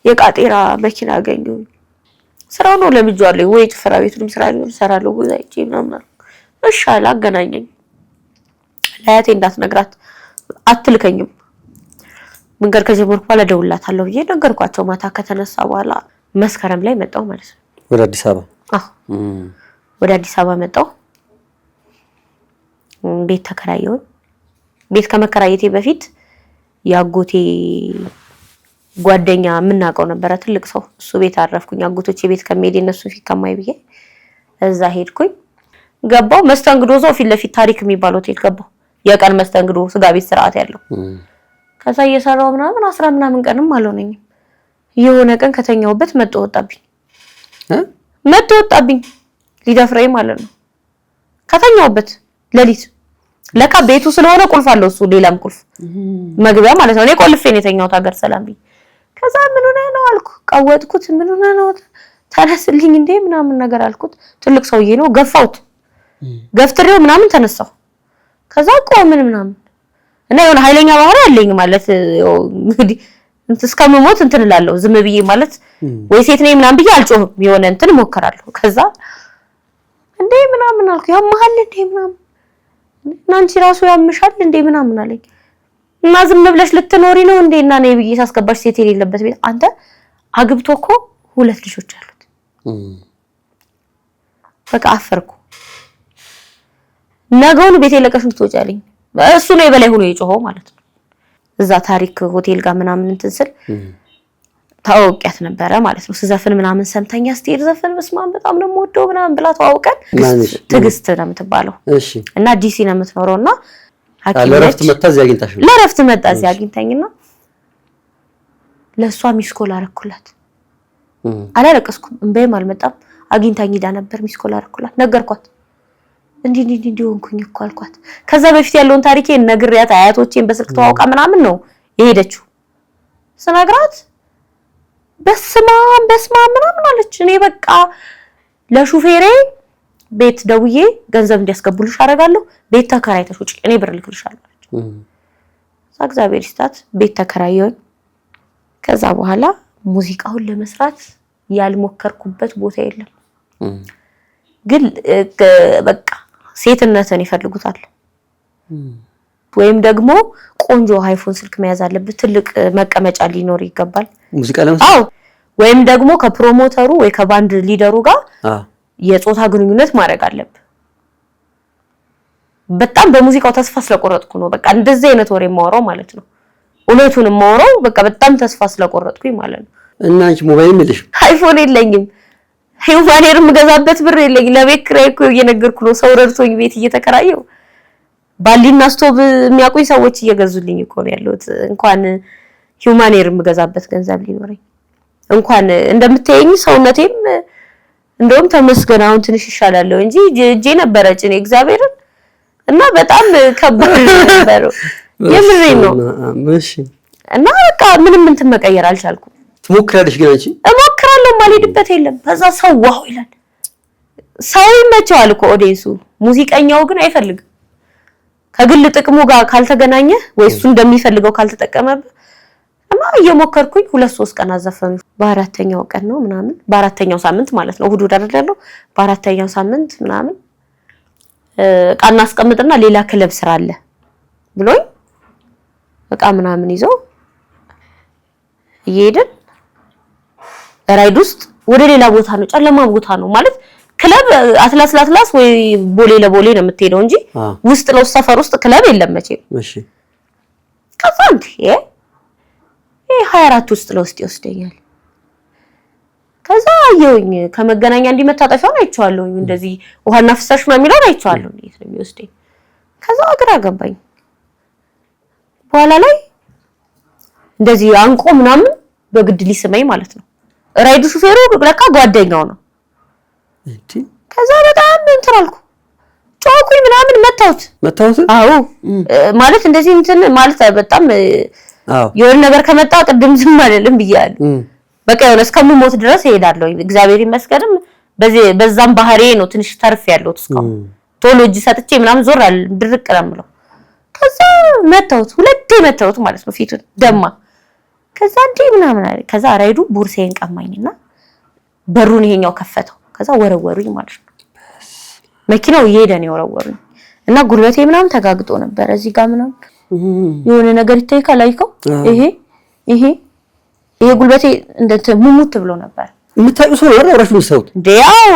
የቃጤራ መኪና አገኘሁ። ስራው ነው ለምጄዋለሁ። ወይ ጭፈራ ቤቱንም ስራ ነው እሰራለሁ ወይ ሂጄ ምናምን አልኩ። እሺ አለ አገናኘኝ። ለአያቴ እንዳትነግራት አትልከኝም መንገድ ከጀመርኩ በኋላ ደውላታለሁ ብዬ ነገርኳቸው። ማታ ከተነሳ በኋላ መስከረም ላይ መጣሁ ማለት ነው ወደ አዲስ አበባ። ወደ አዲስ አበባ መጣሁ። ቤት ተከራየሁ። ቤት ከመከራየቴ በፊት ያጎቴ ጓደኛ የምናውቀው ነበረ ትልቅ ሰው እሱ ቤት አረፍኩኝ። አጎቶቼ ቤት ከመሄድ እነሱ ፊት ከማይ ብዬ እዛ ሄድኩኝ። ገባሁ። መስተንግዶ እዛው ፊት ለፊት ታሪክ የሚባል ሆቴል ገባሁ። የቀን መስተንግዶ ስጋ ቤት ስርዓት ያለው ከዛ እየሰራው ምናምን 10 ምናምን ቀንም አልሆነኝም። የሆነ ቀን ከተኛውበት መጥቶ ወጣብኝ ሊደፍረኝ ማለት ነው። ከተኛውበት ሌሊት ለካ ቤቱ ስለሆነ ቁልፍ አለው እሱ ሌላም ቁልፍ መግቢያ ማለት ነው። እኔ ቆልፌ ነው የተኛሁት ሀገር ሰላም ብዬ። ከዛ ምን ሆነ ነው አልኩ። ቀወጥኩት። ምን ሆነ ነው ተነስልኝ እንዴ ምናምን ነገር አልኩት። ትልቅ ሰውዬ ነው ገፋውት። ገፍትሬው ምናምን ተነሳው። ከዛ ቆምን ምናምን እና የሆነ ኃይለኛ ባህሪ አለኝ ማለት እንግዲህ እስከምሞት እንትን እላለሁ ዝም ብዬ ማለት ወይ ሴት ነኝ ምናምን ብዬ አልጮህም። የሆነ እንትን እሞክራለሁ። ከዛ እንዴ ምናምን አልኩ። ያመሃል እንዴ ምናምን እናንቺ ራሱ ያምሻል እንዴ ምናምን አለኝ። እና ዝም ብለሽ ልትኖሪ ነው እንዴ እና ነይ ብዬ ሳስገባሽ ሴት የሌለበት ቤት አንተ አግብቶ እኮ 2 ልጆች አሉት። በቃ አፈርኩ። ነገውን ቤት የለቀሽ ትወጫለኝ። እሱ ነው የበላይ ሆኖ የጮኸው ማለት ነው። እዛ ታሪክ ሆቴል ጋር ምናምን እንትን ስል ታውቂያት ነበረ ማለት ነው። ስዘፍን ምናምን ሰምተኛ ስትሄድ ዘፈን መስማን በጣም ነው የምወደው ምናምን ብላ ተዋውቀን ትግስት ነው የምትባለው እና ዲሲ ነው የምትኖረውና ለረፍት መጣ እዚህ አግኝታሽ ነው? ለረፍት መጣ እዚህ አግኝታኝና ለሷ ሚስኮል አረኩላት። አላለቀስኩም እንበይም አልመጣም። አግኝታኝ ሄዳ ነበር ሚስኮል አረኩላት። ነገርኳት። እንዲህ ሆንኩኝ እኮ አልኳት። ከዛ በፊት ያለውን ታሪኬን ነግሬያት አያቶቼን በስልክ ተዋውቃ ምናምን ነው የሄደችው። ስነግራት በስማ ምናምን አለች። እኔ በቃ ለሹፌሬ ቤት ደውዬ ገንዘብ እንዲያስገቡልሽ አደርጋለሁ፣ ቤት ተከራይተሽ ውጪ እኔ ብር ልክልሻለሁ አለች። እግዚአብሔር ይስጣት ቤት ተከራየሁኝ። ከዛ በኋላ ሙዚቃውን ለመስራት ያልሞከርኩበት ቦታ የለም። ግን በቃ ሴትነትን ይፈልጉታል። ወይም ደግሞ ቆንጆ አይፎን ስልክ መያዝ አለበት፣ ትልቅ መቀመጫ ሊኖር ይገባል ሙዚቃ ለመስራት። ወይም ደግሞ ከፕሮሞተሩ ወይ ከባንድ ሊደሩ ጋር የጾታ ግንኙነት ማድረግ አለበት። በጣም በሙዚቃው ተስፋ ስለቆረጥኩ ነው በቃ እንደዚህ አይነት ወሬ የማወራው ማለት ነው። እውነቱን የማወራው በቃ በጣም ተስፋ ስለቆረጥኩኝ ማለት ነው። እና አንቺ ሞባይል ምልሽ አይፎን የለኝም፣ ሂውማኔር የምገዛበት ብር የለኝም። ለቤት ኪራይ እኮ እየነገርኩ ነው። ሰው ረድቶኝ ቤት እየተከራየው ባሊና ስቶብ የሚያውቁኝ ሰዎች እየገዙልኝ እኮ ነው ያለሁት። እንኳን ሂውማኔር የምገዛበት ገንዘብ ሊኖረኝ እንኳን እንደምታየኝ ሰውነቴም እንደውም ተመስገን አሁን ትንሽ ይሻላል እንጂ እጄ ነበረ ጭኔ እግዚአብሔርን እና በጣም ከባድ ነበር። የምሬን ነው። እሺ። እና በቃ በቃ ምንም እንትን መቀየር አልቻልኩም። ትሞክራለሽ ግን አንቺ? እሞክራለሁ፣ ማልሄድበት የለም። ከዛ ሰው ዋው ይላል። ሰው ይመቸዋል እኮ ኦዲየንሱ፣ ሙዚቀኛው ግን አይፈልግም። ከግል ጥቅሙ ጋር ካልተገናኘ ወይ እሱ እንደሚፈልገው ካልተጠቀመበት እና እየሞከርኩኝ 2-3 ቀን አዘፈኑ። በአራተኛው ቀን ነው ምናምን በአራተኛው ሳምንት ማለት ነው እሑድ አይደለም በአራተኛው ሳምንት ምናምን ቃና አስቀምጥና ሌላ ክለብ ስራ አለ ብሎኝ በቃ ምናምን ይዞ እየሄድን ራይድ ውስጥ ወደ ሌላ ቦታ ነው ጨለማ ቦታ ነው ማለት ክለብ አትላስ ወይ ቦሌ ለቦሌ ነው የምትሄደው እንጂ ውስጥ ነው ሰፈር ውስጥ ክለብ የለም መቼም። እሺ ከዛንት 24 ውስጥ ለውስጥ ይወስደኛል። ከዛ አየሁኝ ከመገናኛ እንዲመታጠፊያውን አይቼዋለሁኝ እንደዚህ ውሃና ፍሳሽ ነው የሚለው አይቼዋለሁ እንዴት ነው የሚወስደኝ። ከዛ ግራ ገባኝ። በኋላ ላይ እንደዚህ አንቆ ምናምን በግድ ሊስመኝ ማለት ነው። ራይዱ ሹፌሩ ለካ ጓደኛው ነው። ከዛ በጣም እንትን አልኩ ጮኩኝ ምናምን መታውት። አዎ ማለት እንደዚህ እንትን ማለት በጣም የሆነ ነገር ከመጣ ቅድም ዝም አይደለም ብያለሁ። በቃ የሆነ እስከምሞት ድረስ እሄዳለሁ። እግዚአብሔር ይመስገንም በዛም ባህሪ ነው ትንሽ ተርፍ ያለው እስካሁን ቶሎ እጅ ሰጥቼ ምናምን ዞር አለ ድርቅ ነው። ከዛ ሁለቴ መታውት ማለት ነው ፊቱን ደማ። ከዛ እንዴ ምናምን አለ። ከዛ ራይዱ ቦርሳዬን ቀማኝና በሩን ይሄኛው ከፈተው። ከዛ ወረወሩኝ ማለት ነው። መኪናው እየሄደ ነው ወረወሩኝ እና ጉልበቴ ምናምን ተጋግጦ ነበር እዚህ ጋር ምናምን የሆነ ነገር ይታይካል አይከው ይሄ ጉልበቴ እንደት ሙሙት ብሎ ነበር። የምታውቁ ሰው ነው አብራችሁ የምትሰሩት? ዲያው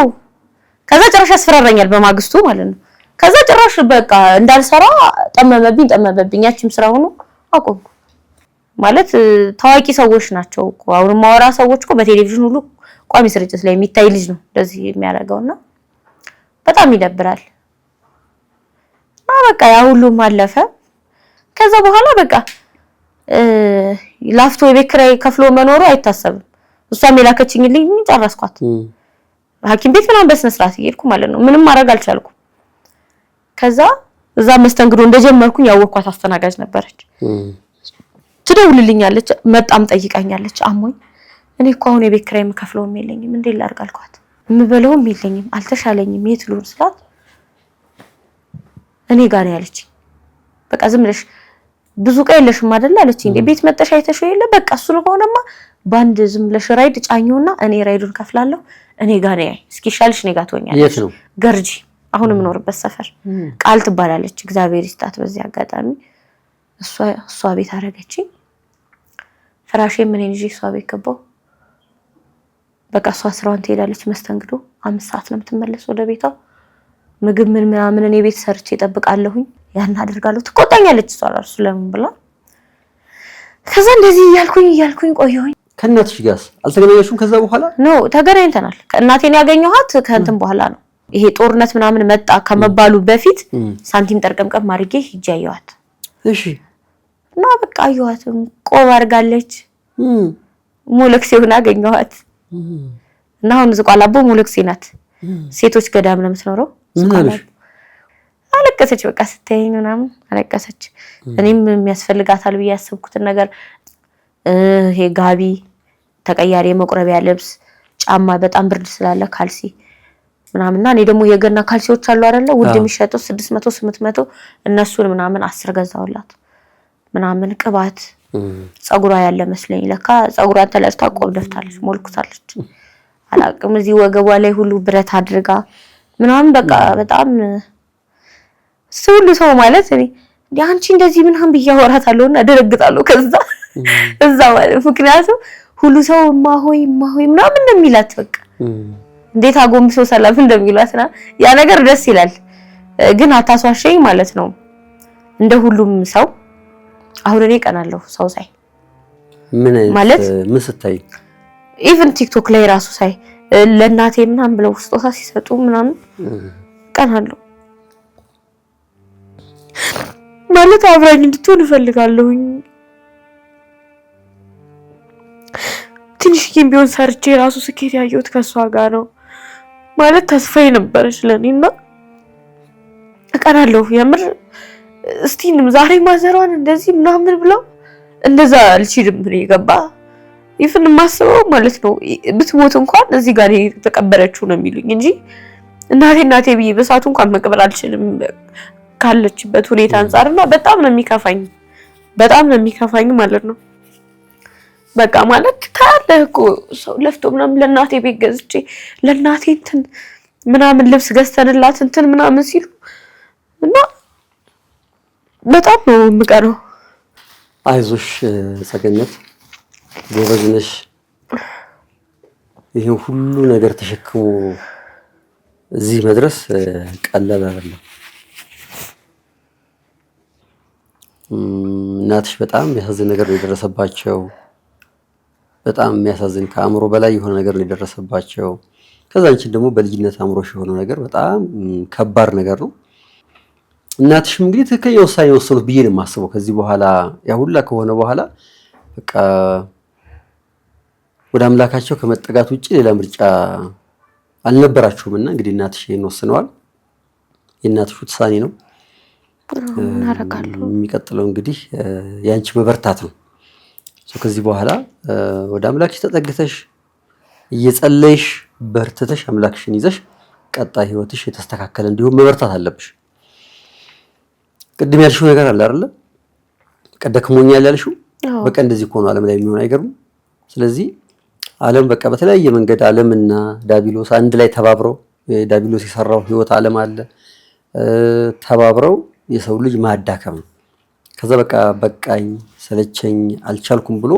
ከዛ ጭራሽ አስፈራራኛል በማግስቱ ማለት ነው። ከዛ ጭራሽ በቃ እንዳልሰራ ጠመመብኝ። ያቺም ስራ ሆኖ አቆምኩ ማለት ታዋቂ ሰዎች ናቸው እኮ አሁን ማወራ ሰዎች እኮ በቴሌቪዥን ሁሉ ቋሚ ስርጭት ላይ የሚታይ ልጅ ነው እንደዚህ የሚያደርገውና በጣም ይደብራል። በቃ ያ ሁሉም አለፈ። ከዛ በኋላ በቃ ላፍቶ የቤት ኪራይ ከፍሎ መኖሩ አይታሰብም። እሷም የላከችኝልኝ ጨረስኳት። ሐኪም ቤት ምናምን በስነ ስርዓት እየሄድኩ ማለት ነው ምንም ማድረግ አልቻልኩም። ከዛ እዛ መስተንግዶ እንደጀመርኩኝ ያወኳት አስተናጋጅ ነበረች። ትደውልልኛለች መጣም ጠይቃኛለች። አሞኝ እኔ እኮ አሁን የቤት ኪራይ የምከፍለውም የለኝም እንዴ ላድርግ አልኳት። የምበለውም የለኝም አልተሻለኝም የት ልሁን ስላት እኔ ጋር ነው ያለችኝ። በቃ ዝም ብለሽ ብዙ ቀን የለሽም አይደል አለችኝ። እንዴ ቤት መጣሽ አይተሽው የለ በቃ እሱ ነው ሆነማ ባንድ ዝም ብለሽ ራይድ ጫኙና እኔ ራይዱን ከፍላለሁ እኔ ጋር ነው እስኪሻልሽ እኔ ጋር ትሆኛለሽ። የት ነው? ገርጂ አሁን የምኖርበት ሰፈር ቃል ትባላለች። እግዚአብሔር ይስጣት በዚህ አጋጣሚ እሷ ቤት አረገችኝ። ፍራሼ ምን እንጂ እሷ ቤት ገባሁ። በቃ እሷ ስራዋን ትሄዳለች መስተንግዶ 5 ሰዓት ነው የምትመለስ ወደ ቤቷ። ምግብ ምናምን እኔ ቤት ሰርቼ እጠብቃለሁኝ ያን አደርጋለሁ። ትቆጣኛለች እሷ ራሱ ለምን ብላ። ከዛ እንደዚህ እያልኩኝ ቆየሁኝ። ከእናትሽ ጋርስ አልተገናኛችሁም? ከዛ በኋላ ነው ተገናኝተናል። ከእናቴን ያገኘኋት ከእንትን በኋላ ነው። ይሄ ጦርነት ምናምን መጣ ከመባሉ በፊት ሳንቲም ጠርቀምቀም አድርጌ ሂጅ አየኋት። እሺ እና በቃ አየኋት። ቆብ አድርጋለች። ሞለክሴ ሆና አገኘኋት። እና አሁን ዝቋላቦ ሞለክሴ ናት። ሴቶች ገዳም ነው የምትኖረው። አለቀሰች። በቃ ስትይኝ ምናምን አለቀሰች። እኔም የሚያስፈልጋታል ብዬ ያሰብኩትን ነገር ይሄ ጋቢ፣ ተቀያሪ የመቁረቢያ ልብስ፣ ጫማ በጣም ብርድ ስላለ ካልሲ ምናምንና እኔ ደግሞ የገና ካልሲዎች አሉ አይደለ ውድ የሚሸጡት 600 800 እነሱን ምናምን 10 ገዛውላት። ምናምን ቅባት ጸጉሯ ያለ መስለኝ ለካ ጸጉሯን ተለጭታ ቆብ ደፍታለች ሞልኩታለች። አላቅም እዚህ ወገቧ ላይ ሁሉ ብረት አድርጋ ምናምን በቃ በጣም ሁሉ ሰው ማለት እኔ አንቺ እንደዚህ ምናምን ብያወራታለሁና ደረግጣለሁ። ከዛ እዛ ማለት ምክንያቱም ሁሉ ሰው ማሆይ ምናምን ነው የሚላት። በቃ እንዴት አጎንብሶ ሰላም እንደሚሏትና ያ ነገር ደስ ይላል። ግን አታሷሸኝ ማለት ነው እንደ ሁሉም ሰው። አሁን እኔ ቀናለሁ ሰው ሳይ ማለት ምን ስታይ ኢቭን ቲክቶክ ላይ ራሱ ሳይ ለእናቴ ምናምን ብለው ስጦታ ሲሰጡ ምናምን ቀናለሁ ማለት አብራኝ እንድትሆን እፈልጋለሁኝ። ትንሽዬም ቢሆን ሰርቼ ራሱ ስኬት ያየሁት ከሷ ጋር ነው ማለት ተስፋዬ ነበረች ለኔና እቀናለሁ የምር። እስቲ ዛሬ ማዘሯን እንደዚህ ምናምን ብለው እንደዛ አልችልም ነው የገባ ይፍን ማስበው ማለት ነው። ብትሞት እንኳን እዚህ ጋር የተቀበረችው ነው የሚሉኝ እንጂ እናቴ ብዬ በሳቱ እንኳን መቅበር አልችልም ካለችበት ሁኔታ አንፃርና በጣም ነው የሚከፋኝ ማለት ነው። በቃ ማለት ታለህ እኮ ሰው ለፍቶ ምናምን ለእናቴ ቤት ገዝቼ ለእናቴ እንትን ምናምን ልብስ ገዝተንላት እንትን ምናምን ሲሉ እና በጣም ነው የምቀረው። አይዞሽ ጸገነት ጎበዝ ነሽ። ይሄ ሁሉ ነገር ተሸክሞ እዚህ መድረስ ቀላል አይደለም። እናትሽ በጣም የሚያሳዝን ነገር ነው የደረሰባቸው። በጣም የሚያሳዝን ከአእምሮ በላይ የሆነ ነገር ነው የደረሰባቸው። ከዛ አንቺን ደግሞ በልጅነት አእምሮሽ የሆነ ነገር በጣም ከባድ ነገር ነው። እናትሽም እንግዲህ ትክክለኛ ውሳኔ ወሰኑት ብዬ ነው የማስበው። ከዚህ በኋላ ያ ሁላ ከሆነ በኋላ በቃ ወደ አምላካቸው ከመጠጋት ውጪ ሌላ ምርጫ አልነበራቸውምና እንግዲህ እናትሽ ይሄን ወስነዋል። የእናትሽ ውሳኔ ነው። የሚቀጥለው እንግዲህ ያንቺ መበርታት ነው። ከዚህ በኋላ ወደ አምላክሽ ተጠግተሽ እየጸለይሽ በርትተሽ አምላክሽን ይዘሽ ቀጣይ ህይወትሽ የተስተካከለ እንዲሁም መበርታት አለብሽ። ቅድም ያልሽው ነገር አለ አይደል? ደክሞኛል ያልሽው በቃ እንደዚህ ሆኖ ዓለም ላይ የሚሆን አይገርም። ስለዚህ ዓለም በቃ በተለያየ መንገድ ዓለምና ዳቢሎስ አንድ ላይ ተባብረው ዳቢሎስ የሰራው ህይወት ዓለም አለ ተባብረው የሰው ልጅ ማዳከም ነው። ከዛ በቃ በቃኝ ሰለቸኝ አልቻልኩም ብሎ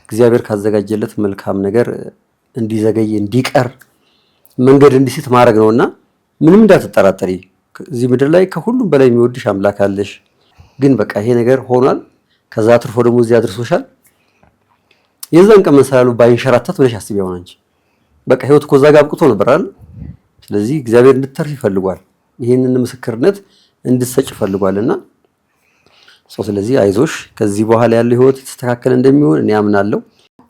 እግዚአብሔር ካዘጋጀለት መልካም ነገር እንዲዘገይ እንዲቀር መንገድ እንዲስት ማድረግ ነውና ምንም እንዳትጠራጠሪ። እዚህ ምድር ላይ ከሁሉም በላይ የሚወድሽ አምላክ አለሽ። ግን በቃ ይሄ ነገር ሆኗል። ከዛ አትርፎ ደግሞ እዚህ አድርሶሻል። የዛን ቀን መሰላሉ ባይንሸራተት ብለሽ አስቢ። አሁን አንቺ በቃ ህይወት እኮ እዛ ጋር አብቅቶ ነበር አይደል? ስለዚህ እግዚአብሔር እንድትተርፍ ይፈልጋል። ይሄንን ምስክርነት እንድትሰጭ ይፈልጋልና ስለዚህ አይዞሽ። ከዚህ በኋላ ያለው ህይወት የተስተካከለ እንደሚሆን እኔ አምናለሁ።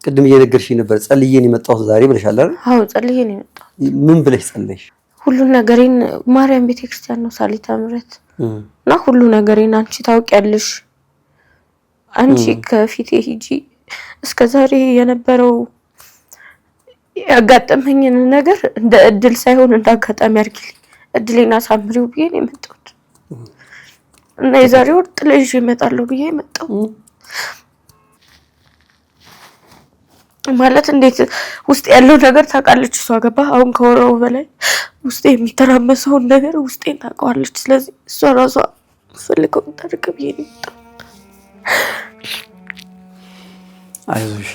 ቅድም እየነገርሽኝ ነበር ጸልዬን የመጣሁት ዛሬ ብለሻል አይደል? አዎ ጸልዬን የመጣሁት። ምን ብለሽ ጸለይሽ? ሁሉ ነገሬን ማርያም ቤተክርስቲያን ነው ሳሊተ ምሕረት እና ሁሉ ነገሬን አንቺ ታውቂያለሽ። አንቺ ከፊቴ ሂጂ እስከዛሬ የነበረው ያጋጠመኝን ነገር እንደ እድል ሳይሆን እንደ አጋጣሚ አድርጊልኝ፣ እድሌን አሳምሪው ብዬ ነው የመጣሁት እና የዛሬ ወር ጥለሽ እመጣለሁ ብዬ መጣሁ። ማለት እንዴት ውስጥ ያለው ነገር ታውቃለች እሷ ገባ። አሁን ከወራው በላይ ውስጤ የሚተራመሰውን ነገር ውስጤን ታውቃለች። ስለዚህ እሷ ራሷ ፈልገው ታድርግ ብዬ ነው የመጣሁ። አይዞሽ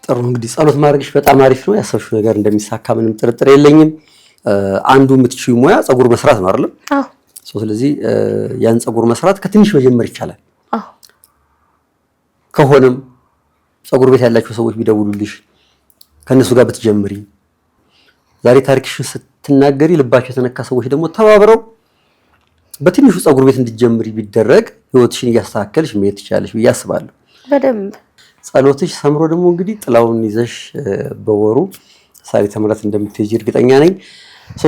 ጥሩ። እንግዲህ ጸሎት ማድረግሽ በጣም አሪፍ ነው። ያሰብሽው ነገር እንደሚሳካ ምንም ጥርጥር የለኝም። አንዱ የምትችይው ሙያ ፀጉር መስራት ነው አይደል? አዎ። ስለዚህ ያን ፀጉር መስራት ከትንሽ መጀመር ይቻላል። አዎ። ከሆነም ፀጉር ቤት ያላችሁ ሰዎች ቢደውሉልሽ ከነሱ ጋር ብትጀምሪ፣ ዛሬ ታሪክሽን ስትናገሪ ልባቸው የተነካ ሰዎች ደግሞ ተባብረው በትንሹ ፀጉር ቤት እንድትጀምሪ ቢደረግ ህይወትሽን እያስተካከልሽ መሄድ ትችላለሽ ብዬ አስባለሁ። በደንብ ጸሎትሽ ሰምሮ ደግሞ እንግዲህ ጥላውን ይዘሽ በወሩ ሳሊተ ምሕረት እንደምትሄጂ እርግጠኛ ነኝ።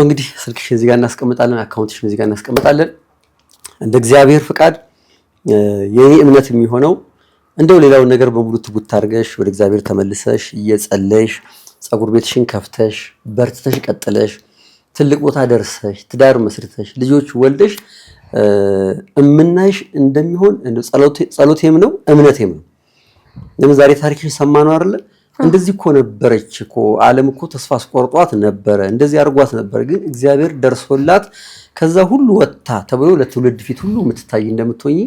እንግዲህ ስልክሽን እዚህ ጋር እናስቀምጣለን፣ አካውንትሽን እዚህ ጋር እናስቀምጣለን። እንደ እግዚአብሔር ፍቃድ የኔ እምነት የሚሆነው እንደው ሌላውን ነገር በሙሉ ትጉት አድርገሽ ወደ እግዚአብሔር ተመልሰሽ እየጸለይሽ ፀጉር ቤትሽን ከፍተሽ በርትተሽ ቀጥለሽ ትልቅ ቦታ ደርሰሽ ትዳር መስርተሽ ልጆች ወልደሽ እምናይሽ እንደሚሆን ጸሎቴም ነው እምነቴም ነው። ለምን ዛሬ ታሪክሽን ሰማነው አይደል? እንደዚህ እኮ ነበረች እኮ ዓለም እኮ ተስፋ አስቆርጧት ነበረ፣ እንደዚህ አድርጓት ነበር፣ ግን እግዚአብሔር ደርሶላት ከዛ ሁሉ ወጣ ተብሎ ለትውልድ ፊት ሁሉ የምትታይ እንደምትሆኚ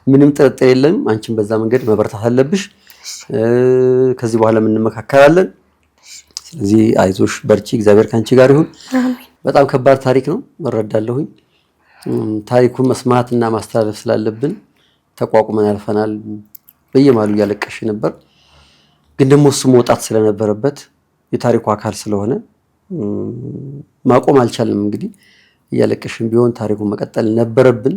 ምንም ጥርጥር የለም። አንቺም በዛ መንገድ መበርታት አለብሽ። ከዚህ በኋላ እንመካከራለን። ስለዚህ አይዞሽ፣ በርቺ፣ እግዚአብሔር ካንቺ ጋር ይሁን። በጣም ከባድ ታሪክ ነው እረዳለሁኝ። ታሪኩን መስማትና ማስተላለፍ ስላለብን ተቋቁመን ያልፈናል። በየማሉ እያለቀሽ ነበር፣ ግን ደግሞ እሱ መውጣት ስለነበረበት የታሪኩ አካል ስለሆነ ማቆም አልቻልንም። እንግዲህ እያለቀሽን ቢሆን ታሪኩን መቀጠል ነበረብን።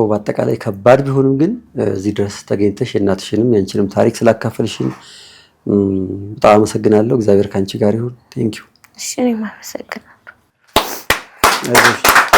በአጠቃላይ ከባድ ቢሆንም ግን እዚህ ድረስ ተገኝተሽ የእናትሽንም ያንቺንም ታሪክ ስላካፈልሽን በጣም አመሰግናለሁ። እግዚአብሔር ካንቺ ጋር ይሁን። ቴንኪው። እሺ፣ እኔም አመሰግናለሁ። አይዞሽ